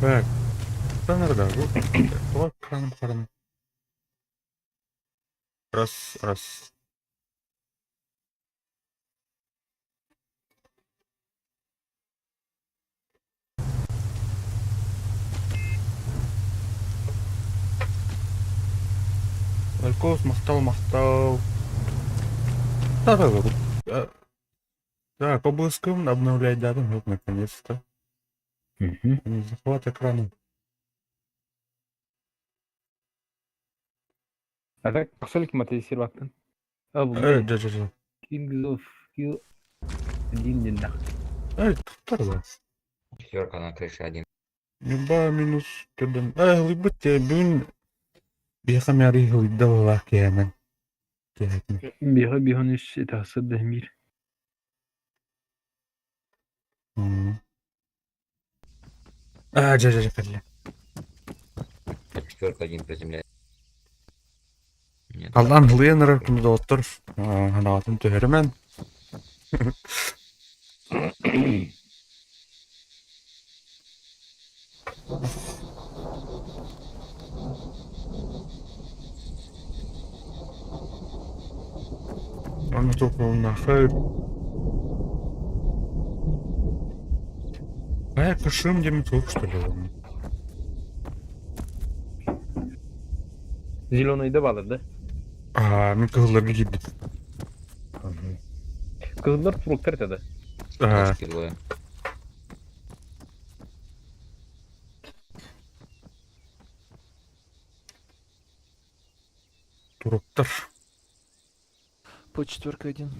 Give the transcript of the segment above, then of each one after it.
Так, nerede bu? Bak karın. Раз. Алкос, махтал. Да. Да, по блескам обновлять дату, вот наконец-то. Захват экрана. Atak baksalık materi baktın. Bu ne? Да. Kings of Kill dinle. Туттар да. Четверка на крыше один. Люба минус кеден. Либо те бүгін бияқам яры хылыда болақ кемен. Bir hanış tahsil demir. Кәлі. Четверка один приземляет. Нет. Қалдан хылыянырар күнді оттыр. Ханағатын төхерімен. Onu toplumuna hayır. Baya kışım demin çok işte oğlum. Zilono'yu da bağladı. Min kızları gitti. Kızlar turuklar tadı. Ножки двое. Туруптар. По четверка один.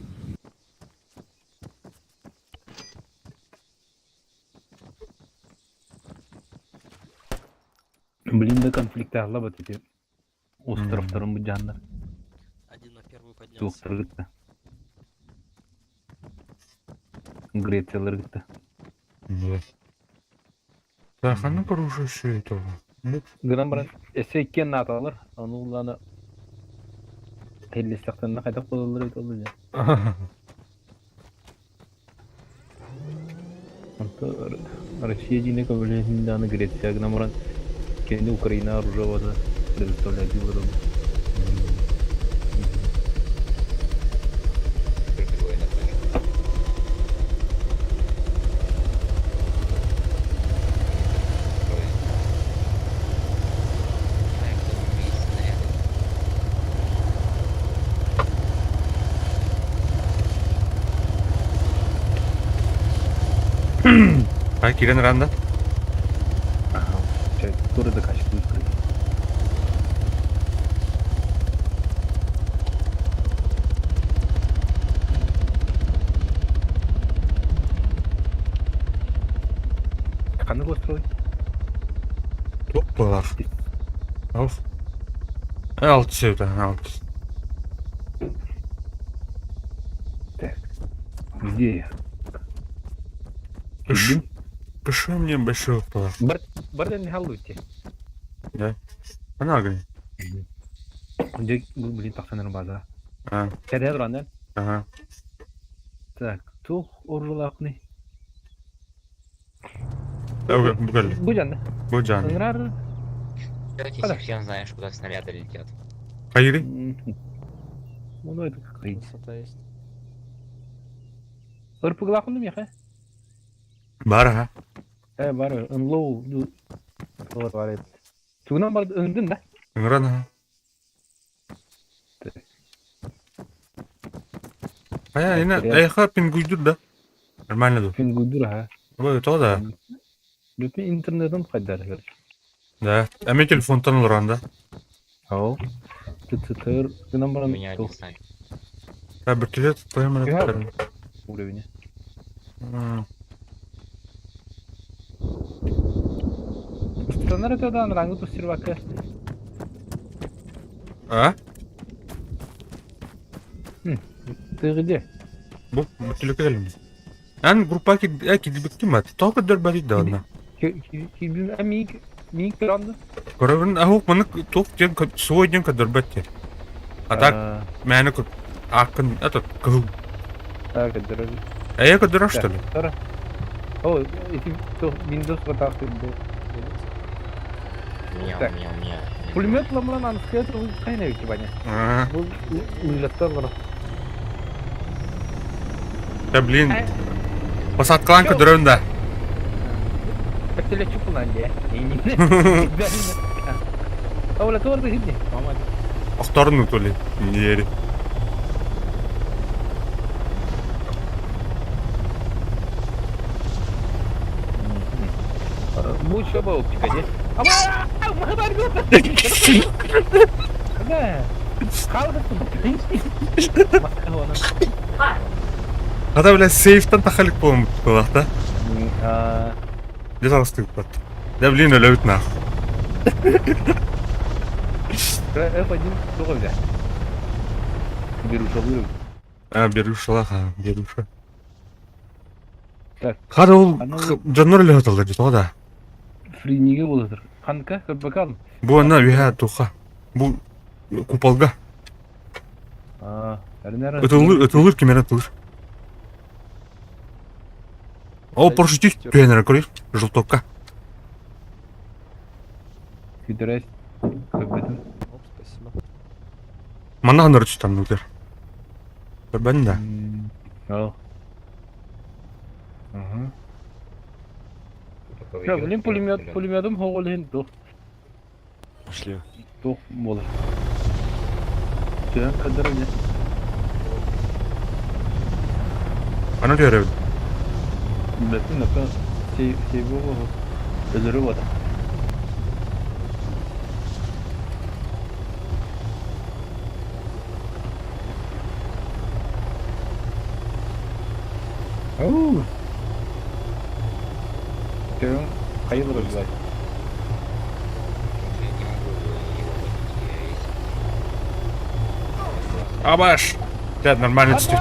Блин, конфликты алла вот эти островтарын bu canlar. Один на первую поднялся. Туруктар gitti. Грециялар gitti. Нет. Так, а ну поруши все это. Gıran bırak. S2'nin atalar. Onu ulanı tellisaklarına kayda kullanılır oldu ya. Россия не ковали недавно Греция, гномран, кенди Украина оружовала, предоставляет выборы. Только двое на крыше. Трое. Так, там есть снаряды. Ay kiren randa. Aha, burada kaçtı yukarı. Kanı gösteriyor. Toplar. Of. Alt sevden alt. Где я? Кышым мне большой пала. Барда не халуйте. Да. Ana gani. Önce bu bilin taksanların bazı. Ha. Kedi durandan. Aha. Так, тух орулак ne? Bu geldi. Bu canlı. Bu canlı. Ingrar. Кстати, Куда? хрен знаешь, куда снаряды летят. Hayır. Bunu öyle kayıt. Высота есть. Irpıgla akıllı mı ya? Var ha. Var. Low. Doğru var. Tugnan var öndün de. Ingran ha. Aya yine ayaklar pinguydur da. Нормально ду. Fin gudur ha. Bu to da. Lütfen internetten kaydar. Да. Ama telefondan olur anda. Ау. Тыр. Tugnan У var. меня один снайпер. Ha bir türlü tutayım Ya. tutarım. Уровень. Ustanlar öteden rangı tuştur bakı. Ha? Tığıdı. Bu türlü kelim. Yani grupa ki bitti mi? Tahu kadar bari da ona. Kibim miyik randı. Koravın ahuk mana tok jeng suwa jeng kadar batte. Atak mana ko akın atau kau. Ha kadar. Aya kadar işte. Tara. Oh, itu tuh Windows kotak itu. Мяу, Так. мяу, мяу. Пулемет ламлан анская это кайнавики баня. А, Бұл уйлаттар. да блин. Посадкаланка дөрөндә. Бәттеле чукулан дия. Аула торды хидни. Мама. Акторны толи. Ниери. Bu coba optik aja. Apa? Mana baru tu? Ada. Kau dah tu. Masalah mana? Хата белән сейфтан тахалык булмый булакта. Ah, Где залстык бат. Да блин, өлөбүт нах. пойдем туда взять. Беру шалыру. А, берушала, ха, беруша. Так. Хата ул Аны- жаннар эле аталды ди тода. Фриниге булыр. Ханка, көпбакан. Бу ана виха туха. Бу куполга. Ah, әрнәрі. Өтөлүр кемере тулur. О, парашютик түйенер көрөйүк. Жылтокка. Күдерәс. Көпбетім. Оп, спасибо. Мана гандыр читам нутер. Бен да. Ал. Ага. Такой Я, идёт, блин, идёт. пулеметом хоголин то. Пошли. То болар. Түйен кадыры не? Ана дөрөбүт. Бәтін напа сейбі ғой. Өзірі бада. Оу. Түйен қайылыр өзгай. Я не могу его есть. Абаш. Да, нормально читик.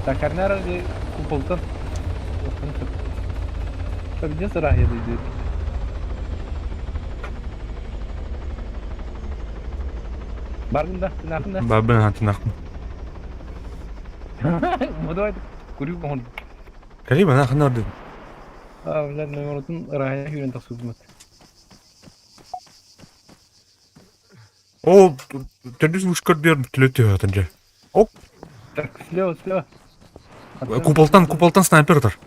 Так, әрнәрі де куполтан. Так, где сырах еді дейді? Бардың да, тінақын да. Бабын хатынак. Мұдавай, көріп мұғын. Калиба на ханарды. Блядь, номеротын ырағая үйрен тақсыз О, тендис вышкардер түлөтө атынжа. Оп, Так, слева. куполтан снайпер бар.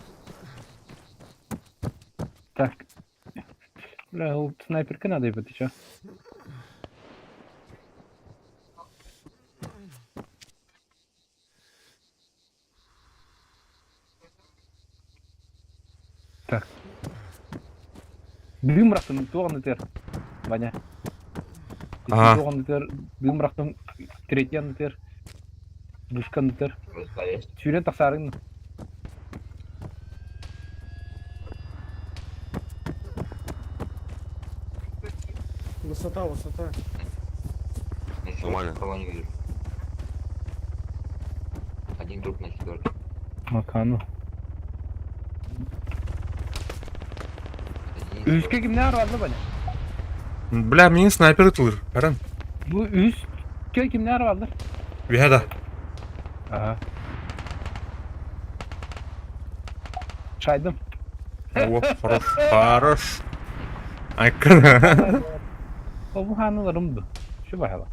Так. Бля, ол снайперка надо ебать, ты чё? Так. Büyüm bıraktım, tuğan yeter. Banya. Ага. Tuğan yeter, büyüm bıraktım, tretyan yeter. Duşkan yeter. Просто есть. Süren taksarın. Высота. Если Нормально. Кого не вижу. Один труп на четверке. Makanı. Один Üske kimler vardı bana? Бля, менин снайпер тулur. Каран. Bu üske kimler vardı? Вихада. Aha. Çaydım. О, хорош. Айкана. O bu hanılarımdı. Şu bayağı.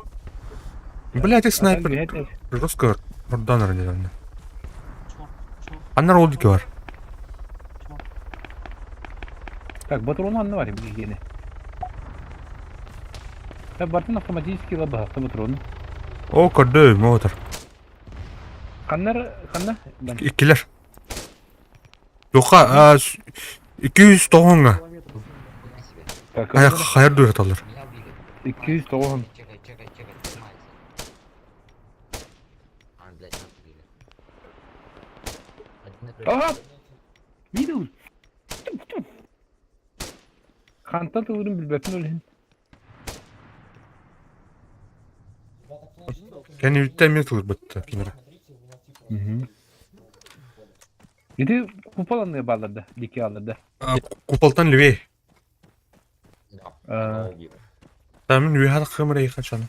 Бля, ти снайпер. Жестко Орданер нереально. Анар олдики бар. Так, батарея ne var ya bir yeni. Ya Bartın автоматически лаба батарея. О, көрдө, мотор. Kanlar. Ben. Иккилер. Жока, 290 га. Так, Кайерде жаталар. Меня убили. 290. Чекай, снимается. Блядь, нас убили. Один на Aha! Video. Kantan tavırın bilbetin öyle. Кени үттен метр бітті кемері. Bir kupalanmaya bağladı. Diki alırdı. Купалтан левей. Да, А. она убила. Тамин вихада кемері ехат шаны.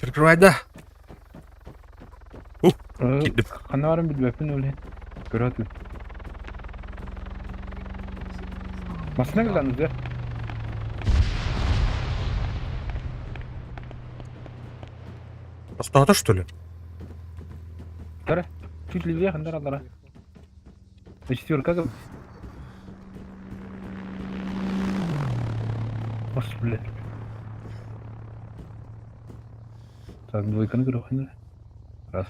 Прикрывай, да. Gidip. Kanarım bilmepin öyle. Göratlı. Masına gıldınız ya. Астахта, что ли? Тара. Чуть левее хандар аллара. На четверка как? Может, бля. Так, двойка на грохне. Раз.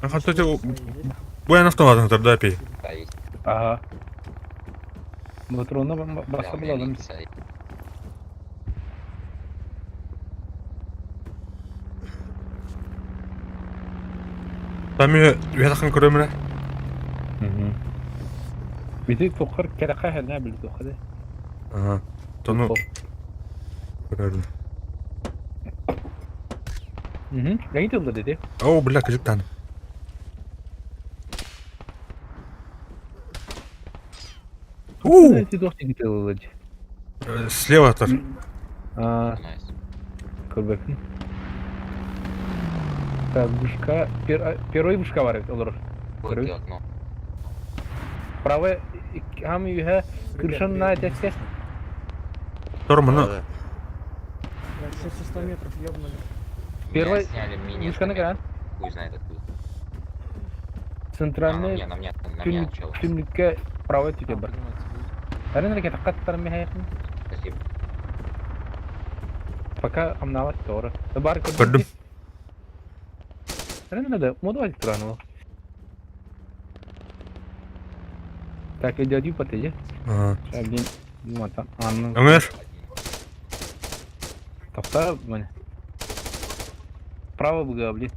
Кстати, bu en автоматың да пей. Да, есть. Ага. Мотроны Да, басқа у меня буладым. линкса есть. Там я жақын көремін. Бизи тохар керака хәлне бил тохар. Ага. Тону көрерdim. Yangi tıldı dedi. О, бля, кажик таны. Ти дох ти тылды. Слева тар. Найс. Көрбөкүн. Так, вышка, первый вышка бар olur. Выйди окно. Правый хам юха кыршын на теске. Тор мұны. Да. Блядь, все со 100 метров ёбнули. Первый Меня сняли мини. вышка на кран. Хуй знает откуда. Центральный На мне, чел. түнлükке правый тике бар. Әрін әрекет қаттарым мен хаяқын. Спасибо. Пока амнават doğru. Бар Көрдім. Әрін әрі моду айтып тұрған ол. Так, идет по тебе. Ага. Блин, вот там. Анның. Ömer. Тоқта міне. Право бұға, блин.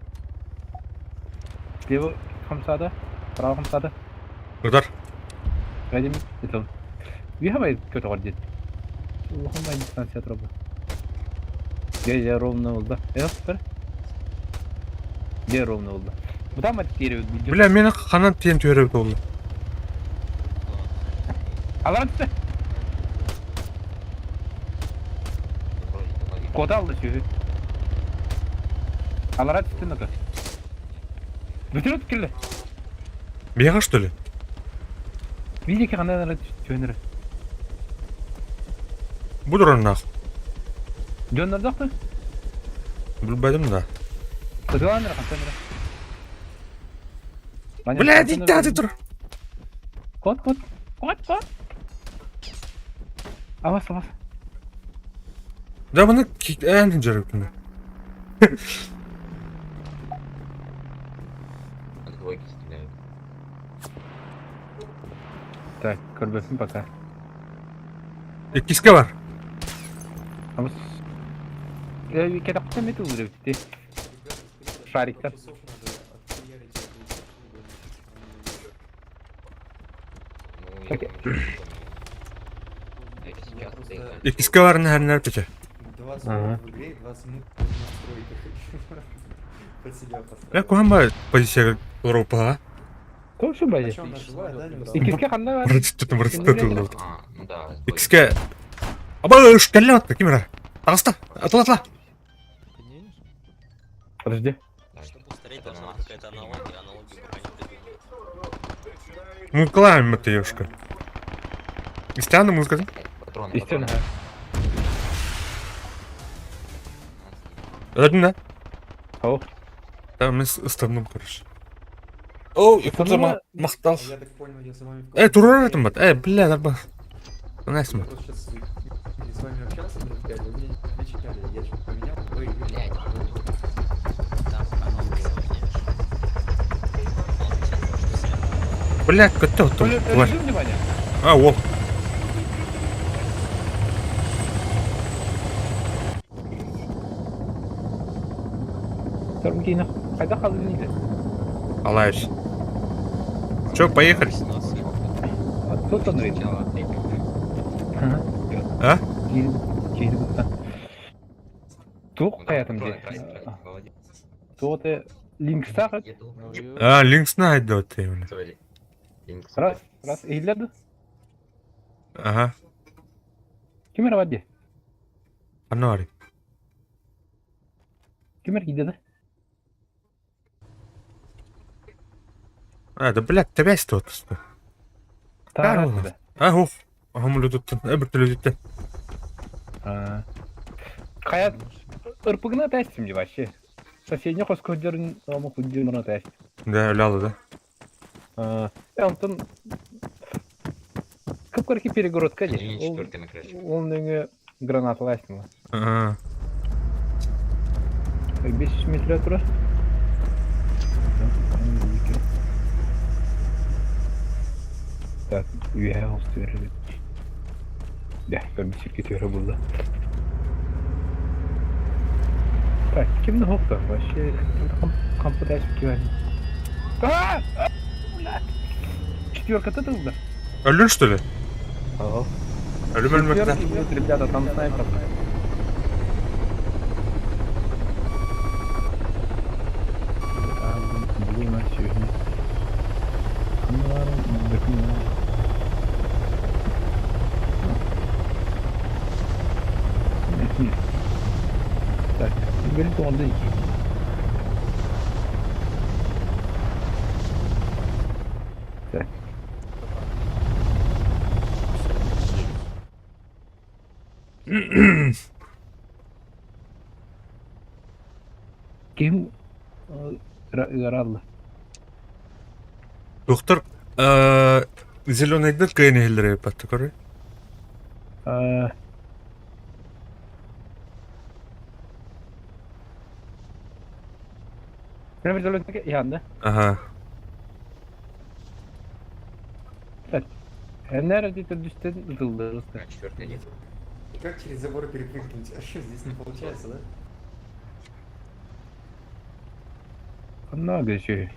Лево қамсады. Право қамсады. Кыдар. Қайдем, етім. Вихамай көті ғор дед. Ұлғымай дистанция тұрабы. Где ровно oldu. Бір. Где ровно oldu. Бұдан ма тері өтті. Бля, мені қанат тен түйері болды. Аларан түсті. Кода алды сөйі. Аларан түсті нүкі. Бүтін өтіп келді. Беға, что ли? Видеке қандай әрі жөнірі. Буdur onun naq. Жөнірді ақты? Білбәдім да. Кызылан әрі қандай әрі. Бля, дейті тұр. Кот. Авас. Да бұны әнін жарып күні. Двойки стреляют. Так, көрбесін пока. Еккіске бар. Авас. Кеді құтта меті ұлыр өтті. Шариктар. Ну, Окей. это сейчас ты- Еккіске барын әрін әріп пече. 20 Ага. минут в игре и 20 минут настройка. Под себя поставил. Я көған ба позицияға Европаға. Тоқшы бәзе. Причем нажимаю, да, не Икеске қандай бар? Вұрыстытым тұлды. Ну да. двойки. Еккіске... Аба, үш кәлі атты, кемера. Ағыста, атыла. Подожди. Да, Чтобы устареть, это должна на быть нас. какая-то аналогия. Аналогию пока не придумали. Ну, клаем это девушка. Истиана музыка. Патроны, Истинно. патроны. Öldün lan. Ау. Tamam ben ıslandım karış. Oo yakında maqtal. Я так понял, я за вами в Durur ettim bak. Bля darba. Nasıl mı? Вот сейчас с вами общался, друг, вы мне не отвечали, я что-то поменял, вы Блядь. Там пока новый поменяешь. Bля kötü oldum. Var. Режим внимания. Ha o. Тұрым кейіні қайда қалды дейді. Алайш. Че, поехали. Тут он рейд. А? Кейді бұтта. Туқ қаятым де. Молодец. Туғыты линкста қыт. Еду. А, Линкс'на haydi o teyini. Sorry. Линкс. Раз, eğilirdi. Aha. Kime var diye. Anı var. Кемер gidiyor? Да, блядь, тебя есть тут. Tara Здорово. dedi. Ух. Хамулю тут. Эбертелю. Kaya ırpıgına testim diye başı. Соседний хоскодерин ama kuduruna test. Да, ляла, да. Антон Кыпкырки перегородка Один же. четвертый на крыше. Он неге гранаталы астыма. Ага. 500 метр тұра. Так, üye olsun verelim. Ya, ben bir şirket yöre burada. Так, kimde hokta? Вообще, kampı ders güvenli. Aaa! Четверка тоталда? Ölün что ли? Ага. Ölüm ölmekten. Четверка, ребята, там снайпер. Блин, а сегодня. Так, benim de onda iki. Так. Kim yaralı? Доктор, зеленый дыр кайнелері патты көрі. Benim bir dolu yandı. Ага. Nerede düştün yıkıldı. На четвертый один. Как через забор перепрыгнуть? А что, здесь не получается, да? Anla geçiyor.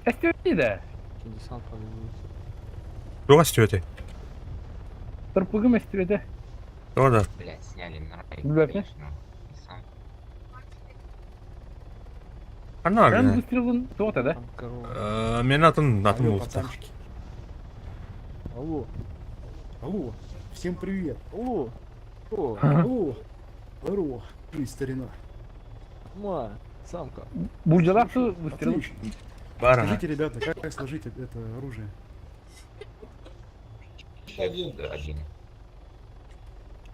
Estüdü de. Десант поднимется. Доға стюеті. Tırpıgım estüdü. Доға. Блять, сняли на рай. Блядь, Конечно. И сам. Ана, Ben гіне. выстрелын тота да. Там корова. Мен атын Алло, болыпты. пацанчики. Алло. Алло. Всем привет. Алло. О, алло. Здорово. Ты, старина. Ма, самка. Burcalar su выстрелын. Отлично. Бар, ага. Скажите, ребята, как сложить это оружие? Один.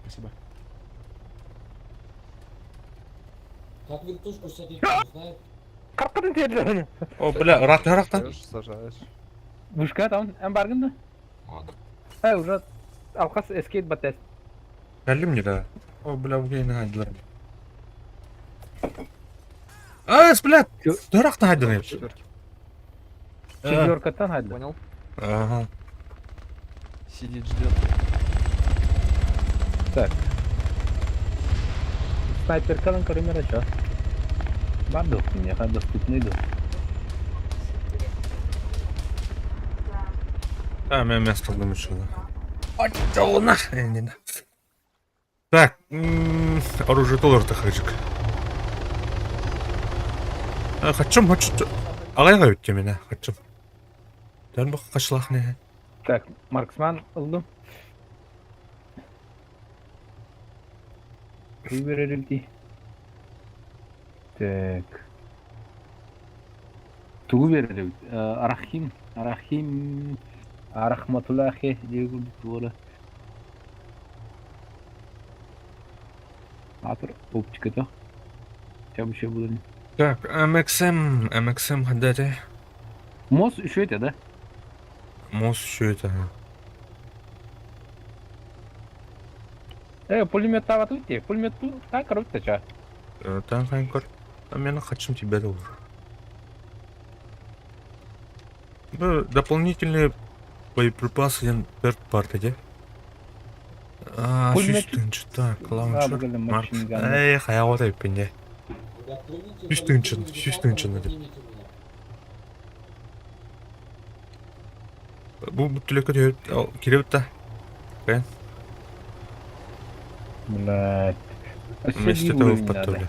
Спасибо. Как вертушку садить, не знаю. Kalkadın terlerini. О, бля, рақтан. Берешь, сажаешь. Buşka tamam en bargın da. Вот. Уже алқас эскейт батес. Кәлі мне, да. О, бля, бұгейні ғайдылар. Бля, дұрақтан ғайдылар. Четверки. Четверкаттан haydi. Понял? Ага. Сидит, ждет. Так. Снайперкадан камера что? Бардо, мне надо доступный до. Мен қалдым үші. Ай, жауына. Так, оружие толырды қажық. Қачым. Ағайға өтте мені, қачым. Дән бұқ қашылақ не? Так, марксман aldım. Kuyu verildi. Так. Tuğu verildi. Arahmatullahi diye böyle. Атыр оптика да. Çabuk şey bulalım. Так, MXM хаддәте. Моз şu это да? Моз үші өті. Пулемет тава тут те. Пулемет тут так круто ча. Тан қайын көр. Мен қачым тебе да ұр. Бұл дополнительные боеприпасы ден бір парты де. Сүйістінші, так, лаунчер. Қая қота өппенде. Сүйістінші деп. Бұл түлекі де келе өтті. Қайын? Блядь. Вместе того в подтоле.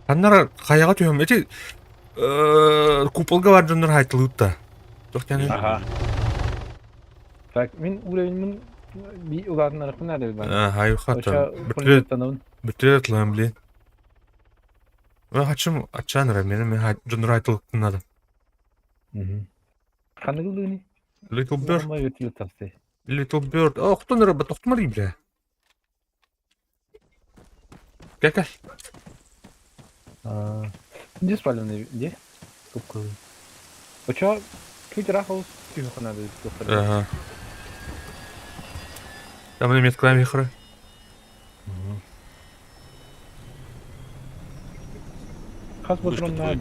Аннар каяга түйөм. Эти куполга бар жондар хайтылыпта. Жоқ яны. Ага. Так, мен уровень bir ulardan arasında nerede ben? Hayır хата. Aşağı Бүтрет фундаmentалын. бүтрет лам блин. Ва хачым ачанра мен жондар хайтылыптын адам. Kanı kıldığını. Little Bird, Ama götürüyor tavsiye. Little Bird. Оқтон рыба тоқтмар бля. Гәкәл. Где спаленный? Где? Тупка. Почему? Чуть рахал тихо надо. Ага. Там на метклами хры. Kas patronlar.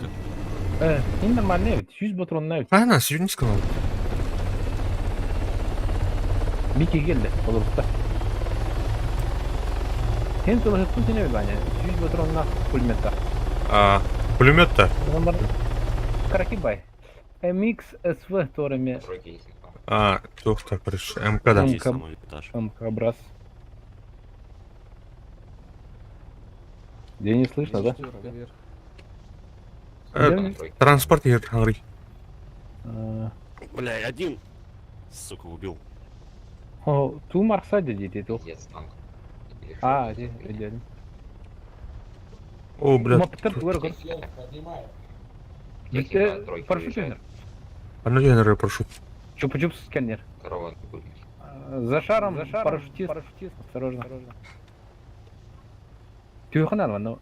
En normal ne? 100 patronlar. Ана, сьогодні сказал. Bir kişi geldi. Olur usta. Hem sonra hırsın seni mi bence? 100 patronlar pulmetta. Пулемет-то. Onlar Каракибай. MX SV вторыми. Тройки есть инфа. Тоқта, короче, МК-да. МК-брас. Где не слышно, да? Вверх. Транспорт едет, Анри. Бля, один. Сука, убил. Ту Марсаде дети. Пиздец, танк. Или А, что? идеально. О, блядь. Мопитер туэр. Сверху поднимаю. Техника тройки Парашют уезжает. А ну я, наверное, прошу. Чупа-чуп сканер. Корова выгнешь. За шаром, парашютист. Осторожно. Тюхан алма, ну.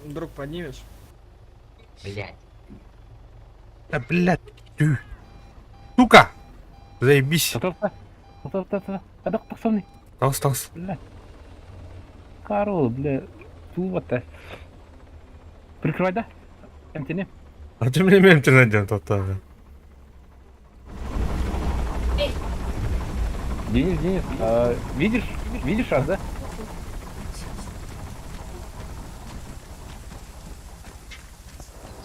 Вдруг поднимешь? Блять. Да, блядь, ты. Сука! Заебись. Адак таксовный. Остался. Бля. Карл, бля. Ту вот так. Прикрывай, да? МТН. А ты мне мемты найдем то-то. Денис, видишь шар, да?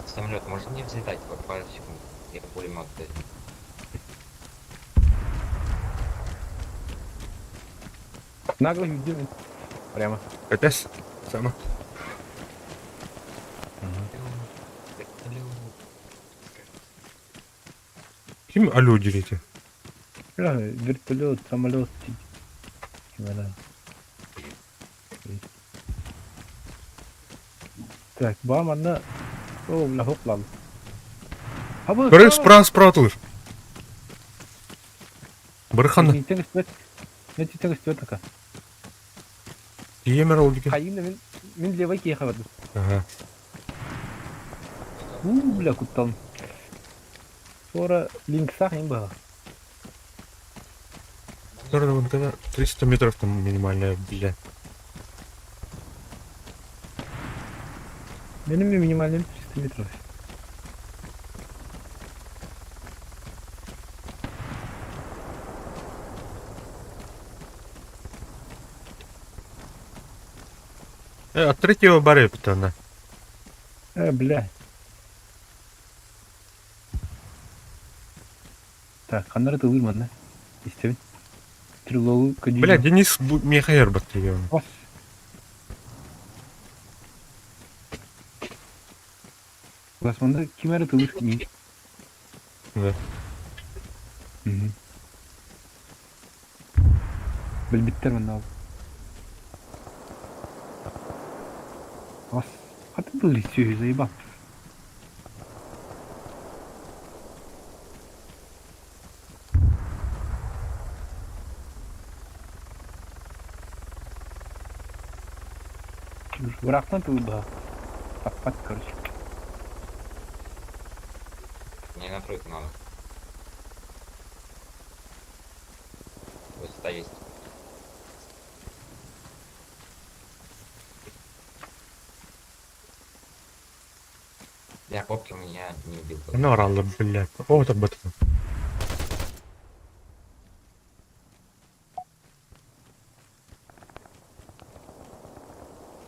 Самолет может не взлетать по пару секунд? Я пулемет даю. Нагло видим. Прямо. Опять? Сама. Ким алло дерите? Бля, вертолет, самолет. Так, бамана. О, бля, хоплан. Көрі справа тұлыр. Бірханы. Мен теңіз төт ака. Емер ол деке. Қайымда мен левай кей қабардым. Ага. Бля, куттан. Sonra линк сақ ең баға. Наверное, вон тогда 300 метров там минимальная, бля. Benim de minimalim 300 metre. От третьего баре питана. Бля. Так, қандар это вырман, да? Истебін. Трилогу көдейді. Бля, Денис мехайер бактерия. Бас. Басманда ким әрі тұлыр мен? Да. Білбіттер мында алып. Бас. Қаты бұл сөйі заебал. Врақтан тұлыр ба. Таппат, короче. Мне на тройку надо. Высота есть. Я попки меня не убил. Ну, орал, блядь. О, так бэтон.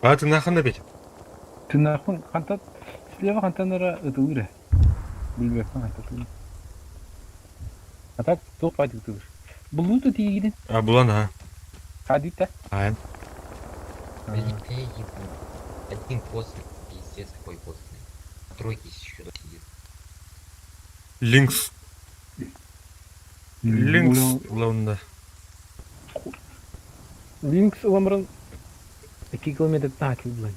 А ты нахуй набить? Ты нахуй, қантат, слева қантанара это ұйры. Білбек қантат. А так, тоқ пайды тұлыр. Бұл ұты тегеден. А, была на. Қадит, да? Айн. Блин, я ебу. Один постный, пиздец какой постный. На тройке еще сидит. Links. Links. Улам- Лаунда. Links уламрын 2 километр тахил булай.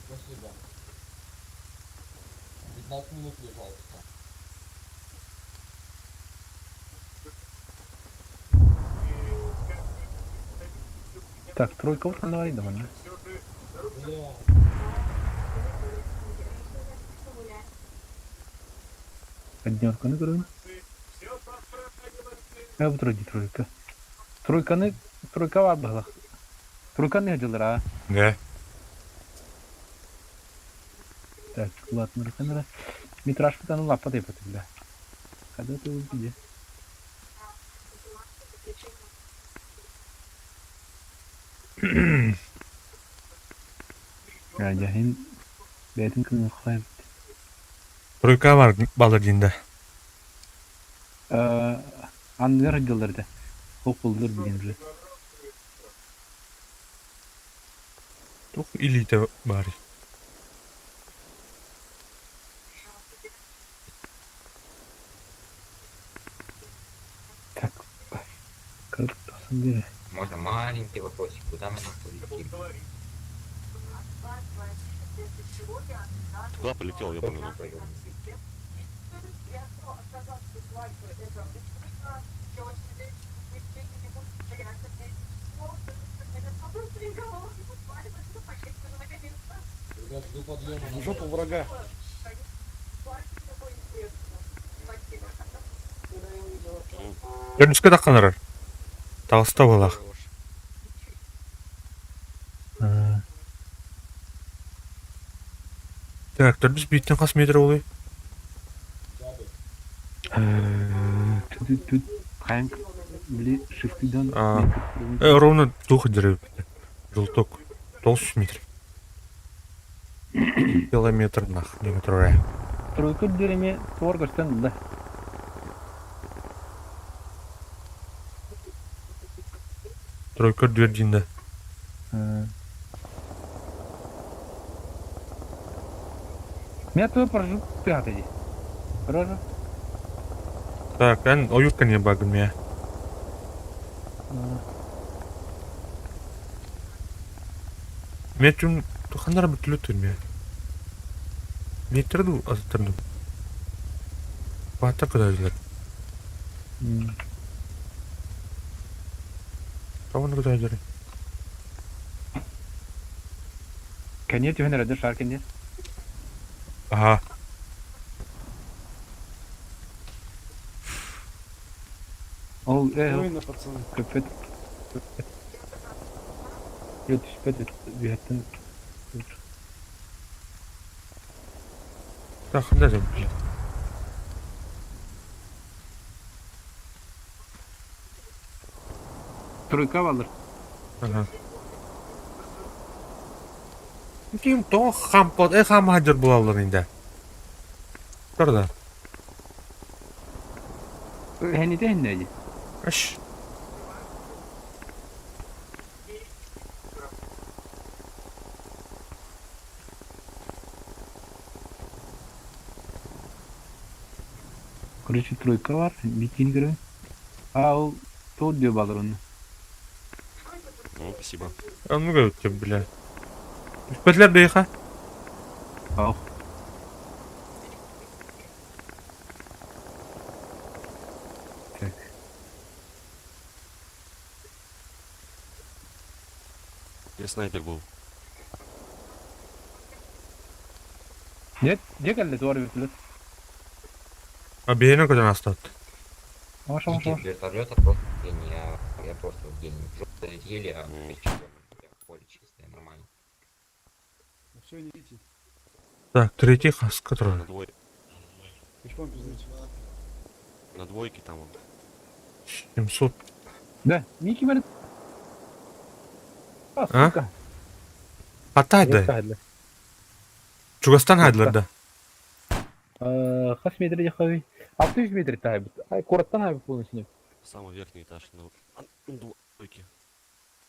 Спасибо. 15 минут лежал. Так, тройка вот давай, давай. Бля. Однёрканы көрөйүн. Bu тройка, тройка. Тройка var bak. Тройканы hacılar ha. Не. Так, ладно, камера. Метраж потом лапа дай потом, бля. Когда ты увидишь? Ya jahin. Beytin kılın koyayım. Тройка var Балардин'de. Anlar hacılar da. Çok buldur bilinci. Тух илите бari. Так. Кырık tasın biri. Можно маленький вопросик, куда мы полетим? Куда полетел, я помню. Ребят, жду подъема. В жопу врага. Görünüşke dakikalar. Tağısta balak. Так, biz биттен қас метр oluyor. Tüt kank били шифтиден. Ровно дух дерев. Желток. 900 метров. Километр нах. Не метр. Тройка дереми торгостан да. Тройка двердинде. Меня твой прожу пятый. Прожу. Так, оюрка не багын меня. Мен чун тухандар бүтүлөтүр меня. Метрду азыттырдым. Бата кудайлар. Таваны кудайлар. Конечно, ты не шаркин нет. Ага. Ол, Спокойно, пацаны. köpet. Köpet büyüttün. Так, да, да. Тройка алır. Ага. Ким то хампот, хам хажыр булалар инде. Турда. Hani de hani. Аш. Короче, тройка var. Bittiğini görüyorum. O то diyor balır onu. Ну, спасибо. А ну говорит, бля. Петлер дейха. Al. Я снайпер был. Нет, где geldi doğru bir А бейна куда настат. Маша, Никит маша. вертолета просто гений, я просто гений. В жопу залетели, а поле чистое, нормально. Все, не видите. Так, третий хас, который. Пешком пиздуйте. На двойке там он. 700. Да, Микки ver. А? Сука. Hatay'da. Geldi. Çugastan haydılarda. Kaç metre yakayı? 600 metre tabi. Ay korattan abi bunun içine. Самый верхний этаж. На двойке.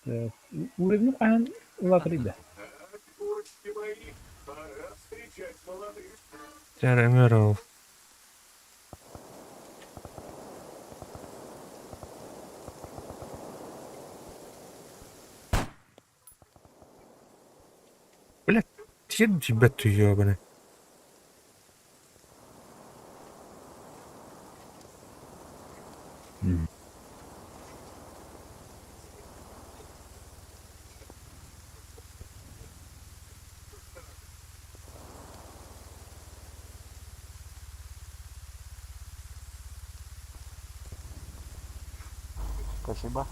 Уровень ан улатырды. Гости мои, пора встречать молодых. Эмерал. Блядь, съеду тебя ты ёбаный. Спасибо.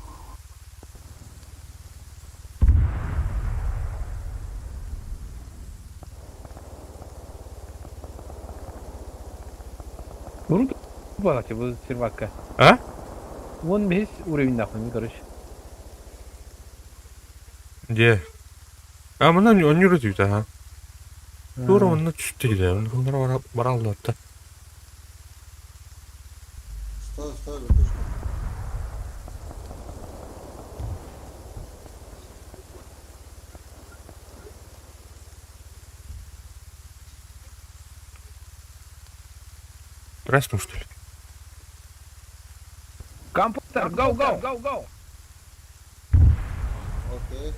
Урут балачы bu сервакка. А? Вон бес уровень нахуй, короче. Где? А, мына он не рутит, ага. Тура мына түшті келе. Мына бара алды атта. Стой, вертушка. Краснул, что ли? Компьютер, go! Окей.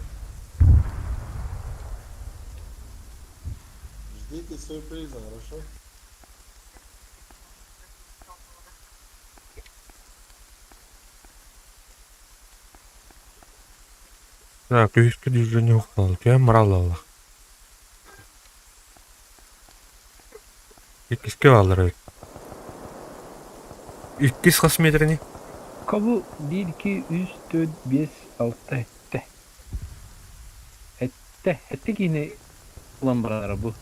Ждите сюрприза, хорошо? Так, үйіске движение оқпал. Кем мұралалы. Иккіске балдыр өй. Иккіс қас метріне? Kabı 1, 2, 3, 4, 5, 6 ette. Ette ki yine ulan buralara bu.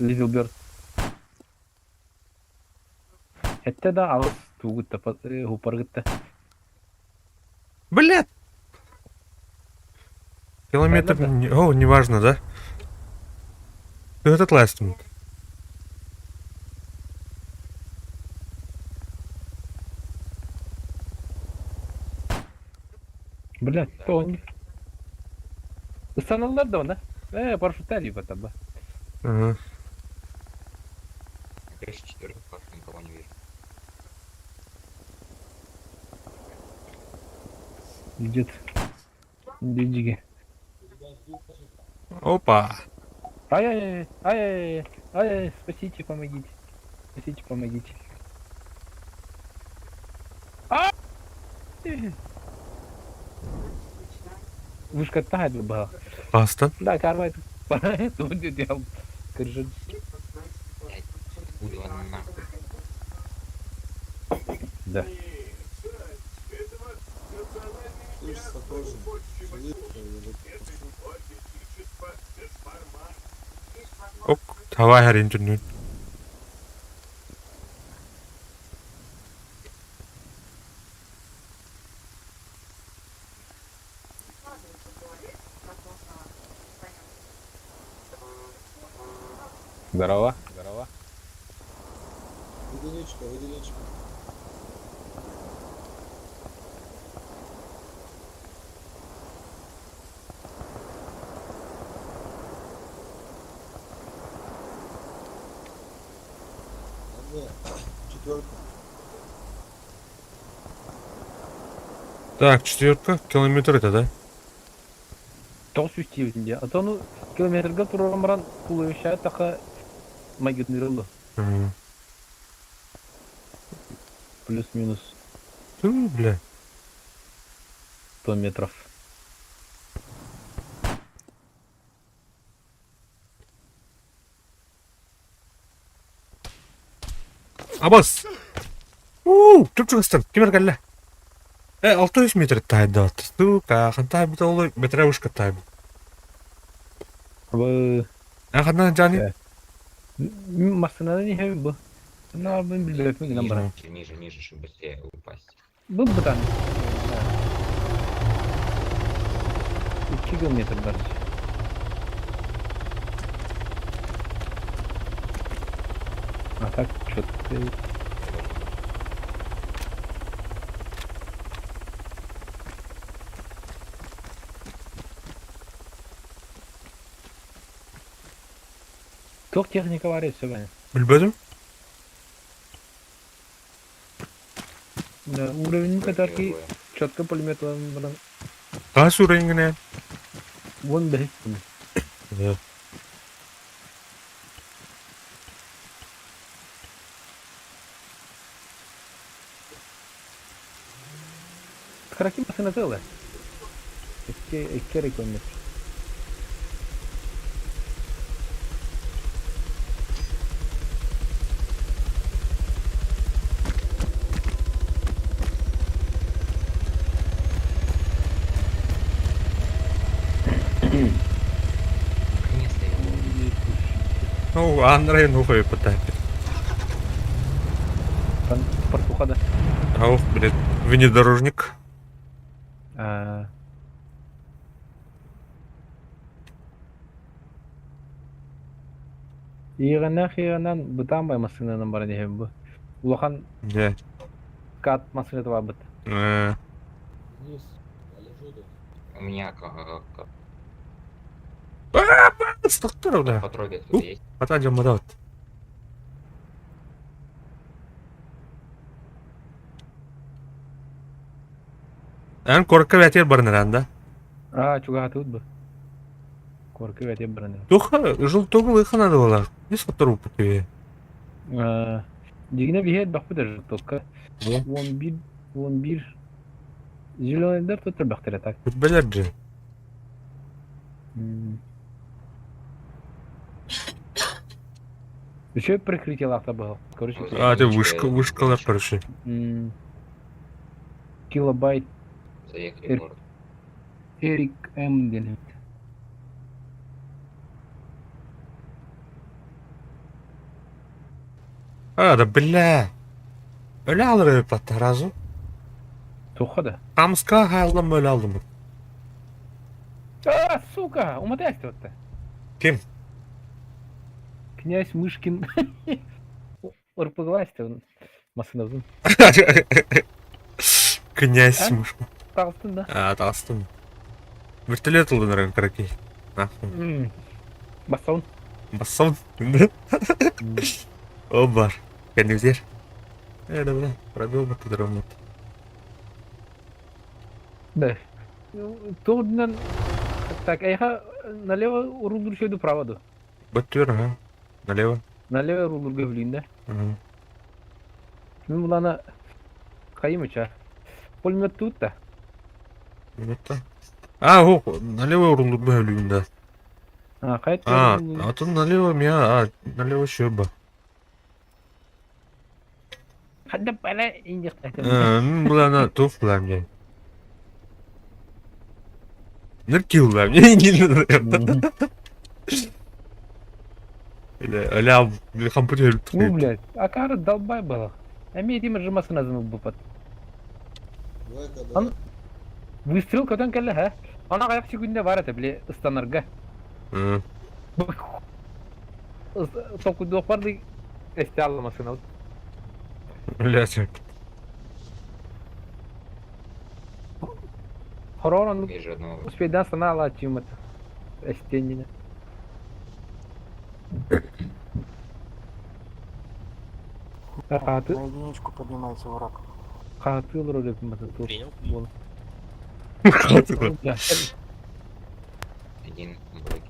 Little Bird. Ette da ağız tuğut da hupar gitti. Блядь! Километр... О, неважно, да? Этот ластинг. Блядь, что они? Ustanırlar da ona. Парашютер либо там, да. Ага. Крыша четвертый, как никого не вижу. Идет. Беджиги. Опа! Ай-яй-яй, спасите, помогите. А! Вышка тает была. Астан. Да, карвай. Тут я крыша. Буду она нахуй. Да. Слышится тоже. Ок, давай харин түрнүн. Здорово. Единичка. Не, четверка. Так, четверка, километр это, да? Тоғыз үстейбетінде. Атону километрге турамаран кулыша тақа магнитный Ага. плюс-минус Ту, бля. 100 метров. Абас! Чуп-чугастан, кемер кәлі? 600 метр тайды ат. Сука, қантай біт олы бетрәуішка тайды. Бұл... Қантай жаны? Машинада не хәбі бұл. Бұны албын білбәпін гінен бара. Ниже, чтобы быстрее упасть. Бұл бұдан. 2 километр бар. А так, что-то... Çok техника var ya söyle. Bilmedim. Да, уровень kadar ki Двое. четко пулемет var. Kaç rengine? Вон да. Evet. Какие машины целые? Какие рекомендуют? Наконец-то его. Ну, Андрей новые пытает. Портуха, да. Ау, блядь, внедорожник. Иганнан бутамбай машинаның бар дегем бу. Улахан Не. кат машина това бут. Вниз. Я лежу тут. У меня Структура, бля. по тройке тут есть. Атаджа мадат. En korku vetir barınıranda. Чуга хатут бу. Корки вәте біріне. Туха, жыл тогыл ихан ады олар. Не саттыру путуе. Дегіне бейет бақ бұда жыл тоққа. 11 Зеленыйдар тұттыр бақтыр атак. Күтбелерді. Еще прикрытие лахта было. Короче, А, ты вышкалар короче. Килобайт Заехали в город. Эрик М. дені. А, да бля. Öyle alır öpatlar razı. Тоққа да. Камска халдым öyle aldım. Сука! Уматай отты. Ким? Князь Мышкин. Ұрпығыласты он. Масынавдың. Князь. Тағыстын да. А, тастым. Вертолет oldu наверное, караки. Нахуй. Басауын. Бассан. О, бар. Кәнүзер. Да, бля. Пробил бы туда ровно. Да. Тоғдынан... Так, айха налево урулдур шеуді праваду. Бөттөр, ага. Налево. Налево урулдурға білейін да. Ага. Мен бұланы... Қайымыча. Пулемет тут да. Это. А, о, налево урулдур бөлүгүндө. Қайт. А, атын налево мия, налево шөбө. Хадап бәлі индек. Бұл ана тоф білем же. Ныркил білем, не ингилді. Öyle abi, bir компьютер Ну, tıkıyor. блядь. Акары долбай было. Әме етемір жымасы назымы бұпат. Двойка, Ан- да. Выстрел көтен кәлі, ха? Ана қаяқ секундіне бар әті, біле, ұстанырға. Тоқуды оқпарды әсте алымасын ау. Öyle açık. Хорон Вижу одного. успейдан сана ала чимат. Әстеніне. Қаты, На единичку поднимается враг. қаты ұрыр өкім бата. Принял. Один блоки.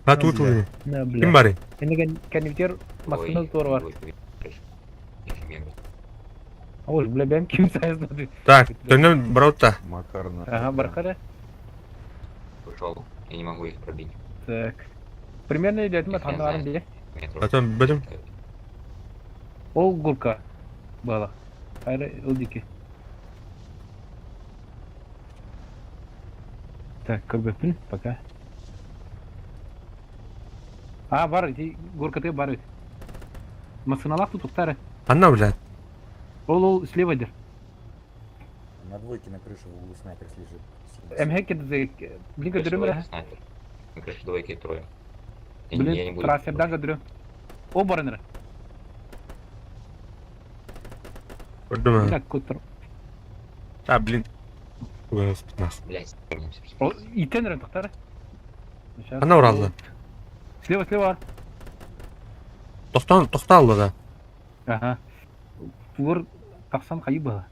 Ha тут уже. На, Kim бля. bari? Әнеген кәневтер масқыныз тор бар. Ауыз, бля, бәм кем сайызды. Так, dönüm Браутта. Макарна. Ага, барқара. Ушел. Я не могу их пробить. Так. Примерно идетім атқандағарым дейе. Метров. Zaten benim. Ол гурка. Бала. Хайры, ылдеке. Так, көрбеппін, пока. Бар, гуркаты бар. Масыналақ тұтықтары. Anna блядь. Ол слева дер. На двойке на крыше в углу снайпер лежит. Әмхек кеді, блин, Крыша көдірім двойка, рә. снайпер. На крыше двойки трое. Я не Блин, буду. трансфердан көдірім. О, барыныр. Gördün mü? Так, көттір. Ha blin. Nas. Блять, Ол итен рә тұқтары. Ана оралды. Слева, слева. Тоқталды да. Ага. Улар тақсан қайы бала.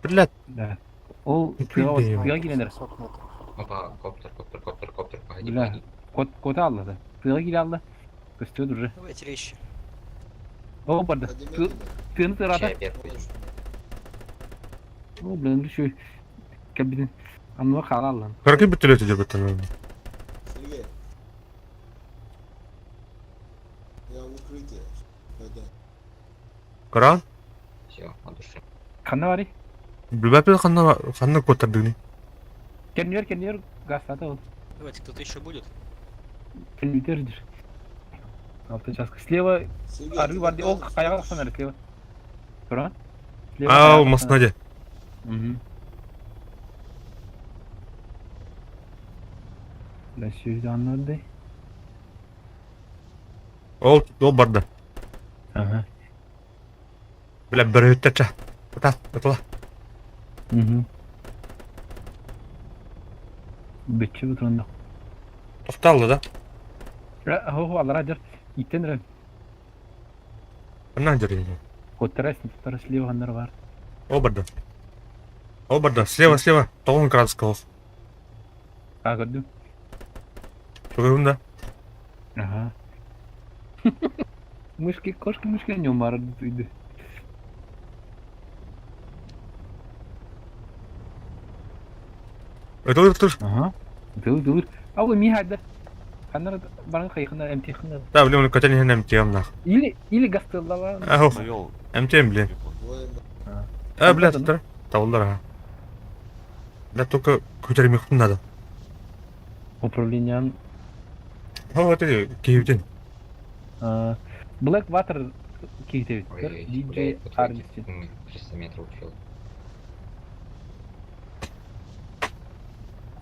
Блядь, Да. Ол Өкілдейім. тыға келендер. Опа, коптер, погоди, Бля, погоди. кота алды да. Тыға келе алды. Көстөд уже. Давайте резче. О, барды. Тыны тырата. Чай опять будешь. О, блин, еще кабинет. Анва қала алдан. Көркі бүтілеті деп өттім. Сергей. Я в укрытии. Пойдем. Көран? Все, от души. Қанда бари? Білбәпі қанна көтердігіне. Кеннер, гастата ол. Давайте, кто-то еще будет? Кеннер дир. Авточастка. Слева, Сергей, арғы ты барди. Ол доказываешь, қаяға что қасан әрі слева. Көран? Ау, масынаде. Бля, сөзді анларды. Ол барды. Ага. Бля, бір өттәтші. Өтіла. Бетчі бұтырында. Тоқталды да. Хо, алара жыр. Иттен рән. Бұнан жүрейді. Коттарайсын, тұттары слева қандар бар. Ол барды. Слева. 9 градус қалыз. Көрдім. Шөгеуін да. Ага. Кошки мышки не умарады туйды. Өтілір. Ага. Дылыр. Ау, ми хайда. Қандар барың қайқында әмтихында. Да, білем, оны көтен ехен әмтиям нақ. Или гастылдала. Ау, Навел. әмтиям білем. двое Бля, тұттыр. Тавылдар, ага. Бля, только көтермей құтын надо. Управлениyan. О, өте, кейеуден. Blackwater кейтевит. Ой, DJ блядь, вот Армистин. эти, 300 метров учил.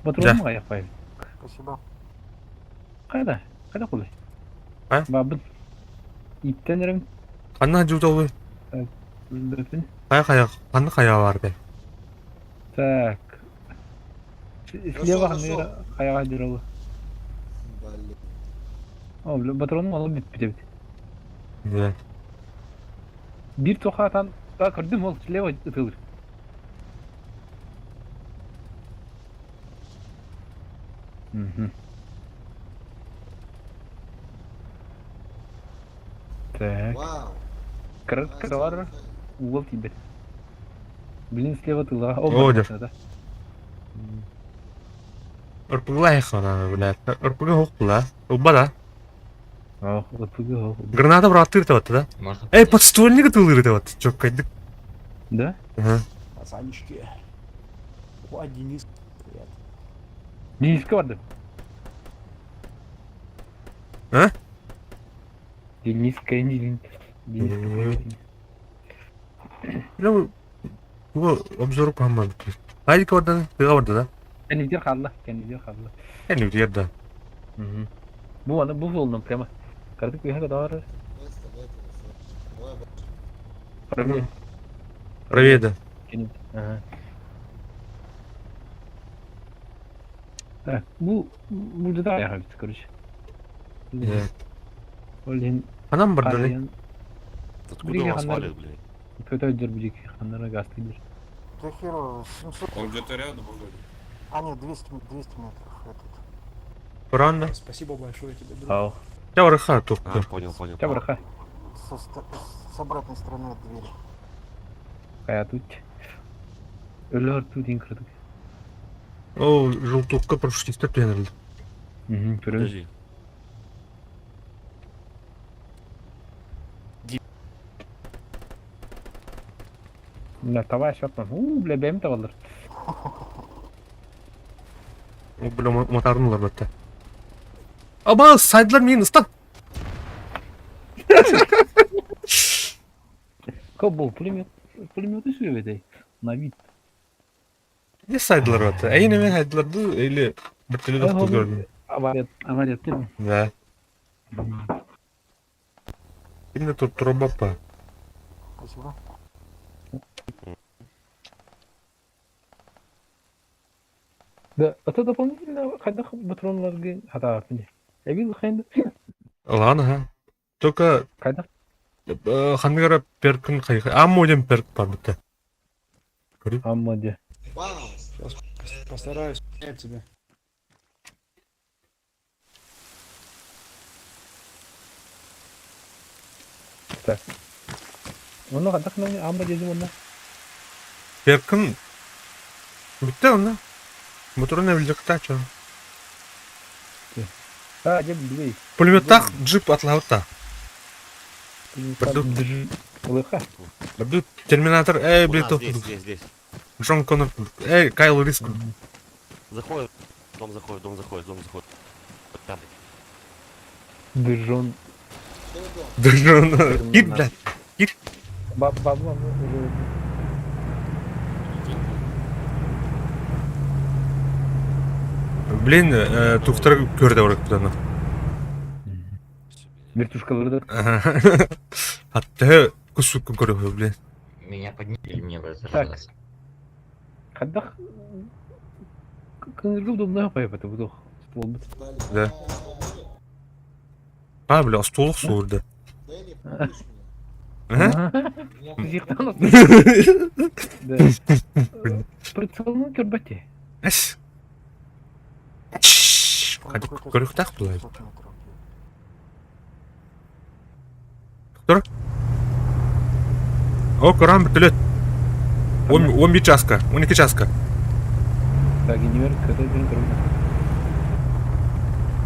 Батырым аяқ байым. Спасибо. Қайда қолай? А? Бабын. Иттен әрім. Қанна жуыда олай. Бөпін. Қанна қая бар бе. Так. Слева қанды қаяға жүр олы. Блин. О, батыроның олы бітпі. Бля. Bir toka atan gördüm ol Leo ıtılır. Так, Вау. kırılar uğul tibet. Bilin Leo ıtılır. О, дер. Ұрпығылай қана, бля. Ұрпығы хоқ бұла. Ұлба да. Oh, ıtılır o. Граната бір аттыр етіп да. Можно? Эй, подствольник ытылыр етіп Чок қайдық. Да? Ага. Пацанчики. О, Денис. Привет. Deniske vardı. Ha? Deniske. Бля, бұл обзору қамма бітті. Айдық ордан, бұға барды да. Kendidir kaldı. Әне өте ерді. Bu adam bu oldu prema. Kardık bir kadar. Место в этом всё. Давай, Правее. Праведі. Ага. Так, burada da ayağı bitti короче. Олин Анам барды да. Ариян Откуда Блин, вас Хандар. валит, блядь? kötü öldürbücük kanlara gastıydır. Захерова, 700. Он где-то рядом вроде. А, нет, 200 метров. Этот. Құран да. Спасибо большое тебе, друг. Ау. Я орыха А, тоқты. понял. Çabuk bırak. С обратной стороны от двери. Kaya tut. Ölü hırtı din kırdık. О, жылтуққа проштистер тенерлді. Görüyoruz. Подожди. Ne tava şatmam. Bile benim de kalır. О, бля, мотарнулар бітті. Аба, сайдылар мені ұстан. Кобол пулемет. Пулеметі сөйбедей. На вид. Не сайдылар бітті. Әйіне мен сайдыларды, әйлі бір тілі доқты көрдім. Авария değil mi? Да. Şimdi tutturу бапа. Спасибо. Да, это дополнительно, когда патронларга хата мне. Я видел хэнда. Ладно, ага. Только Когда? хангара перкін қайқы. Аммоден перк бар бітті. Көріп? Аммаде. Сейчас постараюсь понять тебя. Так. Оны когда к нам амма дедим оны. Перкін бітті оны. Моторын әвілдік тачы. А, дед, две. Пулеметтақ джип атлауытта. Лыха. Бұл терминатор, У блин, нас топ. здесь. Джон Коннор, Кайл Риск. Заходит, дом заходит. Вот там. Дыжон. Джон, кит, блядь. Баба, Блин, туқтар көрді орак бұданы. вертушкаларды. Атты күсіп күн көрі блин. Меня подняли, мне возражаться. Когда кыңыргы удобно поеп это вдох. Ствол бит. Да. А, бля, столық суырды. Зихтан. Да. Прицелну көрбәте. Әс. Хadi көрік тақ бұлай. Тұр. О, көрам бітілет. 11 часка, 12 часка. Так, и не верь, когда один көрбәте.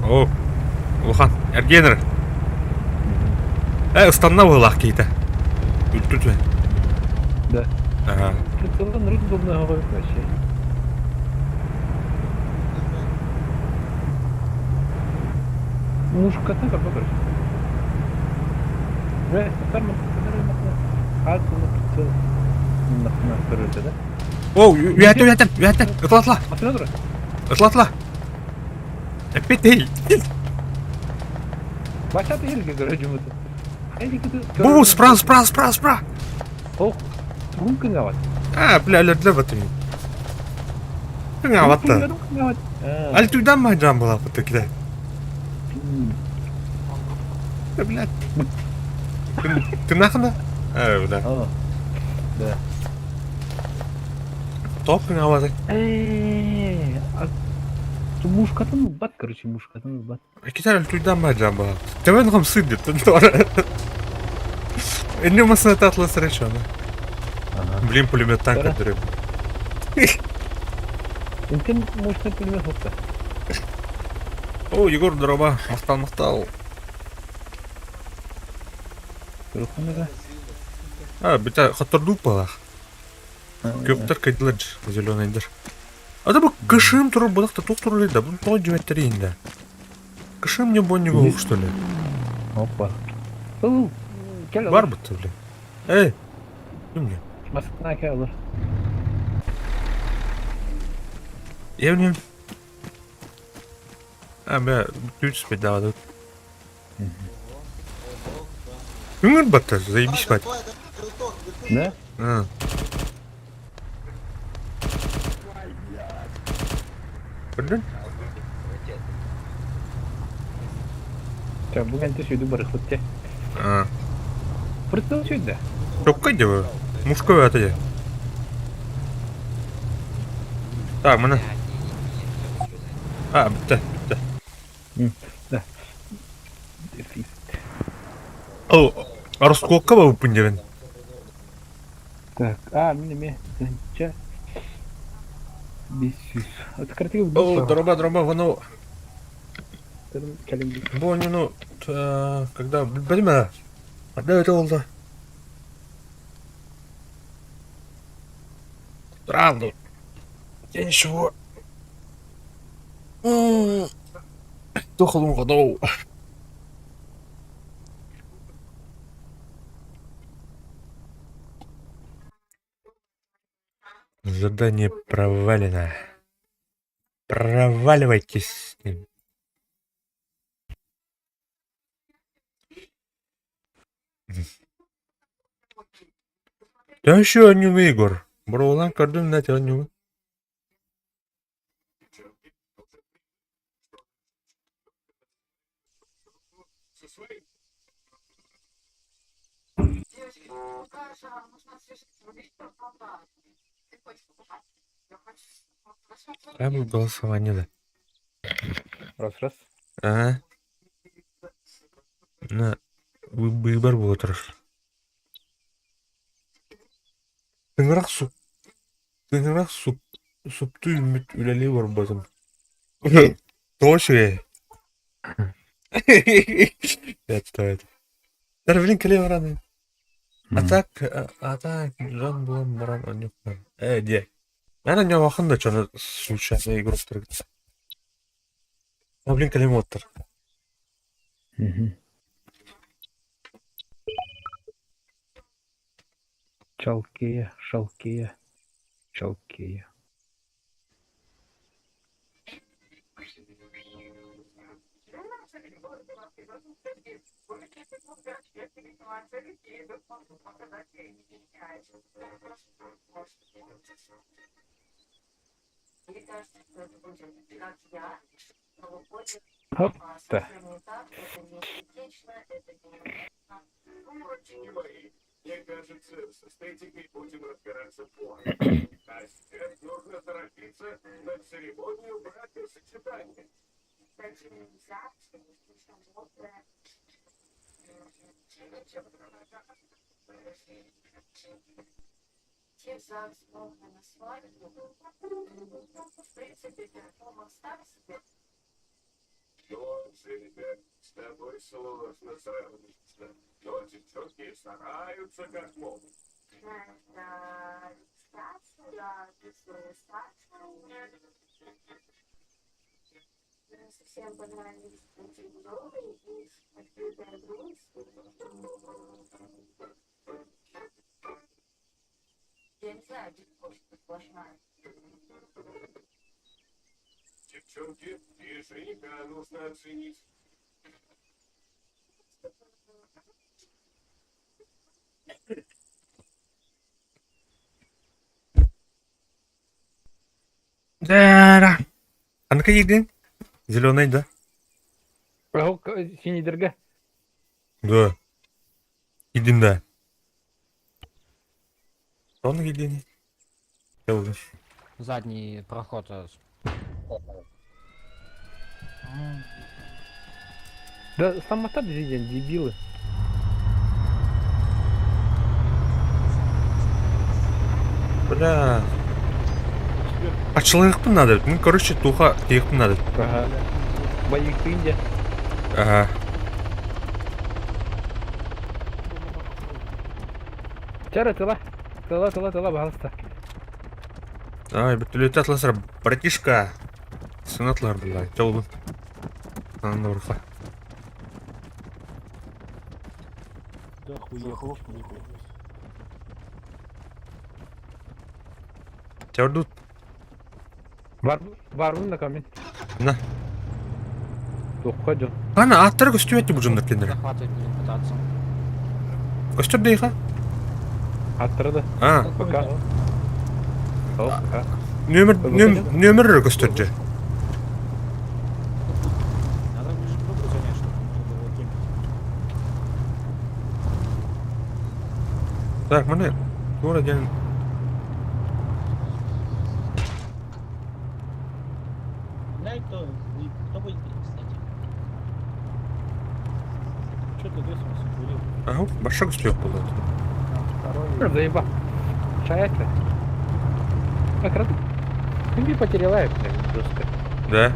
О, Лухан, әргенір. Ұстанна ойлақ кейті. Үттіт бе. Да. Ага. Прицелдан рыд удобно поеп вообще. Мушката көрбә көрсün. Ve tutarma tutarma. Altına prицел. Нахна көрді да. О, үйәтті. Ұтылатла. Атына тұра. Ұтылатла. Әппетей. Бачаты елге көрі жұмыты. Бу, спра. Ох, туғын күн ават. Бля, лөрлі бәтім. Күн аватты. Әлі түйден ма жан бұла бұтты кілі? Блядь. Ты нахуй? Бля. Да. Топ күн аваты. Мушкатын бат, короче, мушкатын бат. Кетер әлі түйден ма жан бұла? Төмен ғым сый деп, тұр. Энне масына татлы сыречу, ана. Блин, пулеметтан көндірем. Интен мощный пулемет отта. О, Егор, здорово. Мақтал. Руханыға. Бітә қатырду балақ. Көптер кайдылар зеленайдыр. Ада бұл кышым тұрып бұлақта тоқ тұрылайды. Бұл тоқ жеметтері енді. Кышым не бон не бұл, что ли? Опа. Бар бұтты, блин. Кім не? Масқына әке алыр. Евнем. Бля, ключ спеть давай. Күңір баттар, заебись бать. Да? Көрдің? Бүгін те сөйді барық бұтте. Прицел сөйді. Чокка дева. Мужской это я. Так, мана. Бітті. Да. О, расколка ба бұпын девен. Так, менеме. Сәнча. 500. Это картига в О, дроба, вано. Кәлемді. Бонину, когда, білме, когда это oldu? Правда. Я ничего. Тухлым годов. Задание провалено. Проваливайтесь с ним. Да еще не Игор. Броулан кардын на тебя не. Я буду голосование, да. Раз. Ага. На выбор был отраж. Тыңырақ супты үміт үләлі бар батым. Точно. Это. Дарвин келе барады. А так, жан булам барам анюк. Де. Мен анюк вақында чаны случайно игрок тұрды. Блин, келе моттыр. Шалкея. Хоп-то. Мне кажется, с эстетикой будем разбираться позже. А сейчас нужно торопиться на церемонию бракосочетания. Ну, ребят, с тобой сложно сравниться. Но девчонки стараются как могут. Совсем понравились тяжелые и открытая грудь. Я не знаю, что сплошная. Девчонки, и жениха нужно оценить. Да. А на какие день? Зеленый, да? Синий дырга. Да. Идем, да. Что на день? Задний проход. Да самотап зиден, дебилы. Бля. А человек-то надо. Ну, короче, туха их надо. Ага. Боевик Индия. Ага. Чара, тыла, пожалуйста. Ай, бітілі татласыр, братишка. Сынатлар, бля. Жолбын. Анан ұрға. Чавдут. Бар на камень. На. Тоққа жол. Ана, аттар көстіп әтті бұл жымдар кендері. Захватывать будем пытаться. Көстіп дейха? Аттырды. А. Пока. Пока. Нөмір көстіп же. Надо ближе к кругу занять, чтобы можно было кемпить. Так, міне. Тура ден. Дай кто будет, кстати. Что ты деснулся, курил? Ага, баша көстіп болды. Заеба. Шаяться. Как раз. Ты потеряла их, жестко. Да.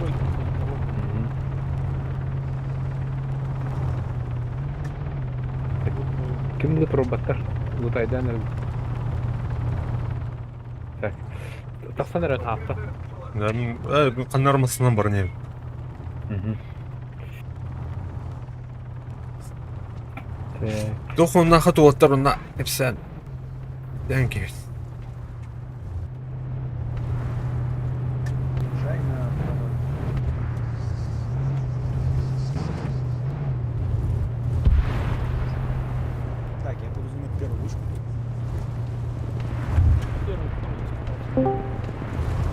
Кімді роботтар лутайдан так тақсан әрі тапты. Да, қанармасынан бар не. Тоқын нақы туаттар ұнна әпсән. Дән кебет. Так, я буду занять первую вышку.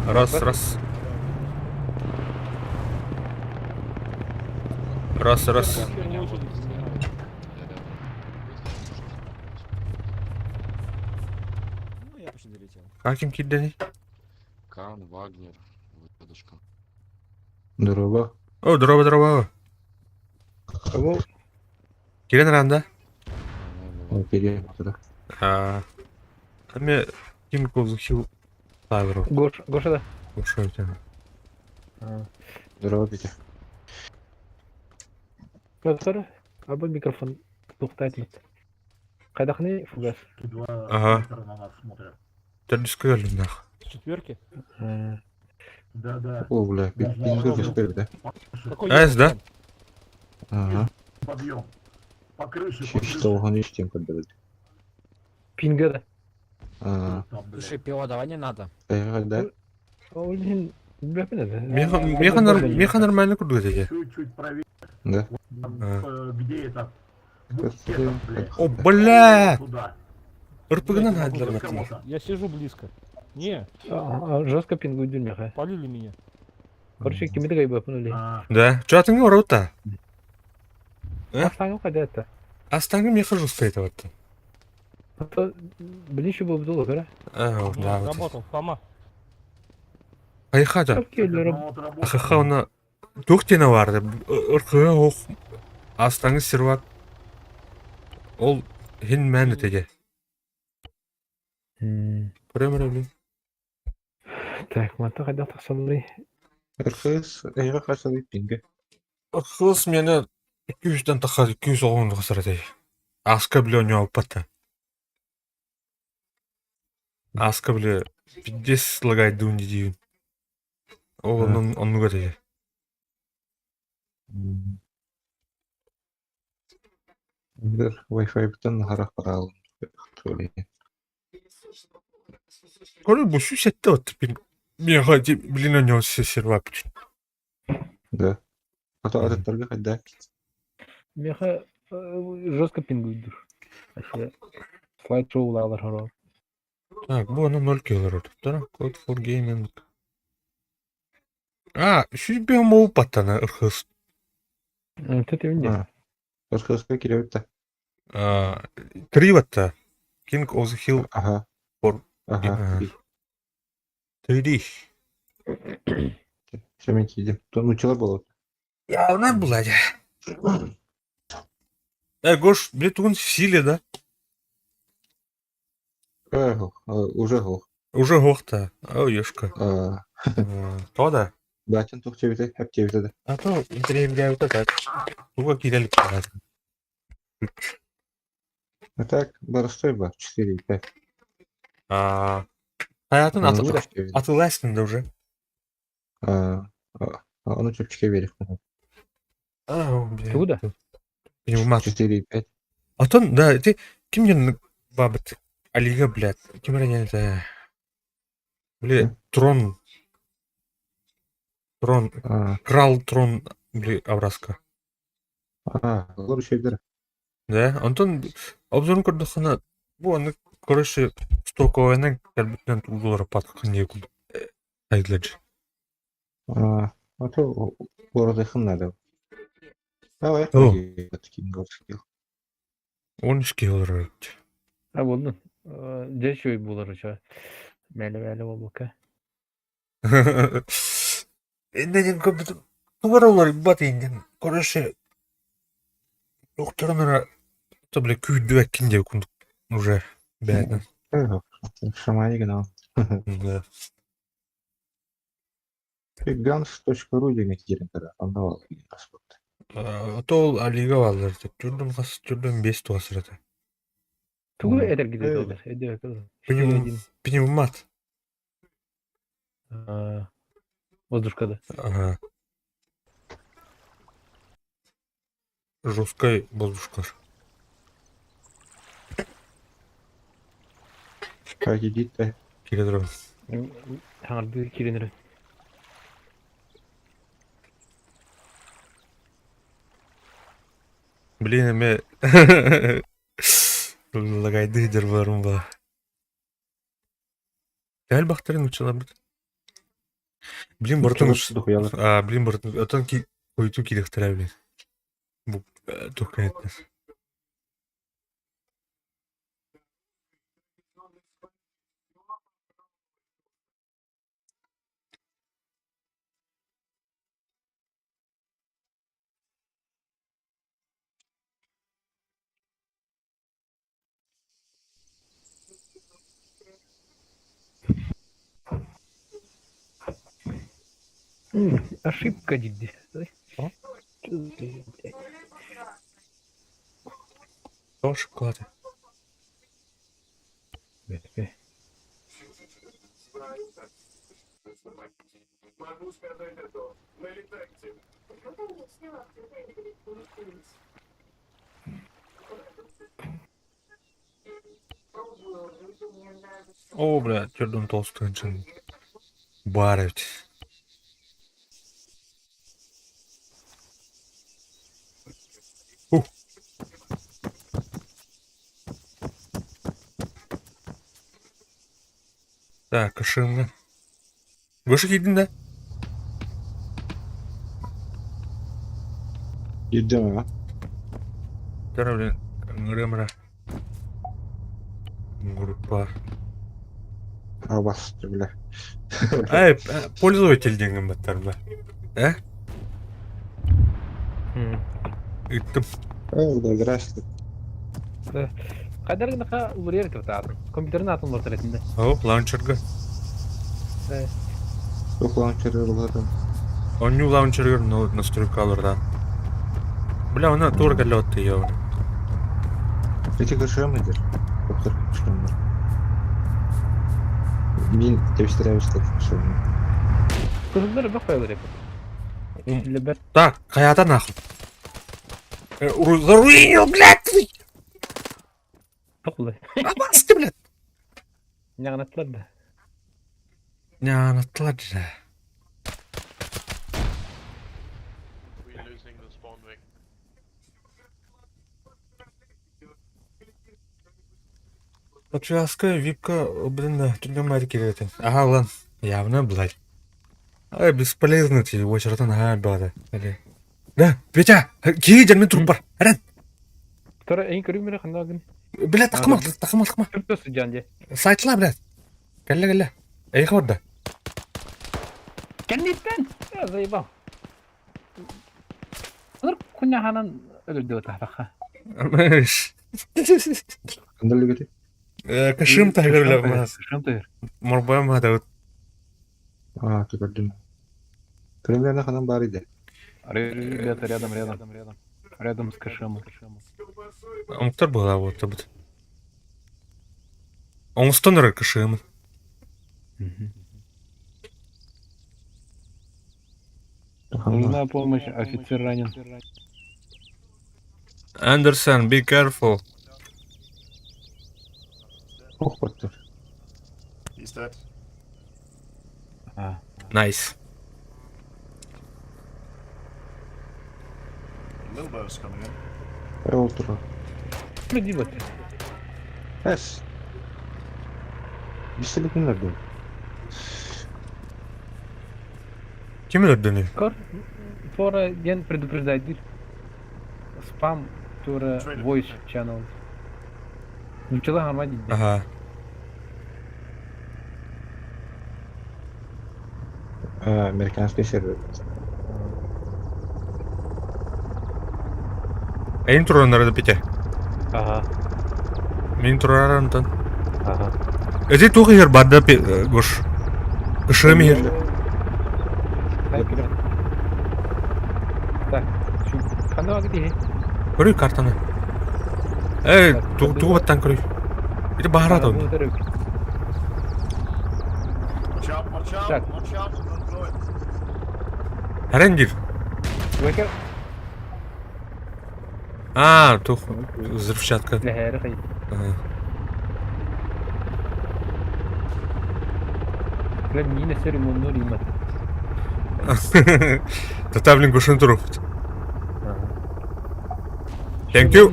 Раз. очень долетел. Каким киддени? Кан, Вагнер, выдушка. Здорово. О, дрова. Кого? Кирен ранда. Перейдем туда. Аме Кинг of the Hill Тавру. Гоша да. Ушел тебя. Здорово, Петя. Profesör, abi mikrofon to'xtatmaydi. Qadaqni fugas. Ага. Ты не сказал, нах. Четверки? Да. О, бля, пиздец, успели, да? Какой Айс, да? Ага. Подъем. По крыше, Что он еще тем подберет? Pinga da. Ага. Слушай, пиво давай не надо. Да? O'yin bilmayman. Меха нормально курдуга теге. Чуть-чуть правее. Да. Где это? О, бля! Туда. РПГ-на надлер матны. Я сижу близко. Не, Жестко пингу bilmayman. полили меня. Короче, kimida gaybyapman o'ylay. Да. Чё атыңга ораута? Астаңы qadayapti. Астаңга меха жестко айтаватты. Hatto bilinchi bo'lib o'la ko'ra. Да, вот. Работал, Фома. Айхада. Kelib Ахаха оны тоқтена барды. РПГ оқ. Астаңы сервак. Ол хин мәні теге. Премер блин. Так, мата qadaq taqsamli. Ырхыз, эйға қашады пинге. Хыз мені 200-ден тақады 200 оғын қысыр теге. Аска біле өне алып бата. Аска біле 50 лагай дуынды дейін. Оғын оны көтеге. Wi-Fi бітін харақ баралым. Көрі бұл сүй сәтті өтті. Меха білін өне осы сервак үшін. Да. Ата адаттарға қайда? Меха жестко пингуйdur. Вообще слайд-шоулар horor. Так, бұл ана 0 келер өтіп. Тара, Code for Gaming. Шүй бен болып баттана ұрқыз. Төте үнде. Ырхызға келе өтті. 3 батта. King of the Hill Ага. For- Ага. 3D. Шемен кейдем. Тонучылар болады. Я она была, да. Гош, блин, он в силе, да? Уже ғоқ. Уже гохта. Ой, ешка. То да. Бәтін тұқ чебеті, әп чебеті. А то интерьер вот так. Туга кирелик парад. А так, барыстой бар, 4,5. Hayatın atılıştın da уже. Onu çöpçüke verip. Туда? Понимаю. 4,5. А то, да, ты кем мне бабет? Алига, блядь. Кем ранее это? Блядь, трон. Крал трон, блядь, Авраска. Олар şeyler. Да, Антон, обзорын көрдіқана, бұл аны, короче, стоковайынан кәлбітінен $2 патқын не күлді. Айдылады. Ата orada yakın nerede? Давай. О. King of Skill. 13 $. Болды. Дешевый болар уже. Мәлі болу ка. Endeden köpütü тугаралар бат инден. Короче, докторына то бля күйді бәккенде күндік уже бәдін. Шамай генал. Да. Guns.ru деген директора. Анда ал. Атол алига балдар. Жүрдім қас, жүрдім 5 туасырады. Тугу эдер гиде доллар. Эдер доллар. Пневмат. Воздушкада. Ага. Жесткая воздушка. Как едит-то? Килодрон. Хаңарды киренер. Блин, эме... Лагайды дербарым ба. Дәл бақтарын ұчыла бұд. Блин, бұртын блин, бұртын. Отан көйту келектірі, блин. Бұл тоққан етмес. Ошибка, Дидди. Тоже шоколад. Могу сказать это. Налетайте. О, бля, чердон толстый джин. Барить. Так, ошибка. Выше един, да? Идем, а? Тара, блин, грэмра. Группа. А вас, бля. Ай, пользователь деньгам баттар, бля. Иттім. Да, здрасте. Қайдар гына улар етіп ататын. Компьютердің атын болса ретінде. О, лаунчерга. Yok launcher'lardan. Он лаунчерга настройкалардан. Бля, она турга лётты её. Эти кошемы, доктор, что мы? Мен тепстірәуіш кошемы. Кызылдар бір қойылыр еп. Лебер. Так, каяда нахуй. Заруинил, блядь, ты! Тоқылы. Абасты, блядь! Яғын атылар да. Не, она тладжа. Подшаска, випка, блин, да, тюрьма кереты. Ага, ладно, явно, блядь. Ай, бесполезно тебе, его чертан, ага, бада. Да, Петя, киди, мен труп бар, аран. Тора эйн көріп мені қанда күн. Блядь, тақыма. Түртөсі жанде. Сайтла, блядь. Кәлі. Эй, хорда. Кәндеттен! Заебал. Олар күнәханан өлірді өтаққа. Мэш. Кандалы көте? Кашым тағыр, блядь, Кашым тағыр. Морбаем адауд. А, ты көрдім. Кремлеріне қадан бар еді. Ребята, рядом. Рядом с Кашемом. Оңтар была вот табыт. Оңстоныр кашым. Нужна помощь, офицер ранен. Андерсон, be careful. Ох, баттыр. He's dead. Nice. Lilbo's coming in. Ол тұра. Приди вот. Әс. Бістелік нерді? Кем өлдіні? Фора ден предупреждает дир. Спам, тура voice channel. Нучала нормально. Ага. Американский сервер. Эйн туранары да Петя. Ага. Мен турарантан. Ага. Эти тухи ер бадда гош. Кашым ер. Так, қандай уақыт ие? Көрүй картаны. Туғы баттан көрүй. Это бахарат он. Watch out, Так. watch out, don't throw it. Арендир. Уекер? Тух. Взрывчатка. Ләхәрі қай. Прям мина церемонно римат. Татавлин гушын тұрып. Thank you.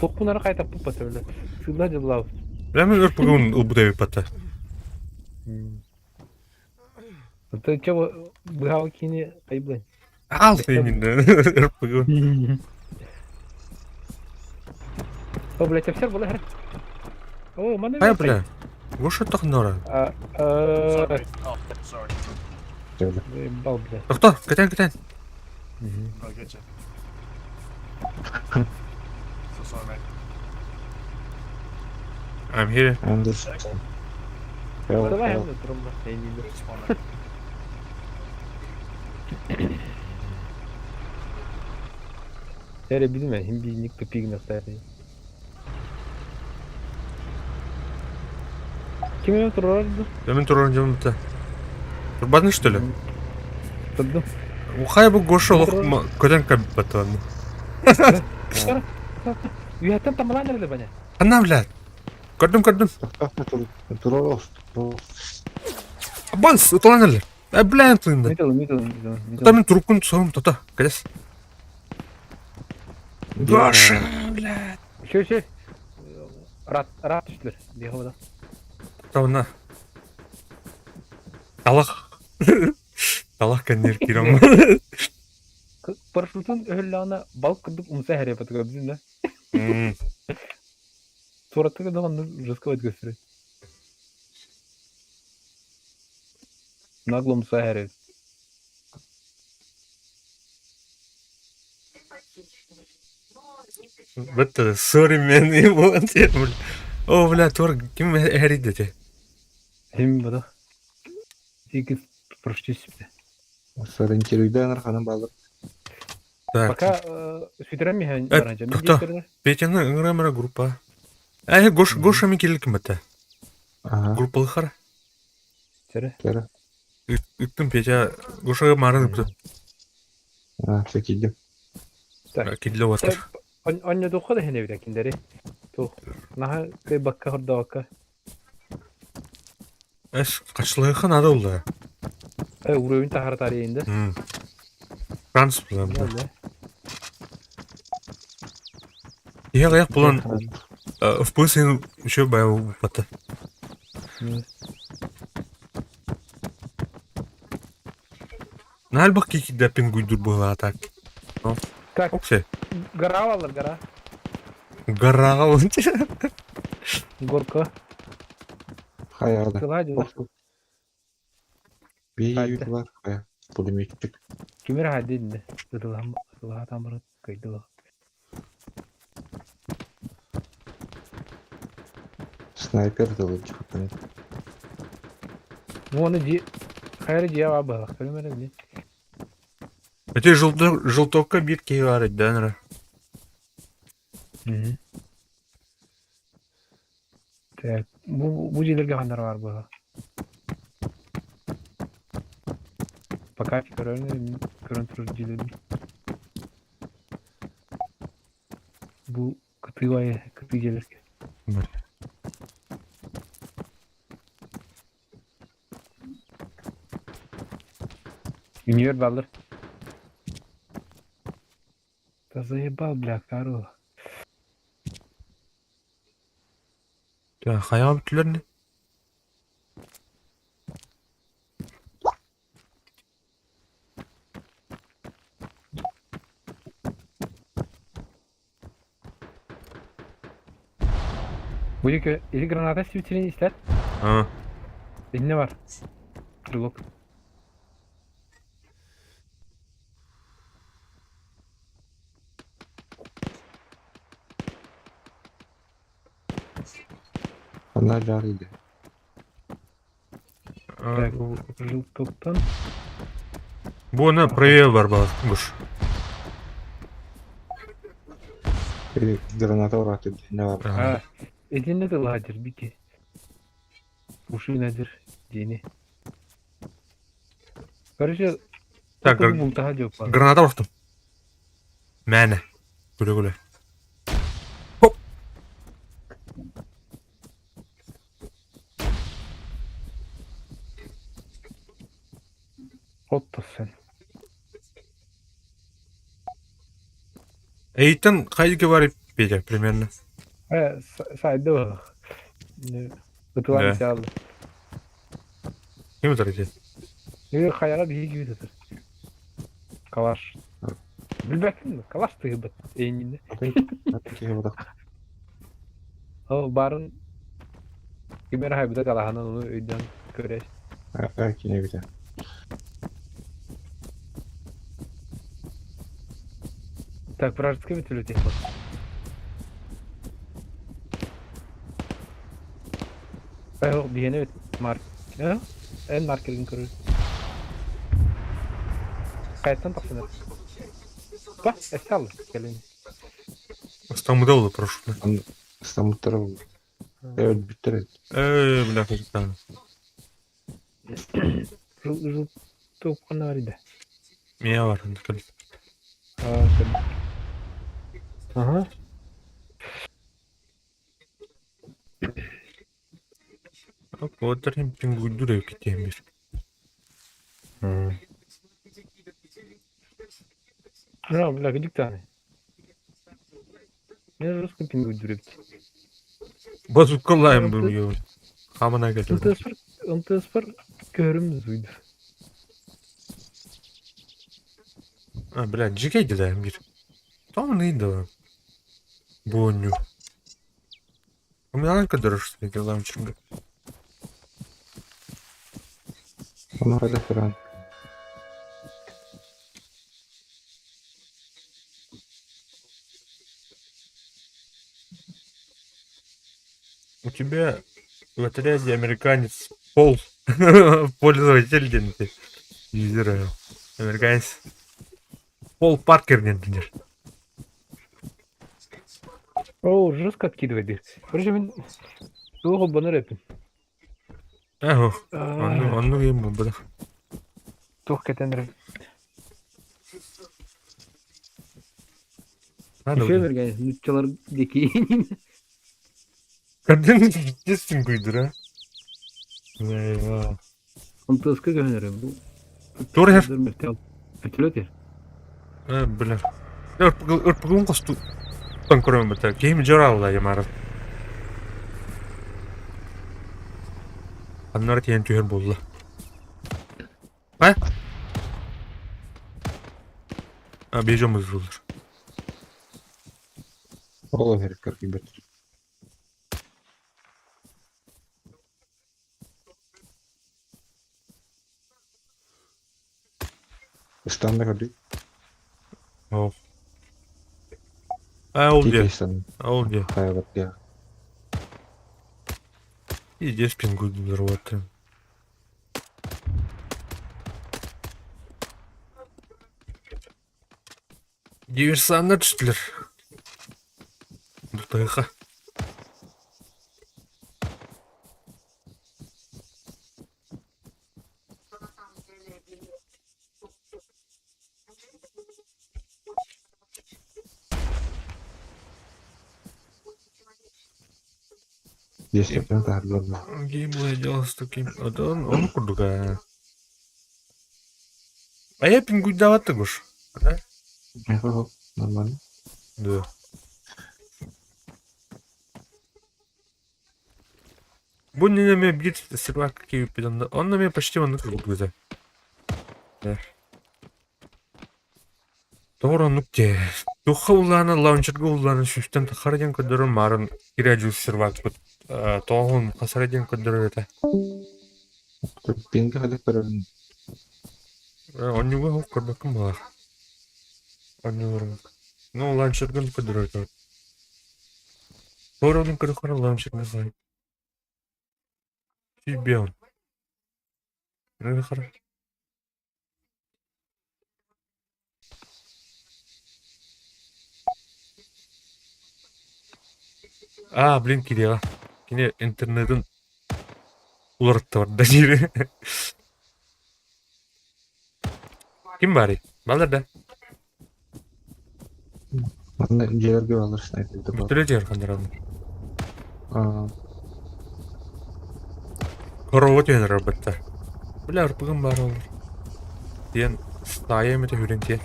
Тоқ бұнары қайта пұппа сөйлі. Сылда жылау. Прямо өрт бүгін ұлбұдай патта. Ты чего бұғау кейіне қайбылайн? Ал сүймінді. Өрт бүгін. О, блядь, офицер бұл әрі. О, маны Ай, бля. Гушы тоқын ора. Sorry. Oh, sorry. Бал, блядь. Тоқта, кетен. I'll get you. So sorry, mate. I'm here. Андерсон. Давай hem de durumda. Eğlendim. Tere bilme, hem bilnik pipik noktaydı. Kimin otururdu? Demin turuncu bitti. Turbatın işte öyle. Tuttum. Ухай bu goşu olup köden kabip batılandı. Üyetten tamamen nerede bana? Anna vlad. Gördüm. Dur. Bans, utanırlar. Bilen tığında. Middle. Tamin turukun sağım tata. Kades. Goşu vlad. Şey. Rat düştüler. Diye havada. Tamam. Talak kendileri kiram. Paraşütün öhüllağına balık kırdık umsa her yapatı gördün de. Suratı da onu rızkı vaat gösteriyor. Naglo umsa her yapatı. Bitti. Sorry man. O vlad tur kim heride te. Hem bada. 8 proştüsüpte. Соррентируйдан арқадан балып. Так. Пока sütüren mi hani Evet, öğrenci? tukta. Петяны ыңырамыра группа. Гоша ми келік кімбітті. Ага. Группалы қара. Сері. Кері. Үктім Петя Гошаға марыныпты. Все келдім. Келді отыр. Anne doku da hene birakinderi. Tuh. Naha kay bakka horda bakka. Әш, қашылығы ады олды. Uğrayın tahar tarihinde. Франц бұлан. Ең аяқ бұлан FPS еще баяу баты. Нәл бақ кейкі дәпін гүйдір бұға атак. Как? Оксе. Гора алır gora. Гараға өнте. Горка. Қаяғыда. Kıladı. Бейі бар. Қая. Пулеметтік. Kimir hadi indi. Kılağı tamırı kıydı. Снайпер дылыч. Onu hayır cevap bak. Söylemedi mi? Өте жылтоққа бір кей бар еді, дәнірі. Так. Bu cilerge hanlar var bu. Пока görüntücülerim. Bu kıtı gelir ki. Univer baldır. Да заебал, бля, корова. Қаяға бүттілер не? Bu yükü eli granata switch'ini ister. Ha. Elinde var. Kırılık. Onlar carıydı. Так, жылтоқтан. Bu ona правее бар бағыз, Гош. Granata uğratı. Ne var? Ha, elinde de ladır bir ki. Uşu nedir? Dini. Karışı. Так, Bu daha çok var. граната ұрықтым. Мәні. Күле. Отто sen. Эйттен қайдеке бар Петя, примерно. Ha, saydı o. Kutular Ne? bir şey aldı. Кем отыр екен? Yok hayala bir gibi tutur. Kalaş. Bilbektin mi? Kalaş tıgıbıt. Eğininde. Ataki burada. O barın Kimer haybıda kalahanan onu öydен göreş. Belki ne güzel. Так, вражеская металлюта техника. Yok diyene evet. Mark. Ne? En markerin kırı. Kayıttan taksana. Bak eski alır. Gelin. İstanbul'da oldu прошлый. İstanbul tarafı. Evet bitti. Бляха, там. Жыл туqqan var idi. Мия бар. Aa, sen. Aha. Вот таким пингудурой кетем бир. Ne bla gıcık tane. Ne rızkın pingu durup. Базукалайм был его. Хамана geldi. Ынтыспыр көріміз uydu. А, блядь, джигейди да, мир. Там нейда. Боню. У меня кадр что ли, ламчинга. Ona kadar falan. У тебя в отряде американец Пол. Пользователь деньги. Юзера. Американец. Пол Паркер деньги. Oo rızk откидывайды. Короче мен туғы баныр епін. Ага. Он ему было. Туғы кетендір. Кеше берген нутчалар деки. Карден естен күйдір, а? Eyvah. Ынтыскы көнерім. Bu Doğru her. Ötülöt yer. Бля. Örpügün kostu. Tan көрөм бата. Кейім жора алла ямарым. Аннары тиен түйер болды. А? А, бейжомыз болdur. Oğlum herifler gibi bitir. İstanbul'da gördük. О. А, ол Тихо де. İstanbul. А, ол де. Hayır ya. И здесь пингуд взорваты. Диверсанттар түштүлөр. Дутайга. Здесь yapılan tarzlar var. Game boy делался таким. Он курдука. А я пингуд даватты гуш. Да? Yok normal. Да. Bunun на меня бьет сервак какие пидон. Он на меня почти он глаза. Да. Doğru nükte. Tuha ulana launcherga ulana şüşten taharjan kadar marın kirajus servak but. Tohun kasarjan kadar eta. Pinga kadar paran. Он не выгул кабаком бар. Он не выгул. Ну launcherga kadar eta. Doğru kadar launcherga say. Фибион. Ne kadar? А, блин, Кирилла. Yine internetin ularıttı var da yeri. Kim bari? Ballarda. Bana inceler gibi alırsın. Evde bak. Mütüleci yarkanlar abi. Aa, Korovat yönür albatta. Bile arpıgın bari olur. Diyen staya mı da hürüntiye.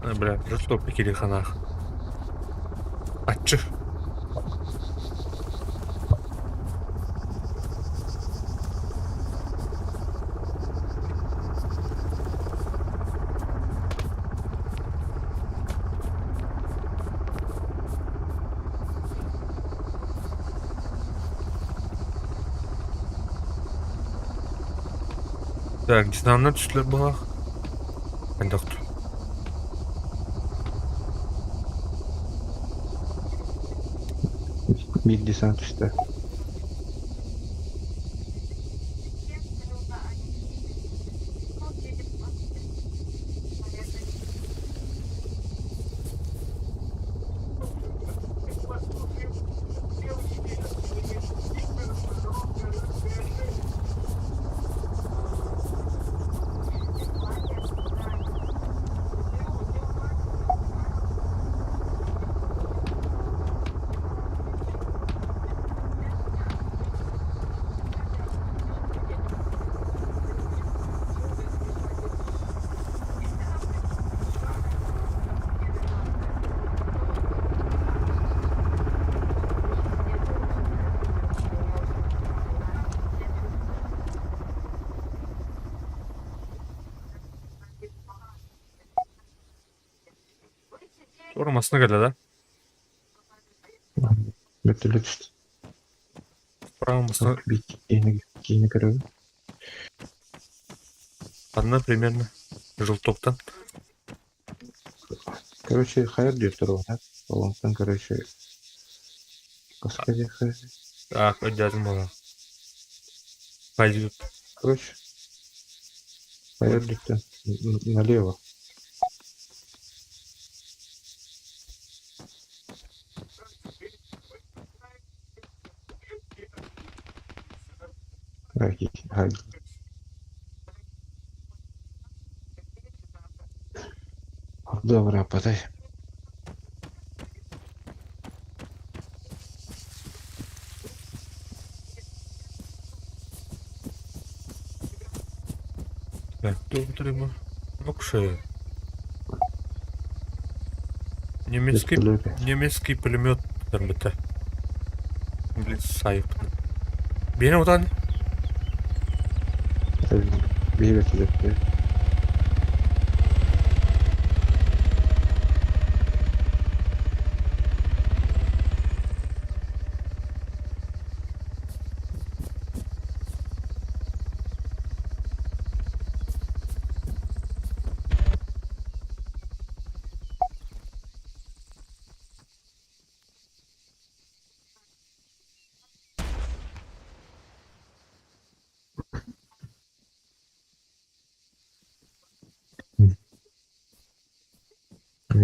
Bile, rıstop ikili kanak. Açı. Так, динамна түшлер бұға. Қандақту. Bir desant üstte. Sormasına geldi da. Вертолет düştü. Правомысына Bir кейini görüyorum. одна примерно. Желтоктан. Короче, хайр diyor Турову, да? Балансtan, короче, Господи, хайр. Ах, ödeydim bana. Пойдет. Короче, хайр diyor. Налево. Hayır. Добре, подай. Так, добре. Окши. Немецкий пулемет тербіті. Блин, сайып. Бені одан. Bir vертолет.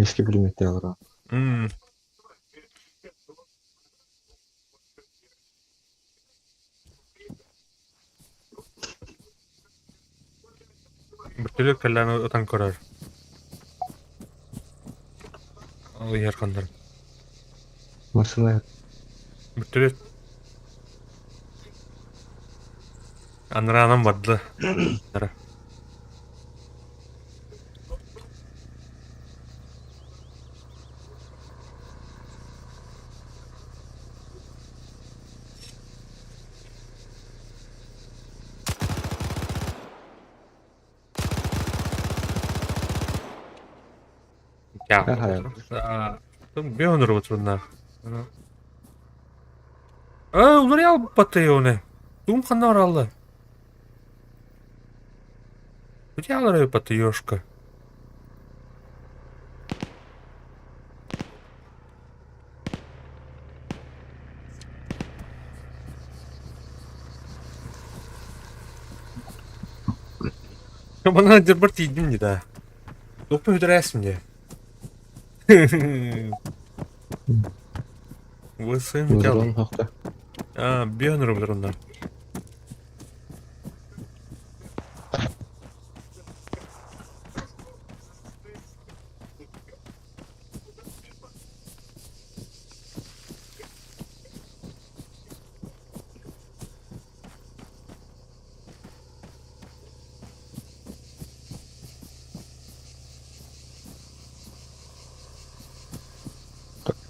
Eski pulmette alır ha. Бертөлөк кәлләне отан көрөр. Ал яркандар. Машина Бертөлөк. Анранам бадды. Bir onur oturunlar. Ular ya batıyor onu. Dum kanlar aldı. Где алары батыёшка? Bana dırбырт yedin mi daha? Topu ödüresin diye. Vısın mı Vuralım hakta. Bir onur olur onlar.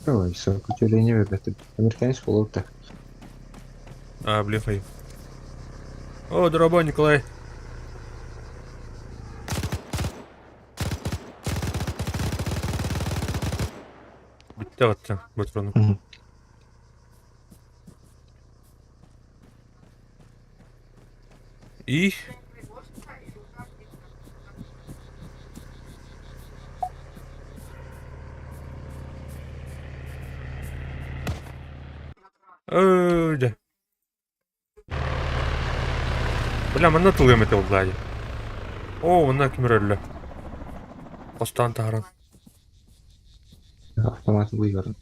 Давай, сопротивление выбрать. Американец полута. Блефай. О, дорогой Николай. Bitti attım patronu. İyi. Öyle. Bilmem anna tılgım ete oldu. Oo, bunlar kim öyle? Kostan taharan. Автоматын бұйғарын.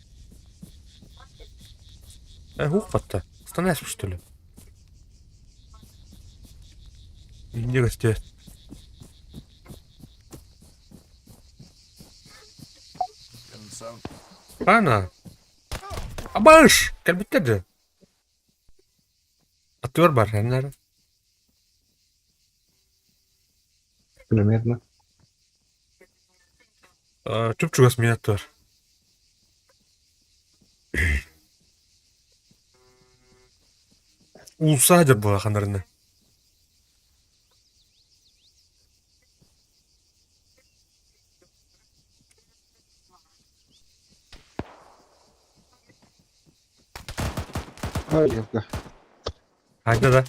Хук батта. Костан ясып что ли? Инде гости. Ана. Абаш! Кәлбеттер же. Атыр бар, әнләр. Пулеметны. Чүп-чүгәс мен атыр. Улса жер була ханарына. Ай, явка. Haydi da.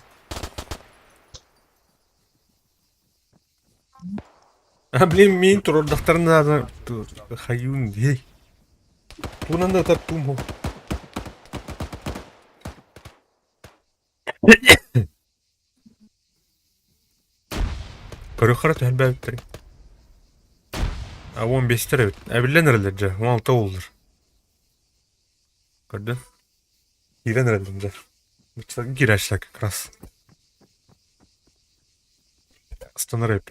Блин, мен турдактарына да хаюн дей. Тунан да тартум хо. Көрөхөрөт әлбәттер. 15 тәрә бит. Әбилленерлер жа, 16 булдыр. Көрдүн? Иренерлер жа. Бутса гирашлар как раз. Останови.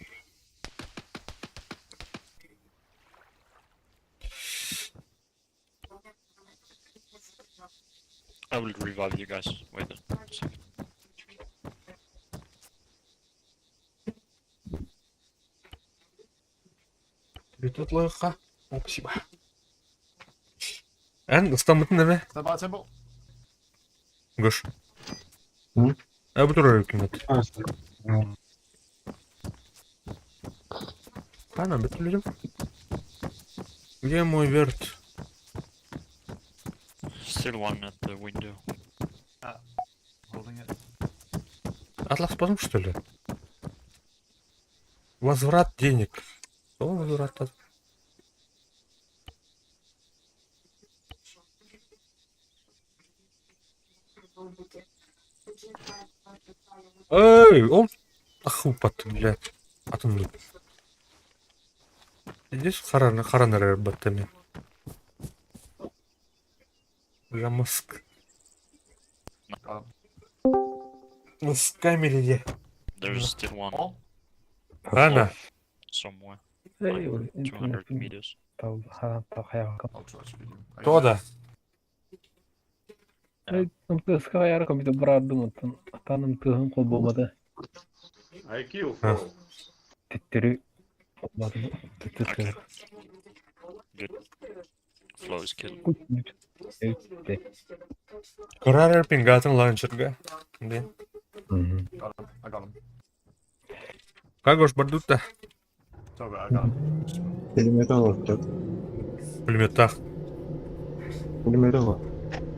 I will revive you guys. Wait a second. Битутлыга. Спасибо. Эн ыстамытын неме? Темпо. Гош. Hı? Bu duruyor hükümet. Ana bütünledim. Где мой верт? Still one at the window. Holding it. Атлас спазм, что ли? Возврат денег. Что возврат? Эй, он... Ах, упад, блядь. Атом. Здесь харана баттами. Жамыск. С камере. There's still one Ана. somewhere. Эй, 200 meters. Тау, хаяка. I'll try to speed him. Кто да? Эй, тымтыс хаяка бит брадым атын. Атаным тыгын кол болмады. IQ Ah. full. Теттери болмады. Теттери. Good. Flow is killed. Карар пингатын ланчерга. Блин. Got him. I got him. Как уж бардут-то? It's over. I got him. Пулеметі ғой, жоқ. Пулеметтах. Пулеметі ғой.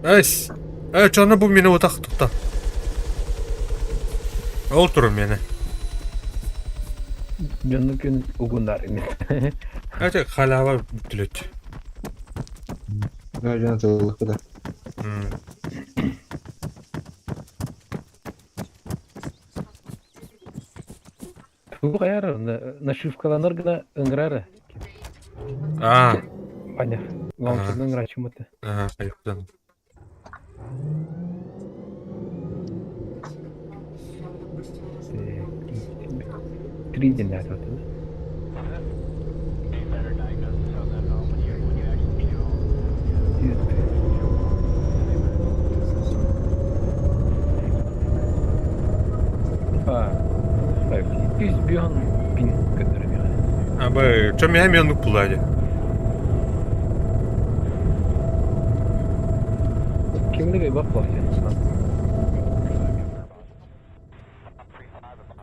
Эйс. Чаны бұл мені отақ тұқта. Ол тұрым мені. Жонну күн угундар эмес. Тек халава бүтілет. Жан сылықы да. Бу хаяр нашивкаланыр гына ыңгырары. Понятно. Лаунчерден ыңгырачымыты. Аюқтан. Триден да атады. Biz bir an bin götürüm yani. Абы, чо мен нук пулади? Kimde bak var yani.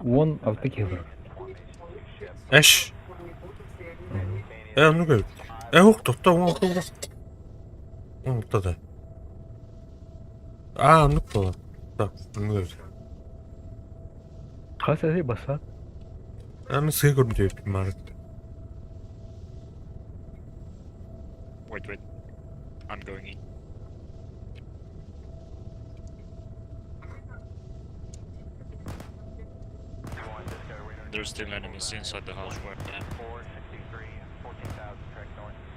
16 kilo. Эш. Ну как? Ух, тотта, он тотта. Он тотта. Ну кто? Так, ну как? Kasası basar. Мен сый көрмөйт марк. Wait. I'm going in. There's still enemies inside the house where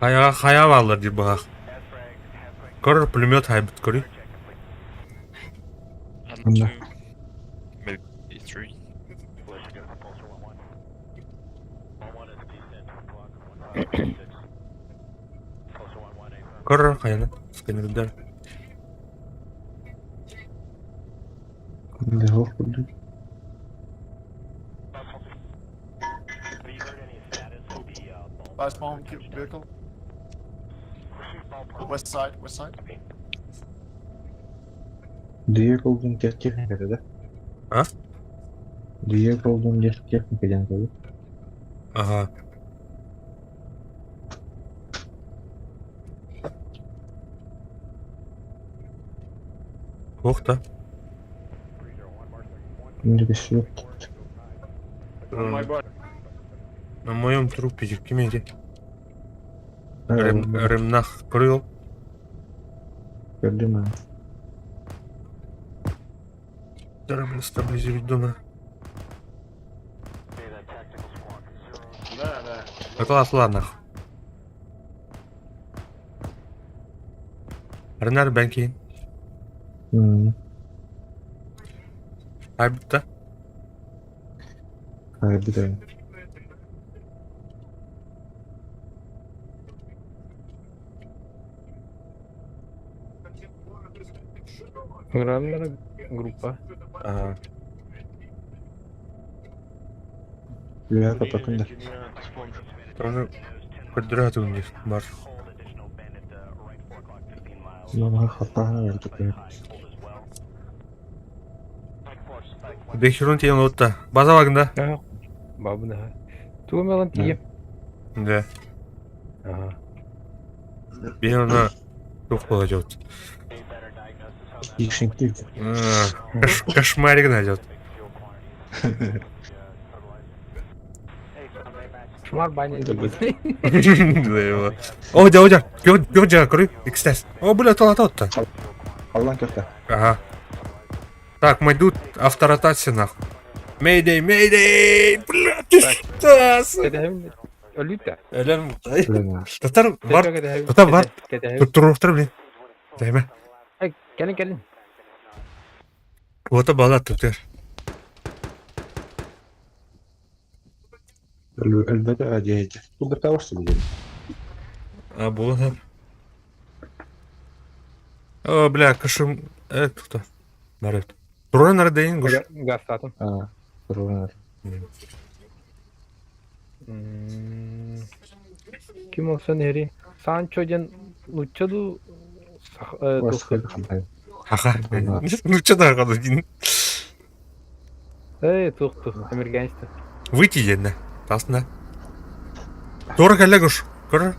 I am. Хая алар ди бага. Көрөр пулемет хайбыт көрүй. And Yeah. 2, maybe 3. Көрөр хаяны. Сканердер. Кандай хоқ болды. Last bomb vehicle. West side, west side. Diğer olduğun техникада да? А? Diğer olduğun техникадан калды. Ага. Ох-то. Şimdi bir şey yok. На моем трупе Кемеди. Ha, Ремнах крыл. gördüm ben. Дорога стабилизировать дома. Класс, ладно. Ренар Бенкин. Айбытта. Hayır bir de. Играем группа. Ага. Rüya kapatın. Onu kudret у них бар. Bana hata verdik ya. Бехерун тиен отта. База вагында. Ага. Бабы да. Тугамелан тием. Да. Ага. Мен оны жоқ бола жауд. Икшинг Кошмарик найдет. Шмар баня. Да его. О, да, Бёрджа, коры, экстаз. О, бля, толотот-то. Allah'ın köfte. Ага. Так, мы идут авторотация нахуй. Мейдей, бля, ты что? Кедем ölüyde. Элен, Öyle ya. Татар бар. Татар бар. Туруқтар блин. Дайма. Gelin. Вот бала туптер. Elbette acayip. Bu da kavaştı bugün. А, было там. О, бля, кашым. Кто-то. Народ. Туран Ардейн, гуш. Gaz satın. Ha. Sorunlar. Kim olsa neri? Sancho'dan uçadı. Başka bir kampanya. Ха-ха. Ну что так, один. Тух. Американцы. Выйти едно. Тасно. Дорого коллегуш. Кора.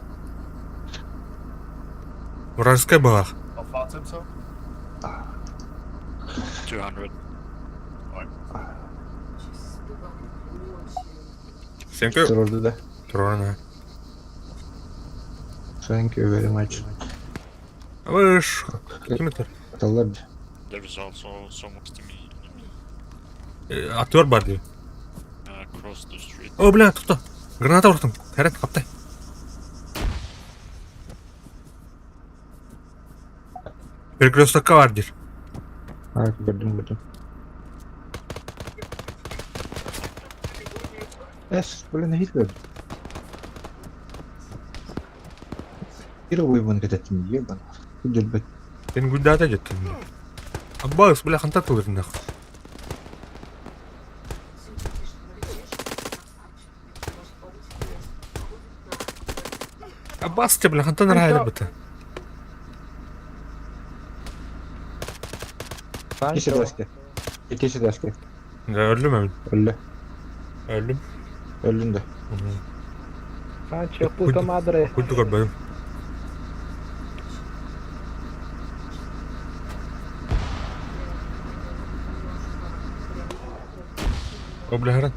Вражеская была. How far to himself? 200. Thank Soruldu da. Турана. Thank you very much. Вы ж... Километр. Atallar. There's also some next to me. Атор бар дейм. Across the street. О, бля, тут-то. Граната ұрдым. Қайрат, қаптай. Перекрестокқа бар дер. Ha, gördüm. Böyle ne hiç gördüm. Bir oyun kadettim diye bana. Bu dülbet. Сен гүлдата жеттің. Аббас, бля, қанта тылырын нахуй. Аббас, те, бля, қанта нравится бұты. İkisi de asker. İkisi de asker. Да, өлдім әмін. Öldü. Өлдім. Öldün de. Sancho puta madre. Күлді көрбедім. О, бля, Харан.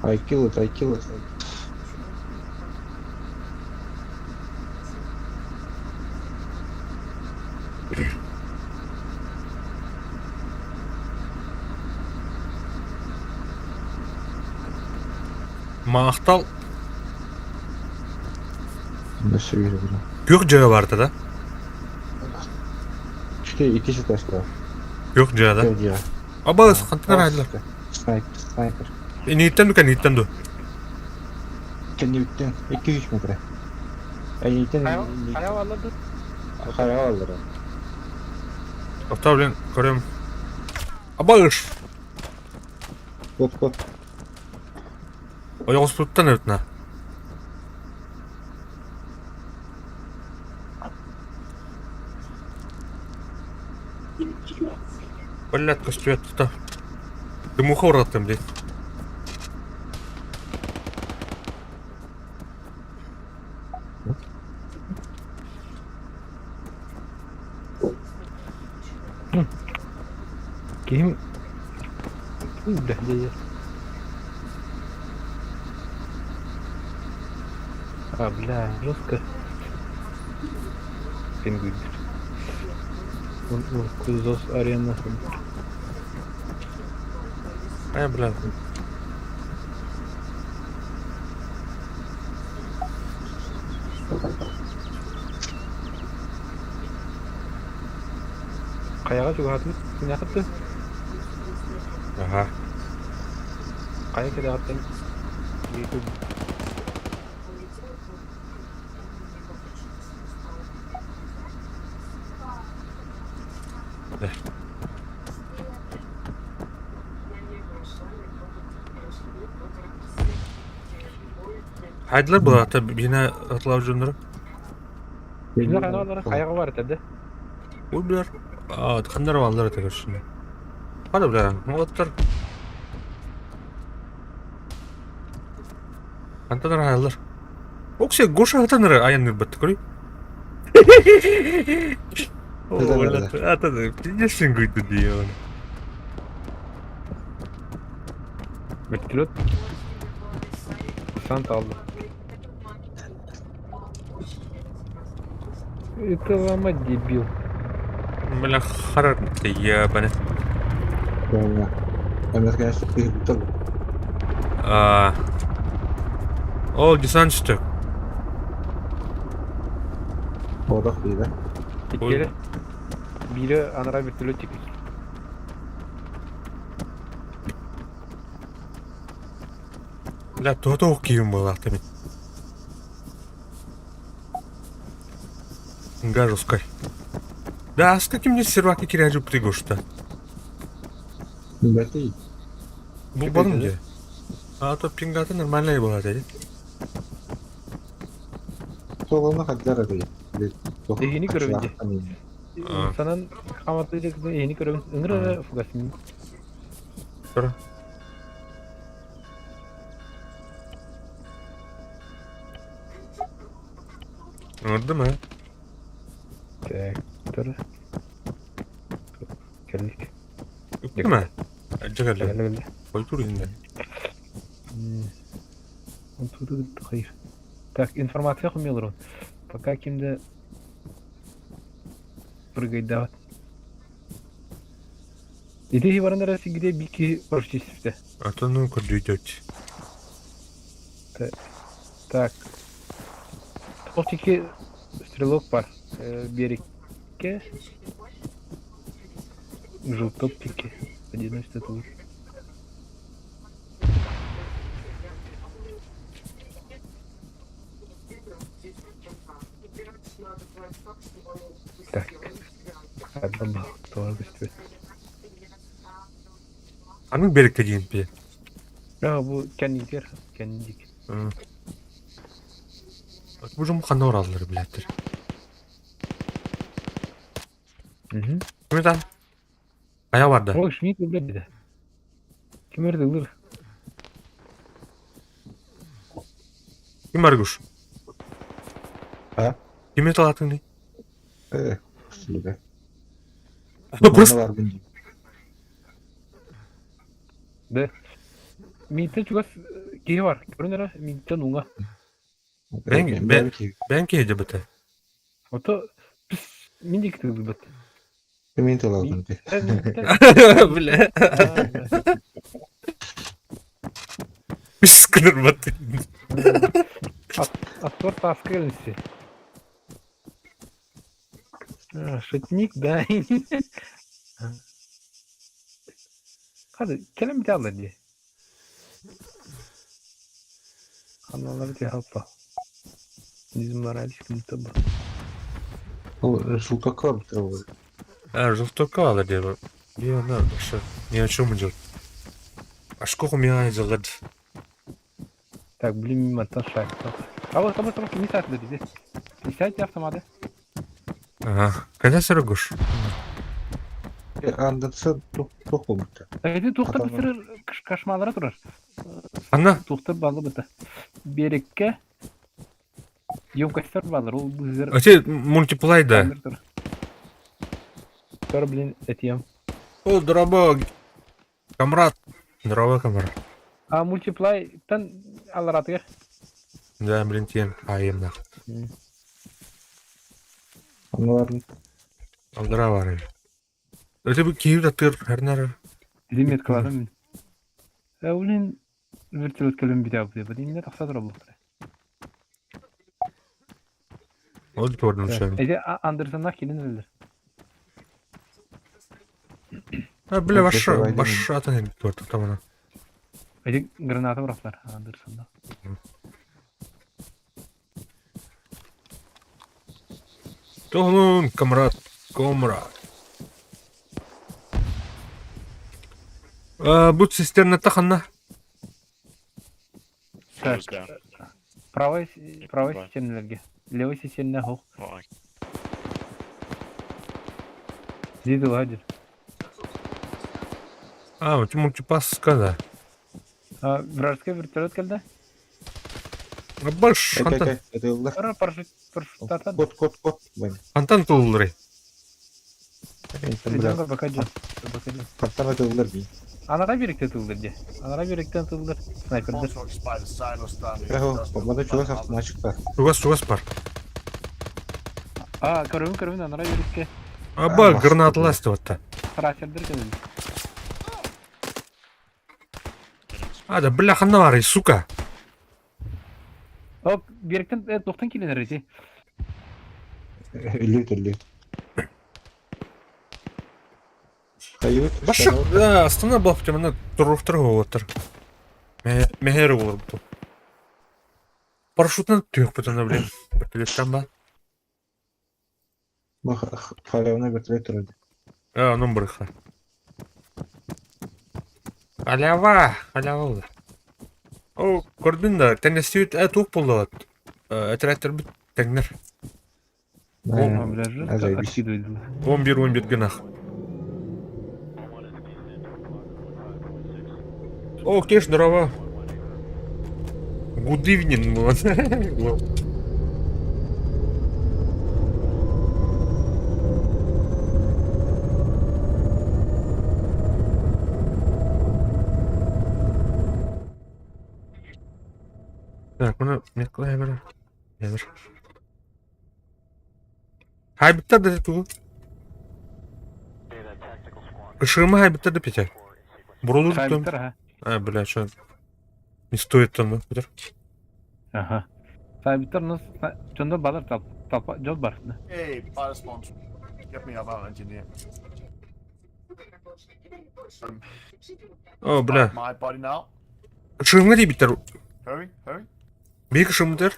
I kill it. Maqtal Nasıl yürü biri. gök jağı vardı da. İşte ikisi taşlar. Gök jağı da. Söyle ya. Aba sıkıntılar aydılar. Sniper. Niyitten du kan niyitten du. Kendi bitten 200 metre. Niyitten Kaya varlardı. kaya alır. Hatta bilen görüyorum. Aba ış. Kot. Oyağı sputtan ötüne. Блядь, костюет кто? Ты муху ротом, блядь. Kim? Udah dia. Бля, жестко. Пингвин. Он Кузос арена. Блядь. Kayaga juga hati. Punya tuh. Ага. Kayak kita hati. Gitu. Haydiler bu hatta yine atlavcıları. Bizde kaynalar kayaga var dedi. Ой, блядь. Tıkanlar varlar tekrar şimdi. Hadi блядь. Молодтар. Kantalar hayırlar. Oksa goşa hatanları ayanır battı koy. Oğlan atadı. Yaşın güydü diye onu. Вертолет. Десант алды. Это ломать дебил. Бля, харар ты ебаный. Böyle. Emret gençlik bir tutal. О, десантчик. Odak bir de. Tekeri. Biri anara вертолет çekiyor. Бля, то окейм был ахтами. Гажуской. Да, с каким мне серваки киряжу пригушта. Belki Bu balım diye. То пингата нормальная была, dedi. soluna kadar arayı. Yeni görevinde. Aa. Sana kamatlayacak yeni görevin. Önüne fugasın. Sonra. Orada mı? Так, dur. Geldik. Yok mu? Acaba Gel gel. gel. Koy dur yine. Он туда hayır. Так, информация хумилер он. Пока kimde прыгать дават. İde hivarın arası gide bir ki başçısı. А то ну куда идете? Так. Толчики стрелок пар. Берегке. Желтоптики. Одиночный тут. Так. Одна тоже быстрее. Hangi birlikte giyin bir? Ya bu kendikler. Kendik. Bu cuma kanı oralıları bilettir. Hı. Kimi lan? Aya vardı. O Schmidt öyle dedi. Kim öyle olur? Kim argus? Ha? Kimi talatın ne? Şöyle. Burası. var bence. De. Mitte juga ki var. Görünür mitte nunga. Ben ki hece bete. Oto mindik tığdı bat. Emin olalım. Bile. Пискалер баты. Актер таскельности. Шутник, да. Hadi kelim bir alır diye. Kanalları diye hoppa. Bizim var ilişkin tabi. Ол желтока бітіріп алды. Желтока алыр деп. Ана что? Ни о чем идет. А сколько у меня залад? Так, блин, мимо ташак. А вот не сядь здесь. Не сядьте автоматы. Ага. Когда сыргуш? Андырса тоқ бітті. Эти тухтар битер кашмалары турар. Ана? Тухтар балы бите. Берекке. Емкостер балыр. Ол бүзер. Эти мультиплайда. Тор, блин, этим. О, здорово, камрад. Здорово, камрад. А мультиплай тан аларатыга. Да, блин, тен. Айым да. Аналарын Здорово. Эти бы киев датыр, herнары. Зимет каладым мен. Блин, вертолет көлем бите абды. Блин, не такса тура бұл. Oldu torun sen. Эти Андерсоннах келин өлдір. Бля, ваш атан tortu tamam. Эти граната бұрақтар Андерсоннах. Тоғлун, камрад, комрад. Будь цистерна таханна. It was down. Правой системлерге. Левой системне хоқ. Alright. Дейді ладер. Мультипаска, да. Вражеский вертолет келді. Баш, Кай, это ұлдар. Парашюттардан. Кот. Бәне. Антан тулдыры. Президентға бақаджан. Қаттан это ұлдар бейін. Анаға беректе тылдыр де. Анаға беректен тылдыр. Снайпердер. Помада чугас астына шықпар. Чугас бар. Көрімін, анаға берекке. Ба, гранаталы астыватта. Красердер келді. Да, бля, ханна бар, сука. Беректен тоқтан келінер ете. Лет. Қайыт. Башық, да, астана болып темені тұрықтырғы отыр. Мехері olur bu. Парашютны түйік бұтына, блин. Вертолеттен ба? Халявна вертолет тұрады. Оның біріқі. Халява олды. О, көрдің да, тәне стеует туық болды. Әтірәттер бүт тәңнер. 11 гінақ. О, кеш, здорово. Good evening, вот. Так, не клавер. Хайбиттер де туу. Кышыма хайбиттер де петя. Бурулur tuttum. Бля, что? Не стоит там, да? Ага. Хайбиттер нас чонда балар талпа жол бар. Hey, fire sponsor. Get me about engineer. О, бля. My body now. Кышымга дейбиттер. Hurry. Бей кышымдер.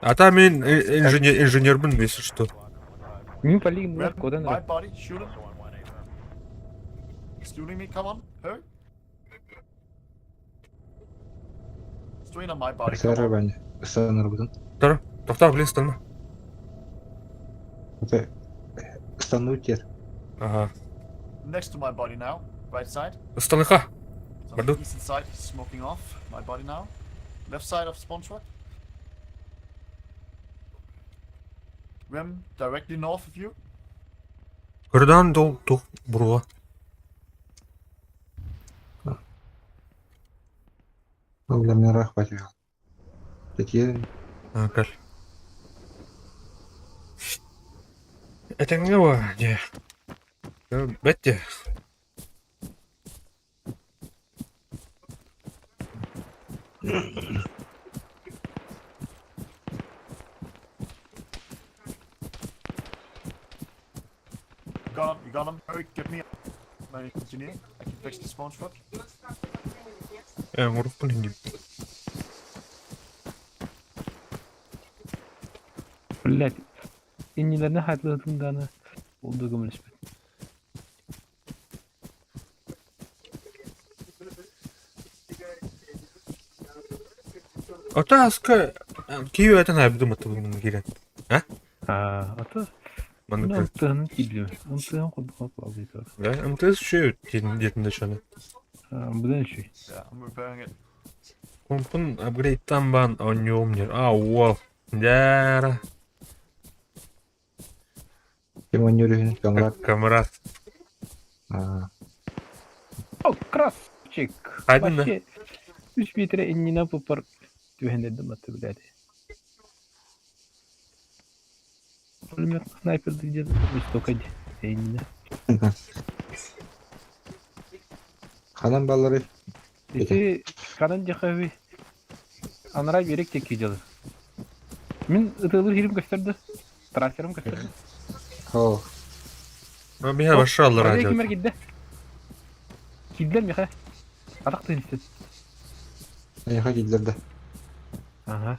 Ата мен инженербін, если что. Мен полигон кодан. My body, shoot him. Shooting me, come on, hurry. Strain on my body. Сәрі бәне. Станар бұдан. Тұр, тоқта, блин, станма. Это стану тер. Ага. Next to my body now, right side. Станыха. On the eastern side, smoking off. My body now. Left side of spawn truck. Rim directly north of you. Көрдан дол, туқ, бұруға. Для меня рах хватил. Такие. Кәл. Әтәңге ба, де. Бәтте. You got him. Hurry, get me my engineer. I can fix the spawn truck. Vurup bunu hindi. Блядь. İnnilerine hatırladığımdan olduğu gibi nispet. Ota aska kiyoyatan habidum atı bunun giren. Ha, ata. Bana Bunu kız. antığını gidiyor. Antığını koduk aldıydı. Ya amtız şey yetinde şana. Ha, bu da ne şey? Yeah, I'm repairing it. Kompun upgrade'tan ban oynuyorum diyor. Wow. Dara. Kim oynuyor kamera? Kamera. Oh, красавчик. Hadi ne? Вообще, 3 metre enine popar güvenledim atı biladi. Pulmet sniper diyeceğiz. Müstokacı. Enine. Kanan balları. Esi kanınca kahve. Anara berek çekeceğiz. Min ıtılır hirim gösterdi. Transferim gösterdi. Oh. Bir her başa alır Oraya acaba. kimler gitti? Gittiler mi ha? Adak da istedim. Ayağa gidildi. Aha.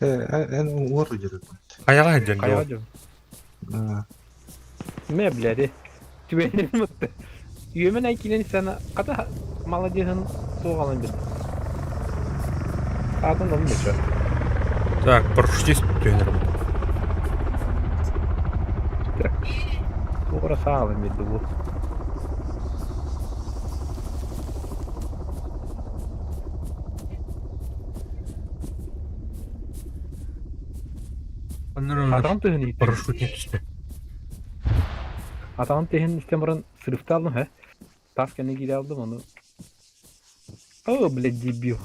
En uğur gidiyor. Ayağa edeceksin. Kayağa diyorum. Ne biledi? Tübenim mutlu. Yemen aykilen sana kata malacığın soğalan bir. Adam da mı geçiyor? Так, парашютист tutuyorum. Doğru sağlam bir bu. Adam tühünü gitti. Парашютник işte. Adam tühünü istemaren sınıfta aldım he. Taskene geri aldım onu. О, блядь, дебил.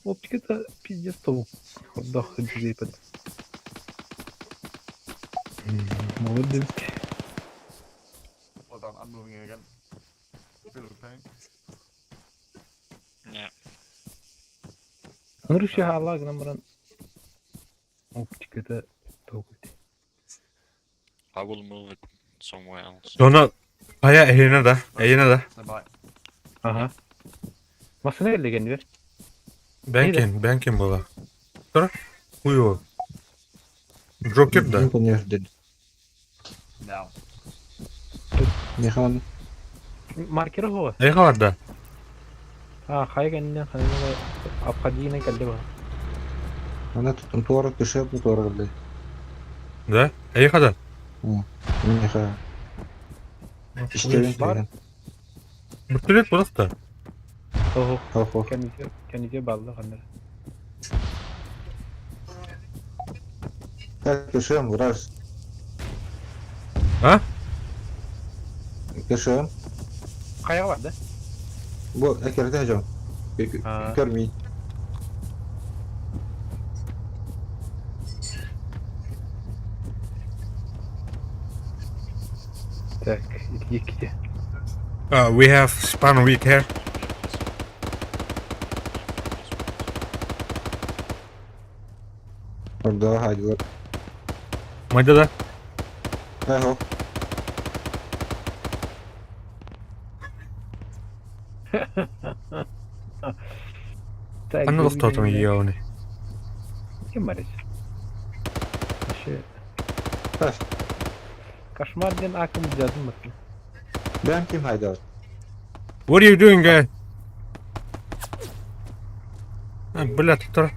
Оптика это пиздец толк. Отдох дебил. Молодец. Hold on, I'm moving it again. Still repairing. Yeah. Нырышы hala граммаран. Оптика это толк. I will move it somewhere else. Sonra kaya eline de. Bye. Aha. Masına geldi kendi. Ben kim baba? Sonra huyo. Joker da. Ne oynuyor dedi. Now. Ne kaman? Markeri ho. Ne kadar da? Ha, kaya kendine kanına apkadiğine geldi bak. Ana tutun tuvarak düşüyor bu tuvarak bile. Da? Ne kadar? Ne kadar? İşte ben. Mutlulet budak da. Oho. Oh. Kendine bağlı kanlara. Tak düşüyor mu biraz? Ha? Düşüyor. Kaya vardı. Bu ekerde hocam. Ha. Görmeyin. Так, iki. We have spawn week here. Orada haydiler. Mayda da. Eho. Так, Anne lafta atın iyi onu. Kim var hiç? Şey. Taş. Kaşmar diyen akım cadım bakın. Ben kim haydar? What are you doing, guy? Блядь, Тор.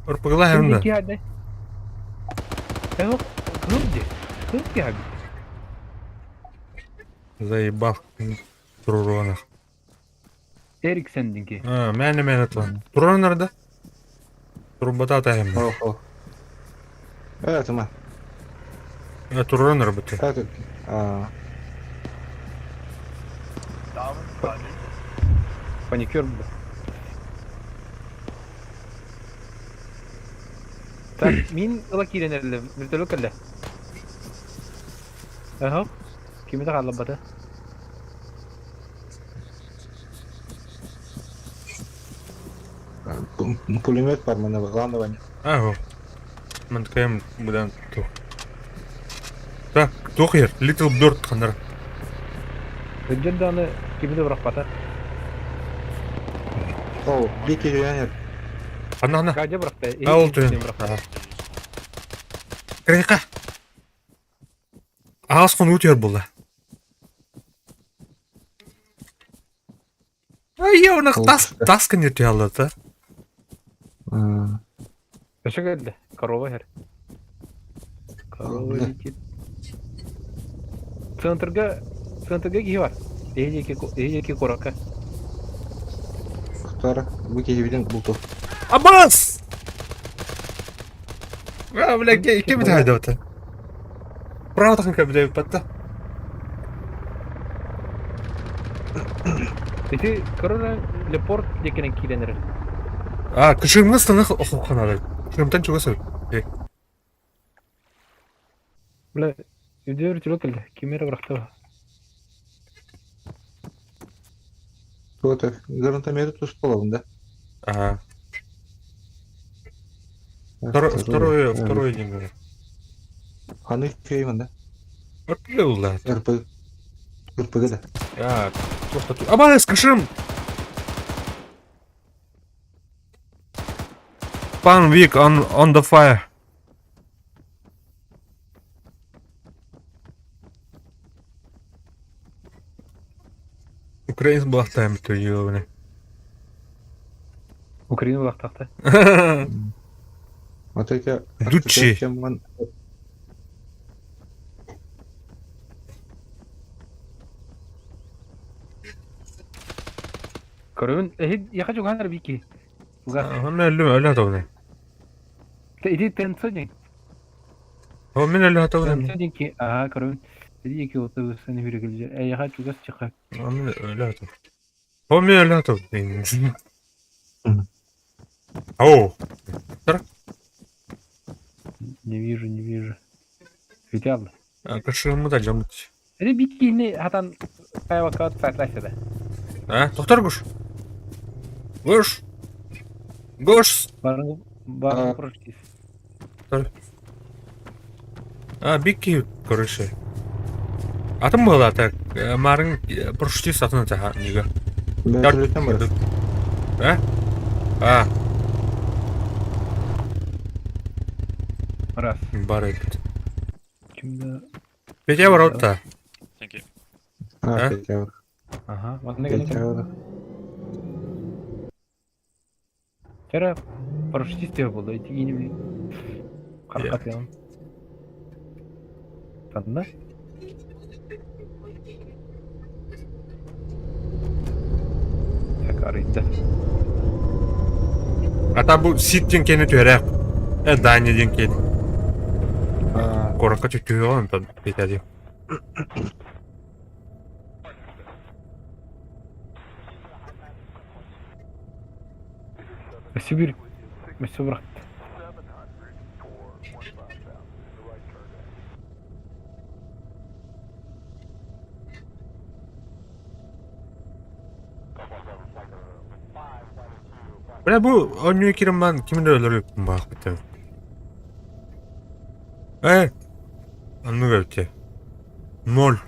Урпагла Şimdi hem iki de. hadi. Yok, kırıcı. Kırıcı abi. Заебал. Туронах. Erik sendinki. Мен атлан. Турон nerede? Турбата атайым. Oh. Evet ama. Турон работает. Evet. Down. Fine. Panikör bu. Tak, min ılak iğrenirli. Mürtelük elle. Aha. Kimi de kallabatı? Пулемет бар мына ландование. Ага. Мен ткаем будан тух. Так, тухер, Little Bird қандар. Өнден де аны кемеде бірақ бата. О, Бики жөнер. Ана. Гаде бірақ та. А, ол түйін. Крайқа. Ағасқын өтер болды. Ай, оны таскын ете алды. Өші келді. Корова хер. Корова да. летит. Центрге кие бар. Эйдеке коракка. Втора. Бики жебеден бұлту. Аббас! А, бля, кем это айдауты? Правда тақын кәбідегі патта? Эти корона лепорт декенен киленер. А, кішігімді станық оқуқан ады. Кішігімден чуғасы. Бля, өдер жүрі келді. Кемері бірақта ба. Вот, гранатометы туш половын, да? Ага. Второй день. Ханы күйеймін, да? Өтілі ұлда. РПГ, да. Я, тоқтату. Абас, кішігім! Pan Vik on the fire. Украинец блахтаем, то ёбаный. Украина лақтақты. Вот эти... Дучи. Корон, яқа жоғанар бейке. Он öyle atavne. Иди тенцоден. O men öyle atavne. Тенцоден ки, ага, корон. Иди еке отабы сені хүрегілдер. Яқа жоғас чыққа. O men öyle atav. O men öyle atavne. Ау. Не вижу. Видел. Кышыгымы да жамыт. Иди бейкені хатан қайва кауат сайтлайсы да. А, тоқтар Гош. Гош. Гош. Барың проштис. А, Бики, короче. Атым была так. Марың прошти сатына таха нега. Вертолеттен бар. А? А, Раз. бар еді. Кімді... Петя бар отта. Thank you. А? Петя. Ага, ванна келген. Петя. Кері проштис деп болды. Иди енеме. Қарқат яғын. Танда? Так, арыйды. Ата бұл ситтен кені төрәк. Даниден кені. Кораққа түтті оған Петя деп. Сибирь. Мәсі бұрақ. Бля, бұл önüne kirim ben kimin öldürüp bak bitti. Anlı gölte. 0.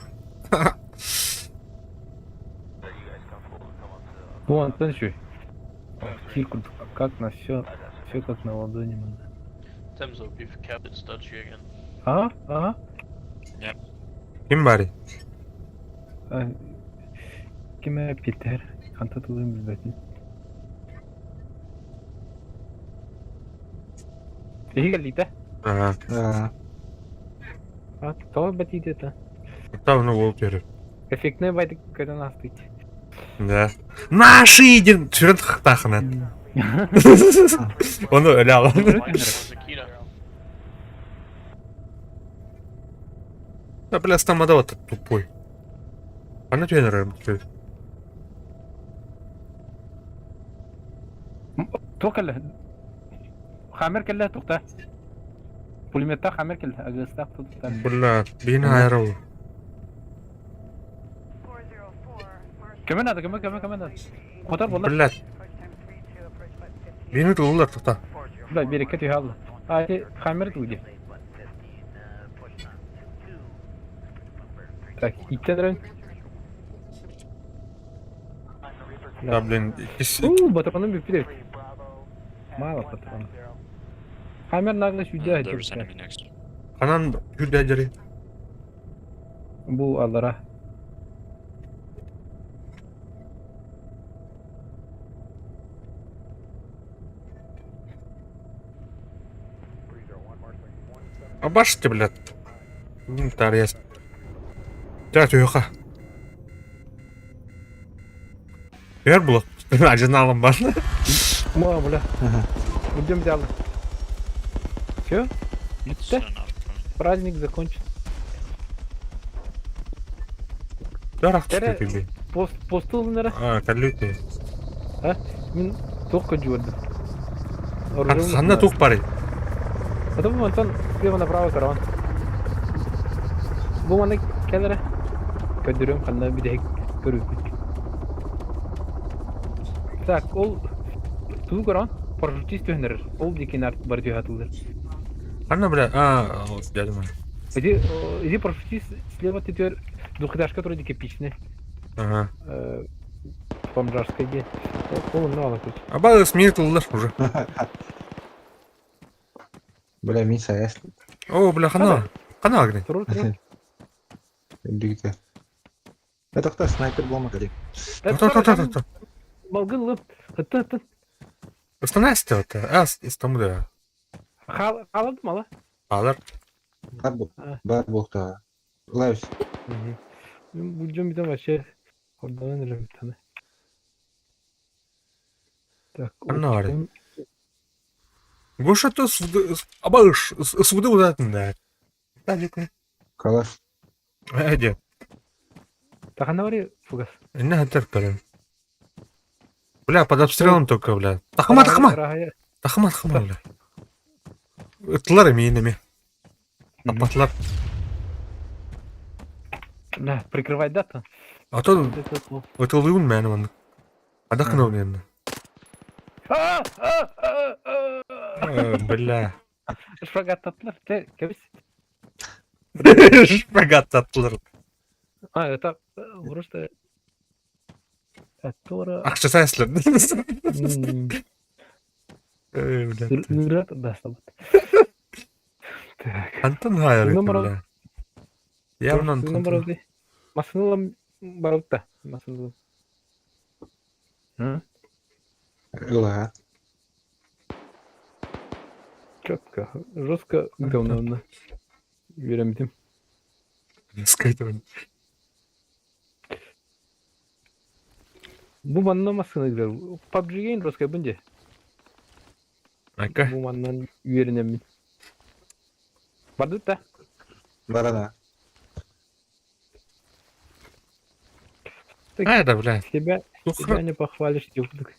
Ну, Антон еще. Кирку, как на все как на ладони. Thames will be for cabins dodgy again. Ага. Kim bari? Kime Peter? Kantat olayım biz zaten. İyi geldi de. Aha. Ha, tamam batıydı da. Давно болып жүріп. Эффектный байдык көдөн астык. Да. Наши един түрін тақынан. Оны өлі алған. Zakita. Да, бля, стамада вот тупой. Она тебе нравится. توكل خامر كله توقتا بوليمتا خامر كله اجلستا توقتا Бля, бейін айырау. كمان هذا كمان هذا خطر والله Бля, Beni tığıllar tuta. Да, берекет уйхалла. А те хамер туди. Так, иттедерен. Ya bilen ikisi Батапаның бик билет. Мало батапан. Хамер наглыш үдә There's әйтеп. enemy next. kanan hürdəcəri. Бу аллара. А башты, блядь. Тарес. Тәт уйха. Ver bulak. Acını alın bana. Ма, бля. Идем взял. Все? Son of a- Праздник закончен. Дарах Tere- çıkıyor gibi. Постыл нера. Aa, kalütü. Мен тоққа жуырдым. Ханна тук пари. Потом Антон слева направо караван. Бу мана келере. Көдүрөм кандай бидек көрүп. Так, ол туу караван. Парашютист төнер. Ол дикин арт бар жаатылды. Ханна бля. Aa, geldim ben. Иди парашютист слева тетер двухэтажка вроде кирпичный. Ага. Бомжарская где. Ол не ала куча. А бағы смиртылдар уже. Бля, мин саяс. О, бля, хана. Хана агрен. Турур. Дүгіті. Тоқта, снайпер болма керек. Та. Малгын лып. Хытты. Останайся вот. Аз İstanbul'da. Қалады мала. Алар. Бар болта. Лайвс. Bu cümleden вообще oradan öyle bir tane. Так. Ana var. Bu şato абаш суды удатында. Далеко. Калаш. Hadi. Тахана вари фугас. Ne терпелем. Бля, под обстрелом только, бля. Тахма. Тахма, бля. Ытылар емейінеме. Апатлар. Да, прикрывать дата. А то ытылыуын мәні ванды. Адақын ол енді. Бля. Шпагат татлар. Ты кебіс? Шпагат татлар. Это просто... Это... Ақша сайсылар. Бля. Нырат дастабат. Так. Антон хайыр Номер бля. Явно Номер Антон. алды. Масынылам барутта. Масынылам. Ила. Четко. Жестко говно. Веремдим. Скайтер. Bu mandan masını güzel. PUBG'ye in Roskay bence. Aka. Bu mandan yerine mi? Vardı da. Барана. Айда, бля. Тебя не похвалишь, ёбдык.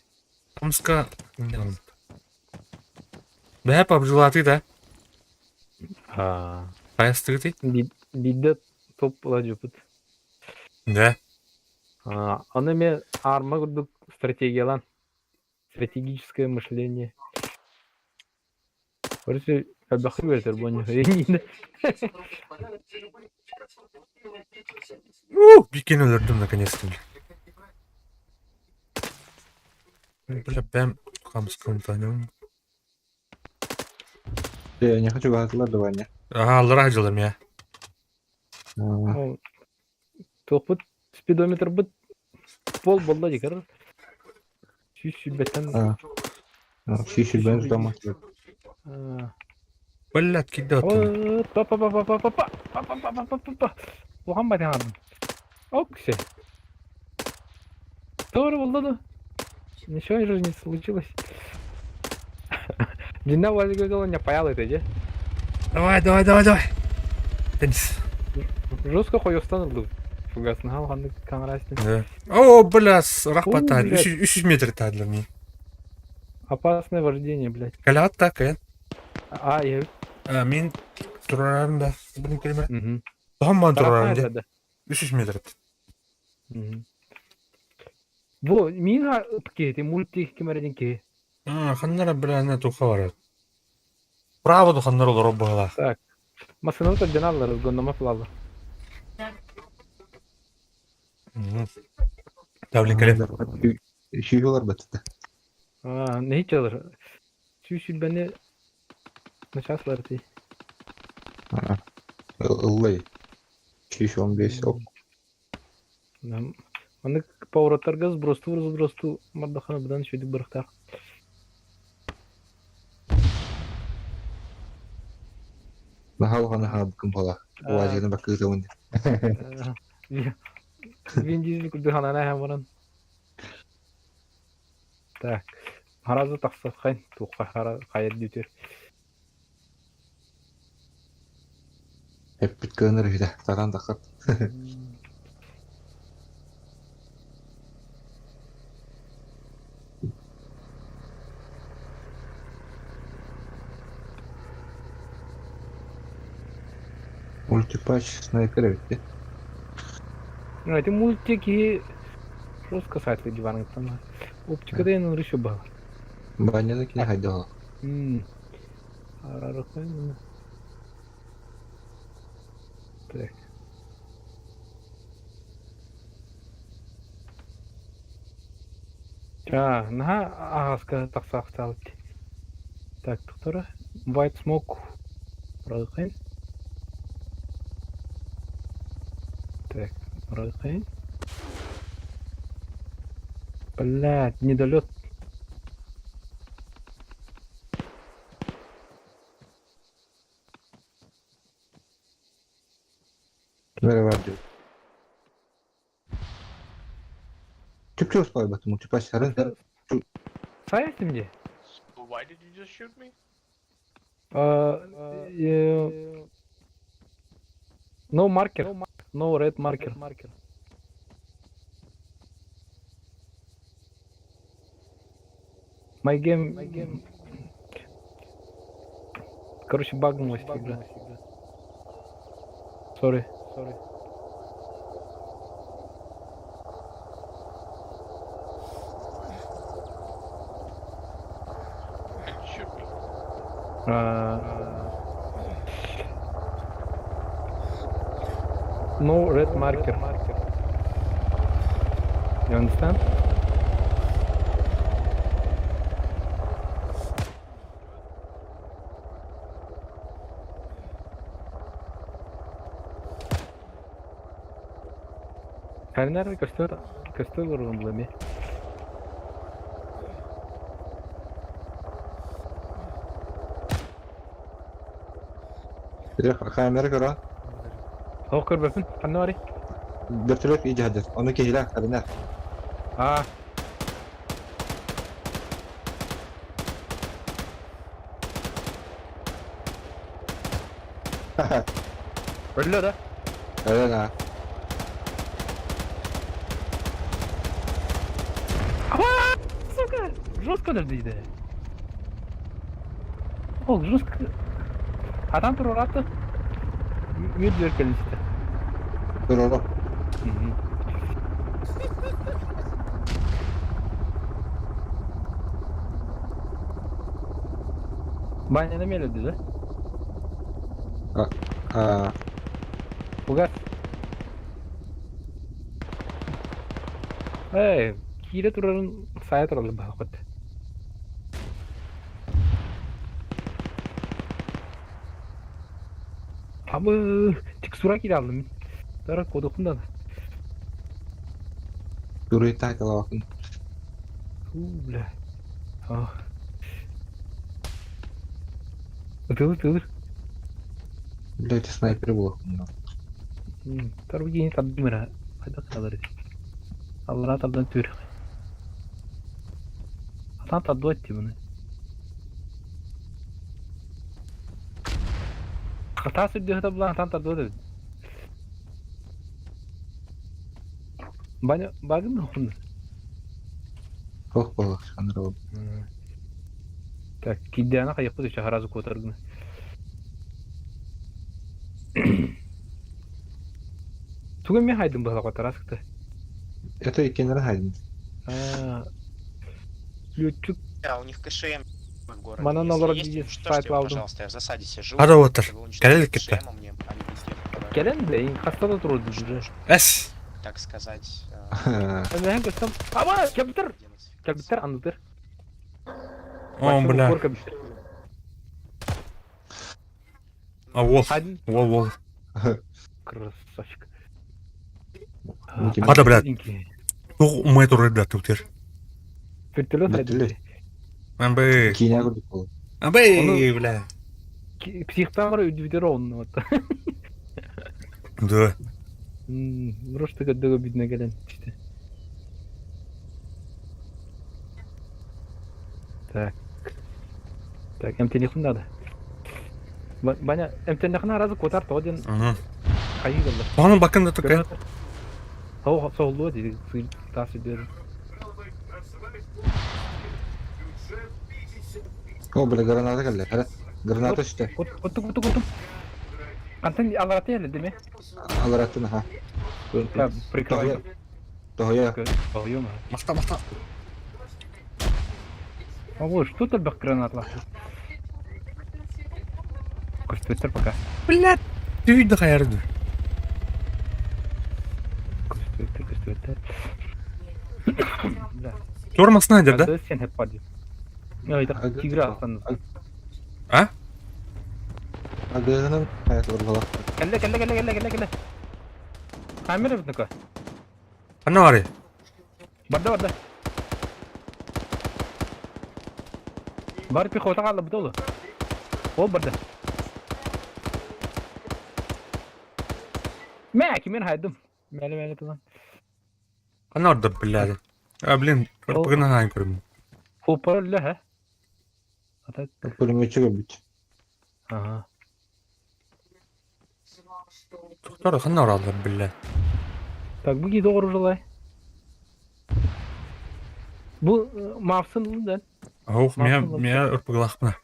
Омска. Да, побжелаты, да? Паястыгы. Лидде топ ладжупут. Да. Аны мен арма курдук стратегиялан. Стратегическое мышление. Короче, албахы бертер боня. Бикен өлірдім наконец-то. Бля, прям хамском танем. Я не хочу гатылар давай не. Аллар ажылым я. Топут спидометр быт пол болла дикер. Шиш бетен. Шиши бен дома. Бля, кидатым. Па. Мухаммад Хан. Оксе. Здорово, ладно. Ничего же не случилось. Длина возле не паял это, где? Давай. Теннис. Жестко хуй установил. Фугасный ханды камерасты. Да. О, бля, рахпатан. блядь. 300 метр тадылар мен. Опасное вождение, блядь. Калат так, Я. Мен турарында. Блин, келме. Угу. Таман турарында. 300 метр. Бу, мина пакети мультик кемерден ки. Ханнара бірәне туха барат. Праводу ханнар олар оббағала. Так. Масыналы да жаналар, гоннама пылалар. Тәуликеле. Şuyuyorlar batıda. Ne hiç alır? Şu beni Начаслар ти. Ыллай. 215 ok. Аны поворотlarga сбросту мардахана bilan şöyle bıraktar. Nahal gana ha bukun pala. Wajana bakı zaman. Виндизли күрді ханана хәмаран. Так. Харазы тақсат қайн. Туққа қайыр дютер. Hep bitkönür hide. Taran takat. Мультипатч снайпер bitti. Эти мультики просто касательно дивана. Оптикада yana ырышы бар. Banyadakine haydi hala. Арары қайн. Так. Наха ағасқа тақсақ салып. Так, тұқтары. White smoke. Райқайн. Так, райқайн. Блядь, недолет. Kimlere var diyor. Türkçe uspay batı multipatch sarın. Sayestim mi? Why did you just shoot me? No marker. No red marker. My game. Короче, багнулась игра. Sorry. Shoot me. No red marker. You understand? Nerede köstör vuruldu mi? Bir kamera kara. Hawker befin, kanari. Dörtülük iyice hadir. Onu kehiler kadınlar. Ah. Öyle de. Öyle ha. Сука, жестко надо. О, жестко. А там турораты. Мид зеркалисти. Dur oğlum. Баня мели dedi. Угас. Кире турарын сая туралы бақыт. Абы, текстура кире алдым. Тара кодокунда. Duruyu takala bakın. Бля. Тылыр. Блять, снайпер был. Тарбыгин таддымыра. Қайда қалар еді. Аллара тардан төр. Атан тадду айтты бұны. Қата сүрді өті бұлан атан тадду өті. Багын мı okundun? Çok balık sanırım oldu. Так, киддяна қайықпыз еще харазы көтергіні. Түген мен хайдым бұла қотараскты. Это и kenara haydın. Летчик у них КШМ в городе. Мана Если налар есть, диye уничтожьте сайт его, aldım. пожалуйста, я в засаде сижу. Hadi otur. Вы уничтожите Gelelim gitti. КШМ, мне они везде попадают, Gelen de en hastada dururdu bize. Es. так сказать. Ben hem kıstım. Ama kaptır. Kaptır anlatır. О, бля. А вол. Hadi. Вол. Красавчик. Hadi блядь. Инки. Тух метр да туктер. Вертолет Вертолет. hadi. Амбы. Кейіне көрдік бұл. Амбы, бля. Психтан var ödüvdere onun hatta. Да. Просто когда обидно gelen işte. Так. Так, телефон надо. Баня, телефон разы kotar тоген Ага. kayı kalır. Onun bakın такая. Hava soğuluyor dedi. Suyu tas ediyorum. О, бля, граната келді. Хәрі. Граната үсті. Kutu. Kantan alaratı yerli değil mi? Алар аттын, ха. Ya, прикрывай. Тоғыя. Ой, Мақта. Ого, что тут бах гранатла? Костюмер пока. Блядь. Түйді қайырды. Костюмер. Да. Торма снайдер, да? Sen hep hadi. Ya это тигра alsanız. А? Агығының hayatı бір бала. Kelle. Kamera mı tıka? Ana var ya. Barda. Var bir kota kaldı bu dolu. O barda. Kimin haydım? Mele tamam. Ana orada billahi. Ya bilin. Bugün hangi görüm. Hoparlör ha? Atak. Pulümetçi gömbüç. Aha. Doktor hangi orada billahi. Tak bu gidi doğru Bu mafsınlıdan. Ох, меня ұрпығылақпына.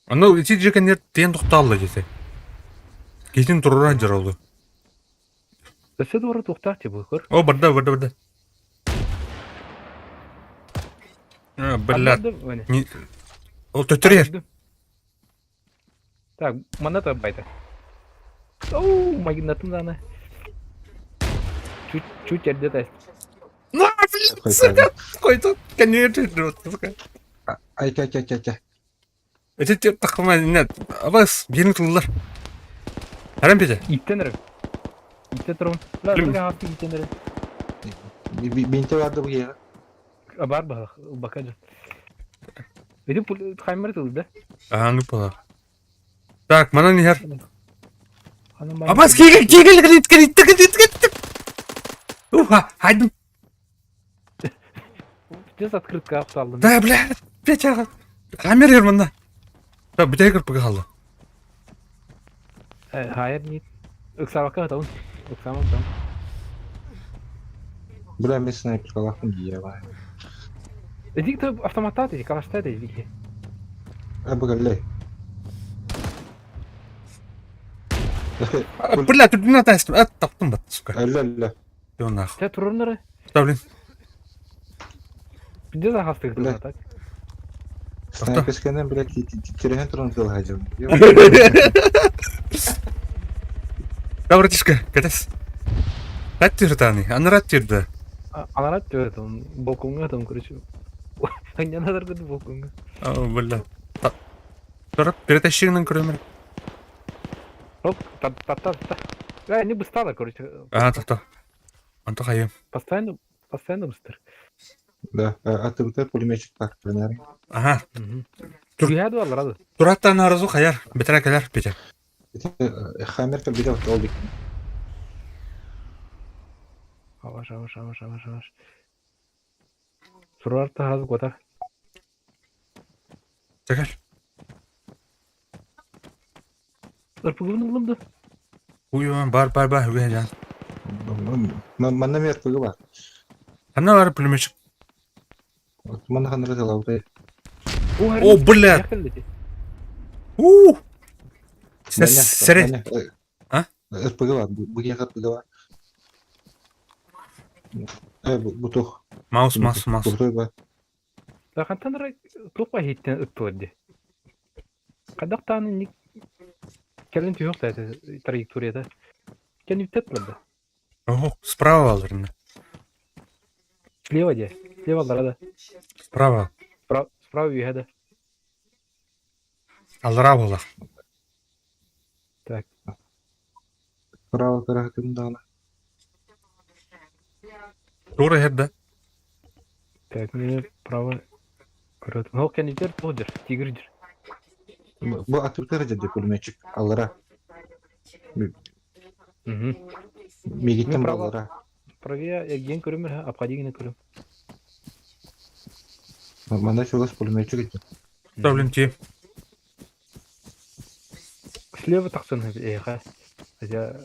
Анау ити жекендер тен тоқталды жесе. Кетен тұрыран жыр oldu. Öse doğru tutar ki bu kır. О, барды. Блядь. Ол төтірер. Так, монета байта. Оу, магнитом да она. Чуть жерде да. Қойды. Конечно. Ай. Эти тақылма, нет. Абас, берін тұлылар. Әрім беді? İttenir. İtte тұрым. Ла, бұға hafta ittenir. Бенте vardı bu yere. Бар bakacağız. Эти таймер тылды да? Ага, ну пола. Так, мана не хер. Абас Абас, кегел. Уха, хайдым. Тез открытка салдым. Да, блядь, печаға. Камер ер мында. Да, бітей кірпігі қалды. Hayır niyet. Öksabakka atavun. Öksabak. Бля, мен снайпер қалақпын дейе бай. Эдик то автоматта dedi, калашта dedi. Бұғылай. Блядь, тут не атайстым. Таптым бат, сука. Әлі. Все нахуй. Sen turunları. Да, блин. Bir de hastayız Бля. так. Снайперскенен, блядь, тиреген тұрын қылға жау. Да, братишка, катас. Раттир таны, аны раттирді. Анарат diyor там, балконга там, короче. Не надо говорить балконга. О, блядь. Тұрып, перетащигінің көрімір. Оп, та. Не быстро, короче. Ага, тоқта. Анты қайым. Постоянно быстро. Да, атымда пулеметчик бар. Ага. Türkiye'de var lazım. Тұраттан арызу қаяр, бітірі келер, бетер. Хаммерка bir de oldu. Yavaş. Surarta hazır kotak. Çekil. Irpıgını bulundu. Uyuman, бар, үген жан. Манда мерпігі бар. Қана бар пулеметчик. Манда қандыры жалауды. О, блядь. Сәрі. А? Irpıgı var. Bu yere irpıgı var. Bu tuh. Маус. Bu tuh var. Хантанара тупа хиттен ыттылды. Кадактан ник келин түйөк та траекторияда. Кен үттетмеді. Ого, справа алырны. Слева де. Слева аларада. Справа. Справа үйәді. Алыра бола. Так. Справа тарахтында. Тура херді. Так, мне право. Көрөт. Ол кен үттер тодыр. Тигір жүр. Bu atırtır dedi pulmeçik. Allara. Мегиттен Мен баллара. Правия ген көрөмөр, апкадигине көрөм. Манда чогас пулметчик эти. Да, блин, ти. Слева таксын ха. Хотя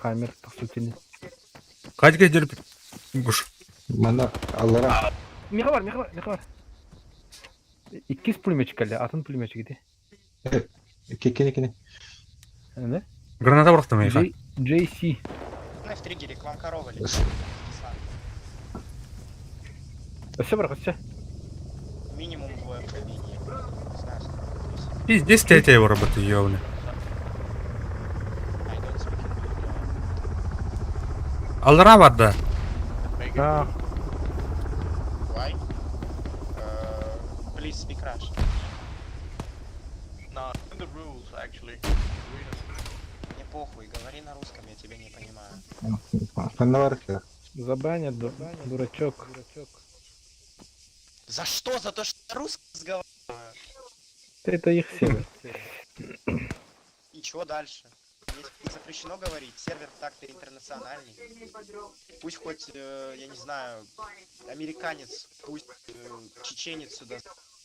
хамер таксутин. Кадиге деріп. Гуш. Манда аллара. Мехабар. 2 пулеметчик келди, атын пулеметчик иди. Кекене. Не? Граната бұрықтым ейха. JC. В триггере к вам корова Все брахатся. Минимум двое в кабине. Не знаю, сколько. Пиздец, тетя его работы ёвны. Алыра бар да. А, Why? Please speak Russian. No, the rules actually. Мне похуй, говори на русском, я тебя не понимаю. Фанаварка. забанят, дурачок. За что? За то, что я русский разговариваю? Это их сервер. И чего дальше? Если запрещено говорить, сервер так-то интернациональный. Пусть хоть, я не знаю, американец, пусть чеченец сюда,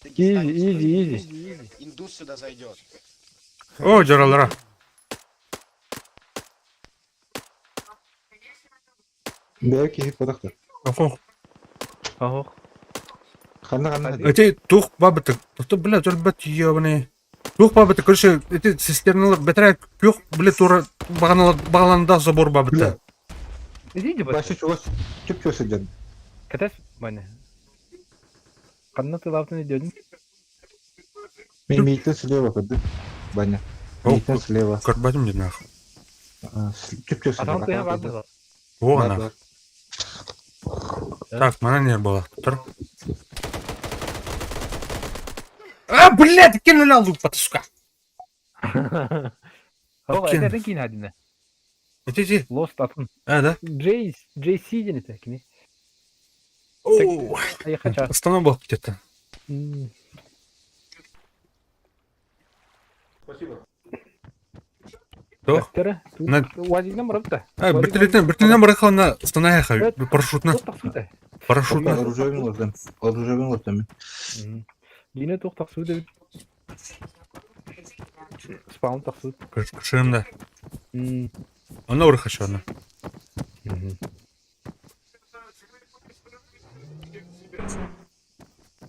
дагестанец сюда, Изи. индус сюда зайдет. О, жар алыра. Белки хиподахтар. Охо. Ого. Хана. Эти тух бабыты. Что, бля, жорбат ёвны. Тух бабыты, короче, эти цистерналар бетрек пюх, бля, тура бағаланда забор бабыты. Иди бас. Башы чогас чөп сиден. Катас бана. Канна тылавтын идёдун. Мен мейтен слева кады. Баня. Мейтен слева. Көрбәдім де нах. Чөп Атан тыя сиден. барды. О, ана. Так, мана не было. Тұр. А, блядь, кинули алу, патышка. Ого, Кин. это кин хадина. Эти. Lost атын. А, да? JC ден это кини. Оу. Я хочу. Остановил где-то. Спасибо. Кто? Доктора. На- Вазигнам рыбта. А, бертелетен барахал на станаяха. Парашютна. Парашютна. Оружейный лотами. Yine tok taksudu dedi. Spawn taksud. Кышымда. Она урахашана.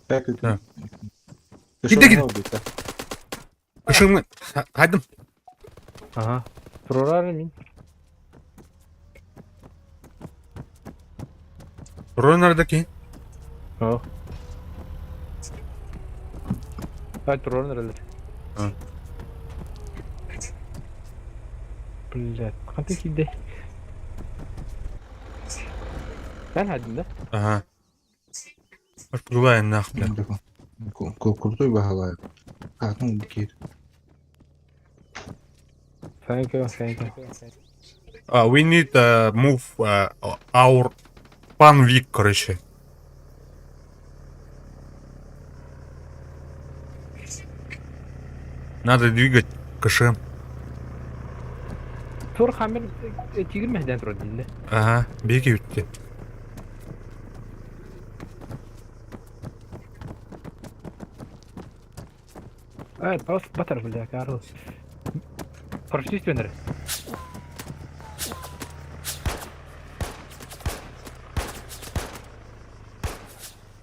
Да. Гиде. Кышымны. Хайдым. Ага. Прорары мин. Ронардaki. О. Hayır, Troll'un herhalde. Ha. Блядь, kanka kilde. Ben hadi de. Ага. Пожелаем нахуй. Крутой багалай. А, ну, букет. Thank you. We need move our panvik, короче. Надо двигать КШМ. Sonra hamir tigir mehden troll dilde. Ага, беги үтті. Evet, pas batar bile karo. Paraşüt gönder.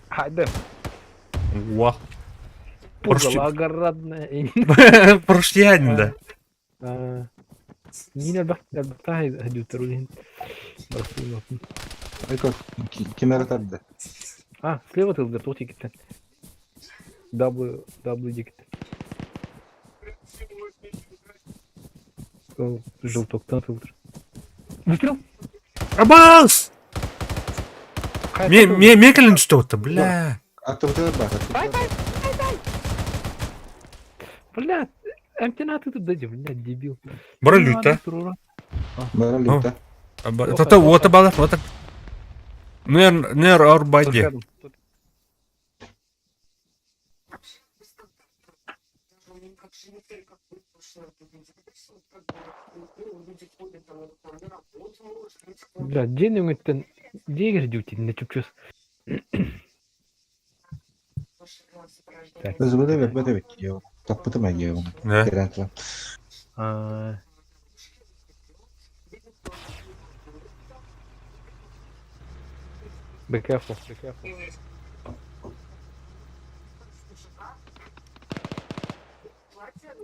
Haydi. Уа. Пургала родная. Парашютянин, да. Yine bak hadi trollün. Айко, кемер атарды. А, слева тылдыр, тоқ текеттен. W декеттен. Сол жылтоқтан тылдыр. Выстрел! Абас! Мен келін түсті отты, бля. Атырды бар, атырды. Бля, әмтен атыды да, бля, дебил. Бара люта. Бара люта. Тота ота балар, ота. Нер орбайде. Бля, день өңеттен дегер дютин не чупчус. Biz böyle bekliyor. Tapıtı mı yiyor? Ne? Gerentli. Be careful, be careful.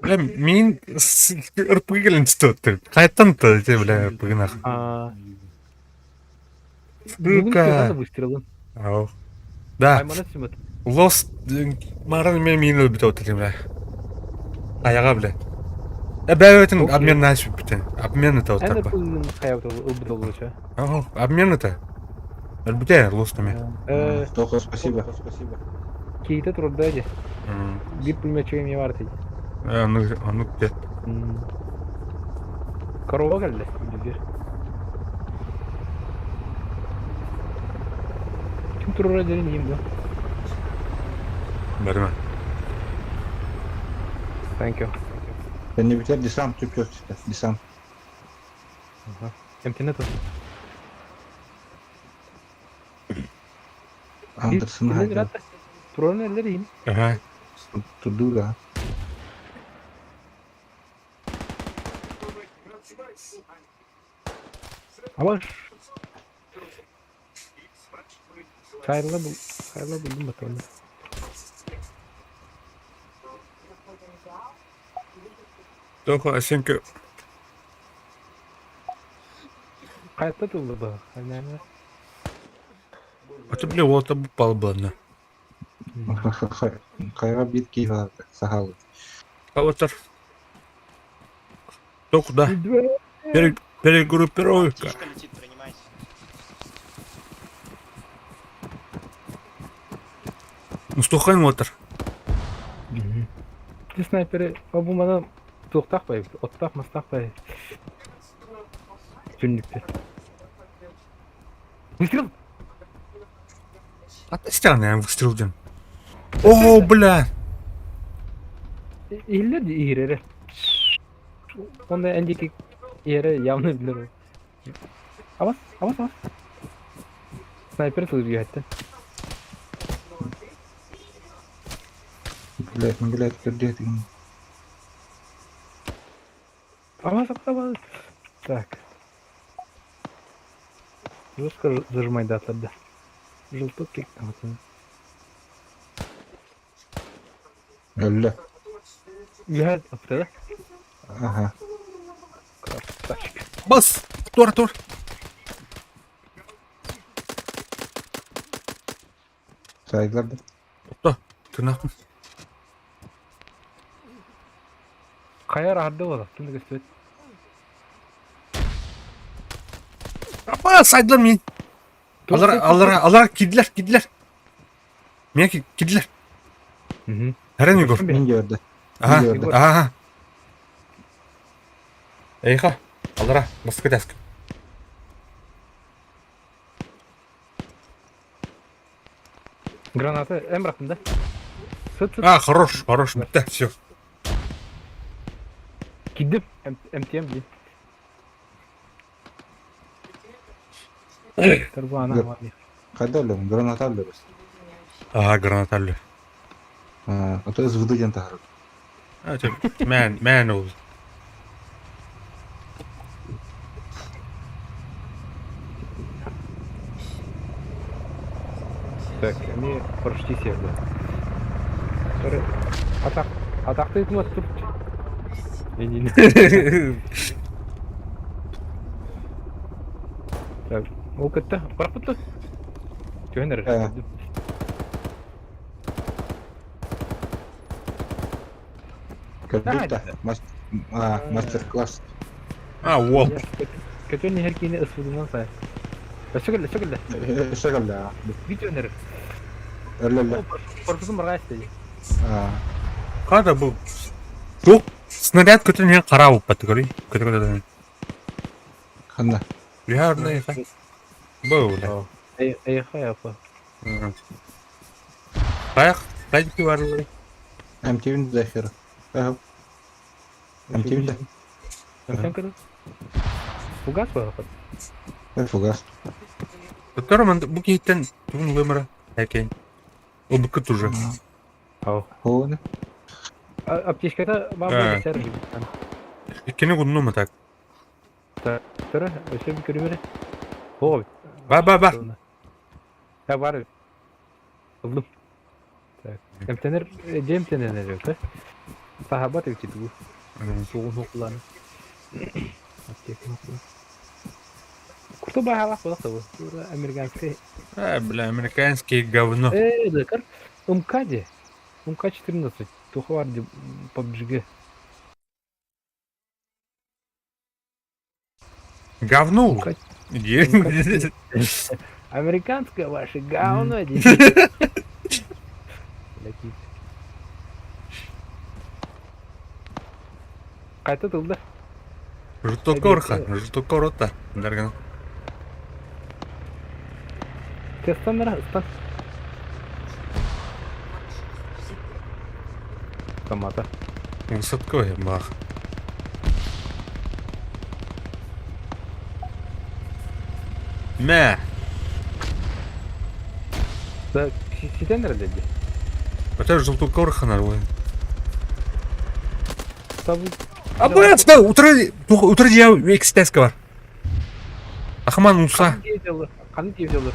Бля, мен ырпы келін түсті отты. Қайттан тұр, бля, ырпығына. Бүгін Сука. саған выстрелын. Ау. Да, Аймана сümет. лос марын мен өлбіт отыр, бля. Аяға, бля. Бәй өтін обмен ашып бітін. Обмен это Әнді отыр ба. пылын қаяуды ұлбыт олғыша. Ау, обмен это. Өлбіте, лостами. Только спасибо. Спасибо. Кейті тұрды әде. Bir пулмечойым не var дейді. Ну где? Корова geldi. Güzel. Kim turura derin yiyeyim de. Бәріме. Thank you. Ben de biter desam Türk yok işte. Desam. Emtine tut. Andersın haydi. Turanın elleri yiyeyim. Ага. Tudu da. Ama Kayla buldum bakalım. Только оценка. Hayatta tutuldu da. Hani А ты, бля, вот упал бы одна. Kayra bir keyif aldı. Sağ ol. А вот так. Кто куда? Перегруппировка. Птичка летит, принимайте. Мустухан отыр. снайпері bulmadan тоқтақ бай, оттақ мастақ бай. Жөнлікті. Выстрел! А ты странный выстрел ден. О, бля! İyiler de iyileri. Onda önceki yere явно bilir o. Avaz. Sniper tutuyor hatta. Блядь, где ты? Аваз. Так. Жестко зажимай до оттуда. Желток кик. Öyle. Güzel yaptı da. Aha. Красавчик. Бас! Тур! Saygılar da. Топта, ты нахуй. Kayar ardı var. Kim gösteriyor? Апа, сайдылар мен. Алар киділер. Мен киділер. Әрен Егор. Beni gördü. Ага. Эйха, алара, басқа дәскі. Граната Эмрах'ında. Sıt. А, хорош, бітті, все. Gittim. MTM değil. Dur bu ana var ya. Kayda alıyorum? Granat alıyoruz. Ага, граната әлі. O da ızvıdı gen taharı. Мән ол. Так, они почти сели. Атақты етім атып. Так, ол кетті. Бірақ бұтты. Жөнер. Gördük de. Master-класс. А, ол. Kötü herkini ısırdığından say. Şöyle. Şöyle. Video öneri. Öyle. Korkusun bana istedi. Када бұл? Жоқ, снаряд көтінен қара болып бәтті көрей. Көті. Қанда. Реарно еқа. Бұл. Eyha yapı. Қаяқ, қайдекі бар бұл? MTV'nin de захера. MTV'de. Sen kadar. Фугас var fakat. Фугас. Тұттарым, бұл кейттен түгін өмірі. Әкейін. Ол бұл күт уже. О, не? Аптечкада var geçer gibi. Екені құнны мұ так? Sonra öyle bir görüveri. Oy. Ба. Ya var. Buldum. Emtener, Cemtener yok ha. Sahabat yok itu. Soğuk noktalarını. Kurtu bayağı bak da bu. Burada Amerikanski. Бля, американские говно. Лекар. МК-де. МК-14. Тухо var PUBG. Говно? Американское ваше говно. Қайта тылды. Жұртоққа ұрыққа. Дәргін. Тестан нара, ыстан. Томата. Высотко я мах. Мә. Сетен нерede? Өтер жұртоққа ұрыққанар ғой. А блядь, утро я экстаска бар. Ахман Уса. Қаны тез olur.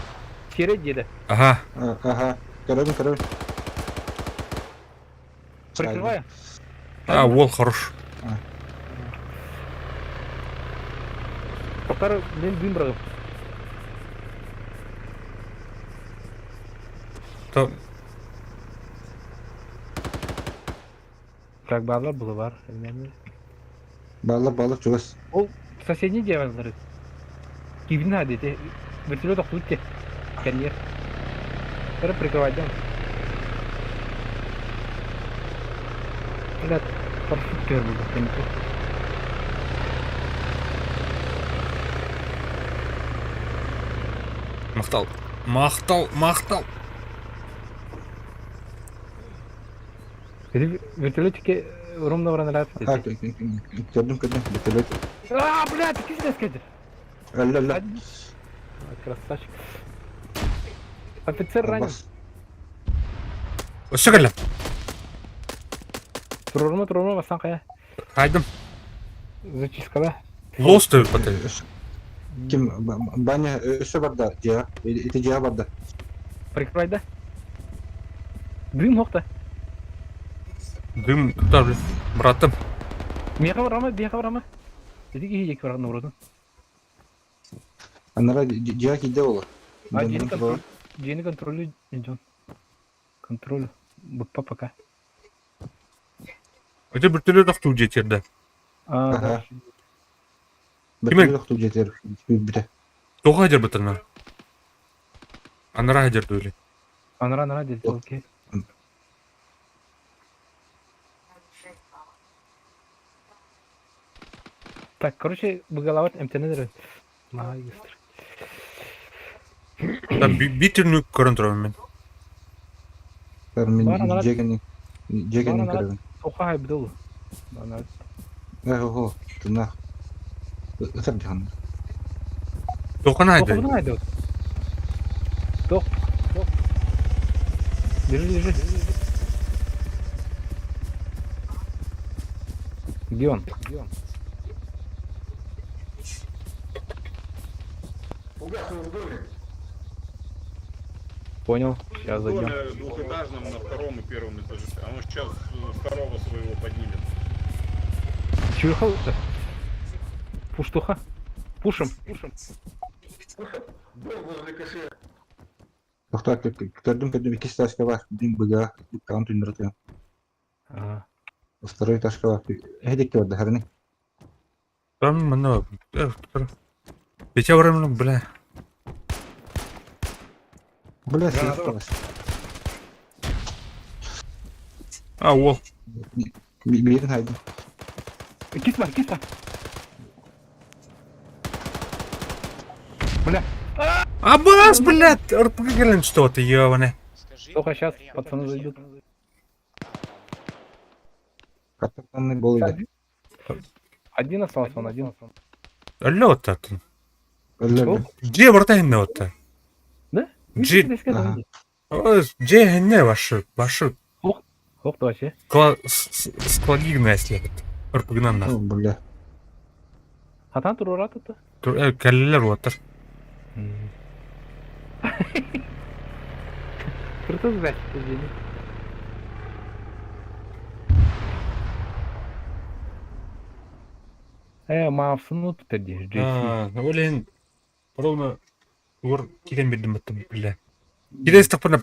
Сері деді. Ага. Көрім. Прикрываю. Ол хорош. Тоқтары мен дүйім бірағым. Как балар было бар. Балар чугас. Ол соседний девалары. Кивина деді. Вертолет оқылыпте. Карьер. Бір прикрывайдан. Этот парашют көрді. Мақтал. Вертолетики ровно нравится. Көрдім. Вертолет. Блядь, ты киздес кедір. Öyle. Красавчик. Офицер ранен. Осы кәлі. Тұрырма бастан қая. Қайдым. Зачискала. Лосты өтпәті. Кім? Баня өсі барда. Жа. Еті жа барда. Прикрывайда. Дым хоқта. Дым тұтар, братым. Меға барама. Деді ке жеке барғанды ұрудың. Анара жа кейде олы. Жені контролю, Джон. Контролю. Бұтпа пока. Өте бір түрлі дұқты жетерді. Бір ұқты жетер. Біте. Тоға әдер бұтырна. Анара әдерді өлі. Анара деді, окей. Так, короче, выголовать МТН. Магистр. Битерную көрінтірі мен. Жегеннің көрігін. Тоқа айбды олы. Ого, тұнақ. Үтір дегенің. Тоқын айды. Тоқын айды. Тоқ. Держи. Где он? Угасил в доме. Понял, сейчас зайдем. В двухэтажном на втором и первом этаже. А он сейчас второго своего поднимет. Чего-то? Пуштуха. Пушим. Дом возле кафе. Тоқта, көрдім, ikisi de asker var. Bizim bıga, kanun tündürtüyor. Второй ташка бар. Эдик көрді, хәріне. Там мына бете барамын, бля. Бля, сен қалаш. А, ол. Берін хайдым. Кисма. Бля, А, бас, блядь! РПГ gelin что-то, ёбаный. Скажи. только сейчас Рем, пацаны подожди. зайдут. Капитанный бол еді. Один остался, он один. Алло, татын. Өлі. Где братайын вот-то? Да? Джи- Видишь, здесь Ага. Где не ваши Ох, ты вообще. складигная след. РПГнан О, нахуй. бля. Хатан турурат это? Кәлелер отыр. Круто звать, извини. Мафсыны тутерди. Олен, ровно ур килен бердім бітті, бля. Кидес тапына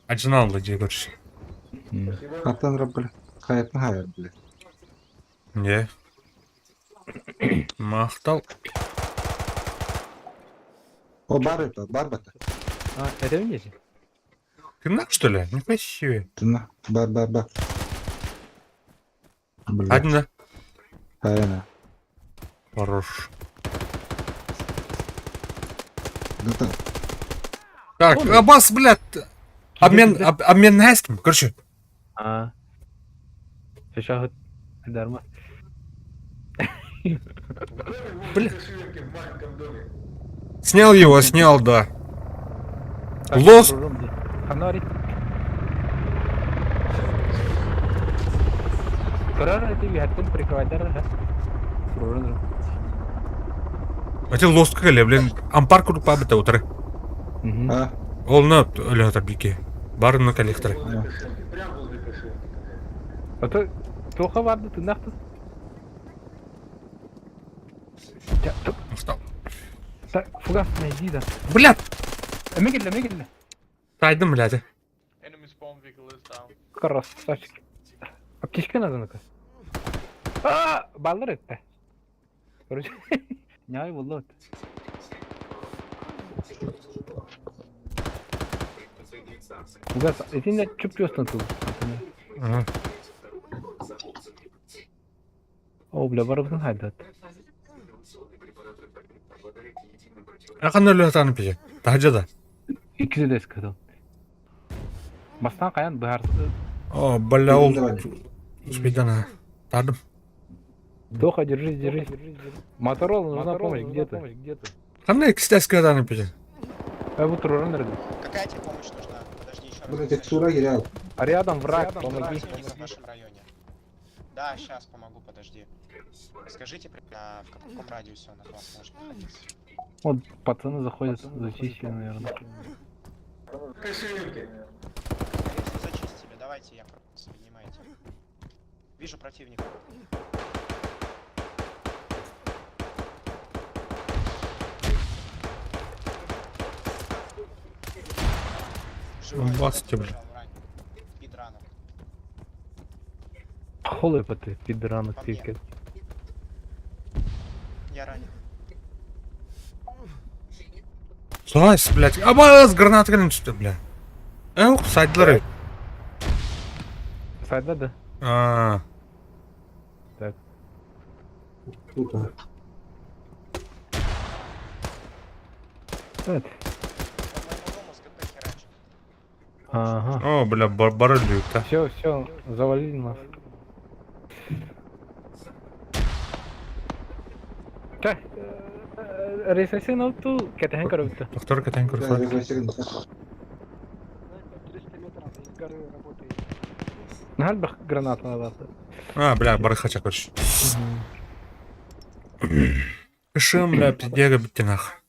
ажыналды же көрші. Капитан раб, бля. Қайатын хайыр, бля. Не. Мақтал. О, бар это, бар бата. А, это видишь? Ты нах, что ли? Нихуя себе. Тына, бар. Бля. Один, Хайна. Хорош. Да-да. Так, Аббас, блядь. Обмен на эским, короче. А. Сейчас дарма. Бля. Снял его, снял, да. Лос. Ханори. Короче, это вихатун прикрывать дара. Эти лост кәле, блин. Ампар күріп бабыта отыр. А, Олны өлі отыр бике. Барыны коллекторы. Это плохо варды, ты нахуй. Мақтал. Так, фугас найди, да. Блядь. Мегель. Тайдым, блядь. Enemy spawn vehicle is down. Красавчик. Аптечка надо, ну-ка. А, баллар это. Короче, не ай, вот. Фугас, это не чупёстно тут. Ага. О, бля, барабан хайдат. Ақан өлі атаны пеже. Тахджада. İkisi de eskiden. Бастан каян баарсы. О, бля, ол. Спидана. Тадым. Тоха, держись. Моторол, нужна помощь, где ты? Қандай кістәскі атаны пеже. Вот руран. Какая тебе помощь нужна? Подожди еще раз. бля, текстура гирял. А рядом враг, помоги. Противник в вашем районе. Да, сейчас помогу, подожди. Скажите, в каком радиусе он от вас может находиться? Вот пацаны заходят, зачистили, наверное. Если зачистили, давайте я просто поднимайте. Вижу противника. Бас тебе, бля. Пидрана. Холопаты, пидранок, тыкать. Я ранен. Слазь, блядь. Аббас, гранат gelin что, бля. Ух, сайдлары. Сайда, да? А, Так. Сука. Вот. По моему дому с ГП херачит. Ага. о, бля, барылю, та. Все, завалили нас. Так, рейсайсы науту, кетахен коробита. Доктор кетен Бля, көрсі. регрессируем. Нахал бах гранат надо. А, бля, бары хача көрші. Кышым, бля, пиздега бітті нах.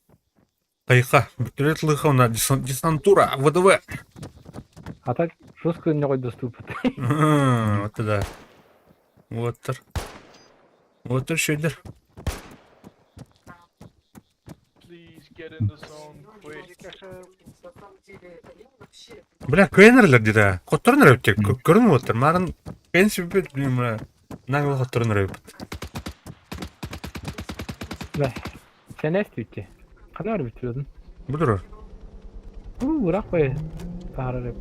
Қайқа, бүтілет лыха на десантура, ВДВ. А так, жестко не хоть доступит. Вот да. Вот шедер. Please get in the zone quick. Бля, көйенерлер дейді. Қоттырыныр өтте, көрін өттір. Марын принципе, блин, нагло хаттарын райып. Да. Sen ne istiyorsun? Kadar bitiriyordun? Budur. Bırak be. Tahrar yap.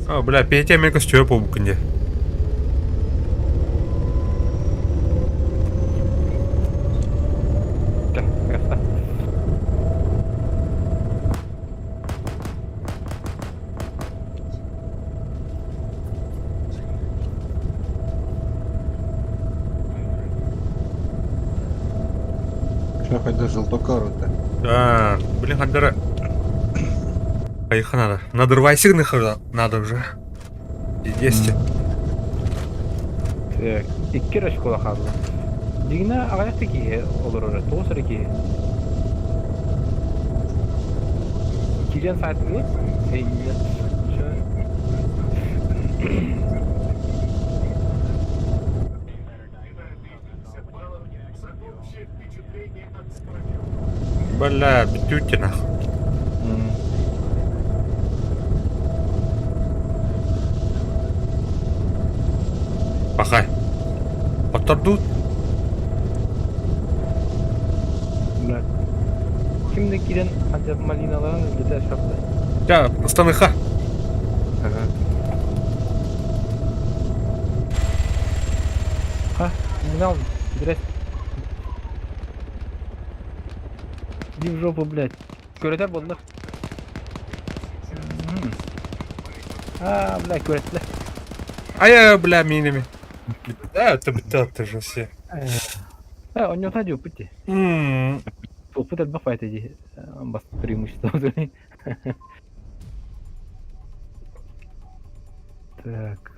А, бля, Петя Америка стёя по буканде. Gel. Yasta. Сейчас хоть до желтокара-то. А, блин, хандара. Поехать надо. Надрывай сигнал надо уже. И 200. Так. 2 raşkola kaldı. Digna ayaktaki olur orada. Tosaraki. 2 saat mi? Бля, битюти нахуй. Пахай. Оттордут. Bunlar. Şimdi giden ancak malinaların ödedi aşağıda. Ya, станыха. Ha, ne aldım? Biraz. Иди в жопу, блядь. Göreter bunlar. Блядь, göretler. Ай, бля, минами. Да, это ты же все. Он не утадил пути. Опыт от бафа это бас преимущество. Так.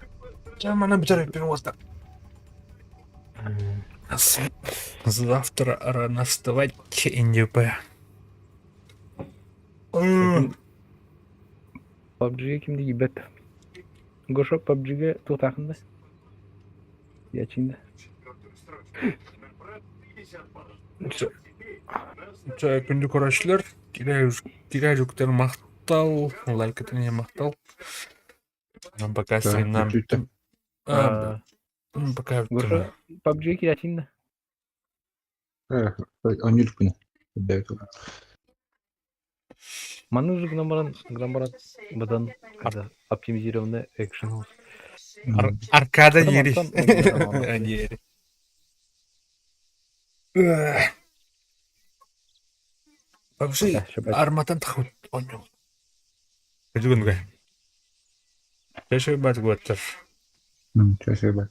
Mana bicara перевозка. Завтра рано вставать, НДП. PUBG'ye kimdi gibet? Goşo PUBG'ye tut hakkında. Ya Çin'de. Күнді көрәшілер, келер жүктер мақтал, лайк етіне мақтал. Пока стримнан. Пока Goşo PUBG'ye ki ya Çin'de. Он не любит. До этого. Маны же грамбарат бадан когда оптимизированный экшен. Аркада ери. Ери. Вообще, арматан тахут оню. Жүгінгі. Шешой бәт көттір. Сейчас я бы.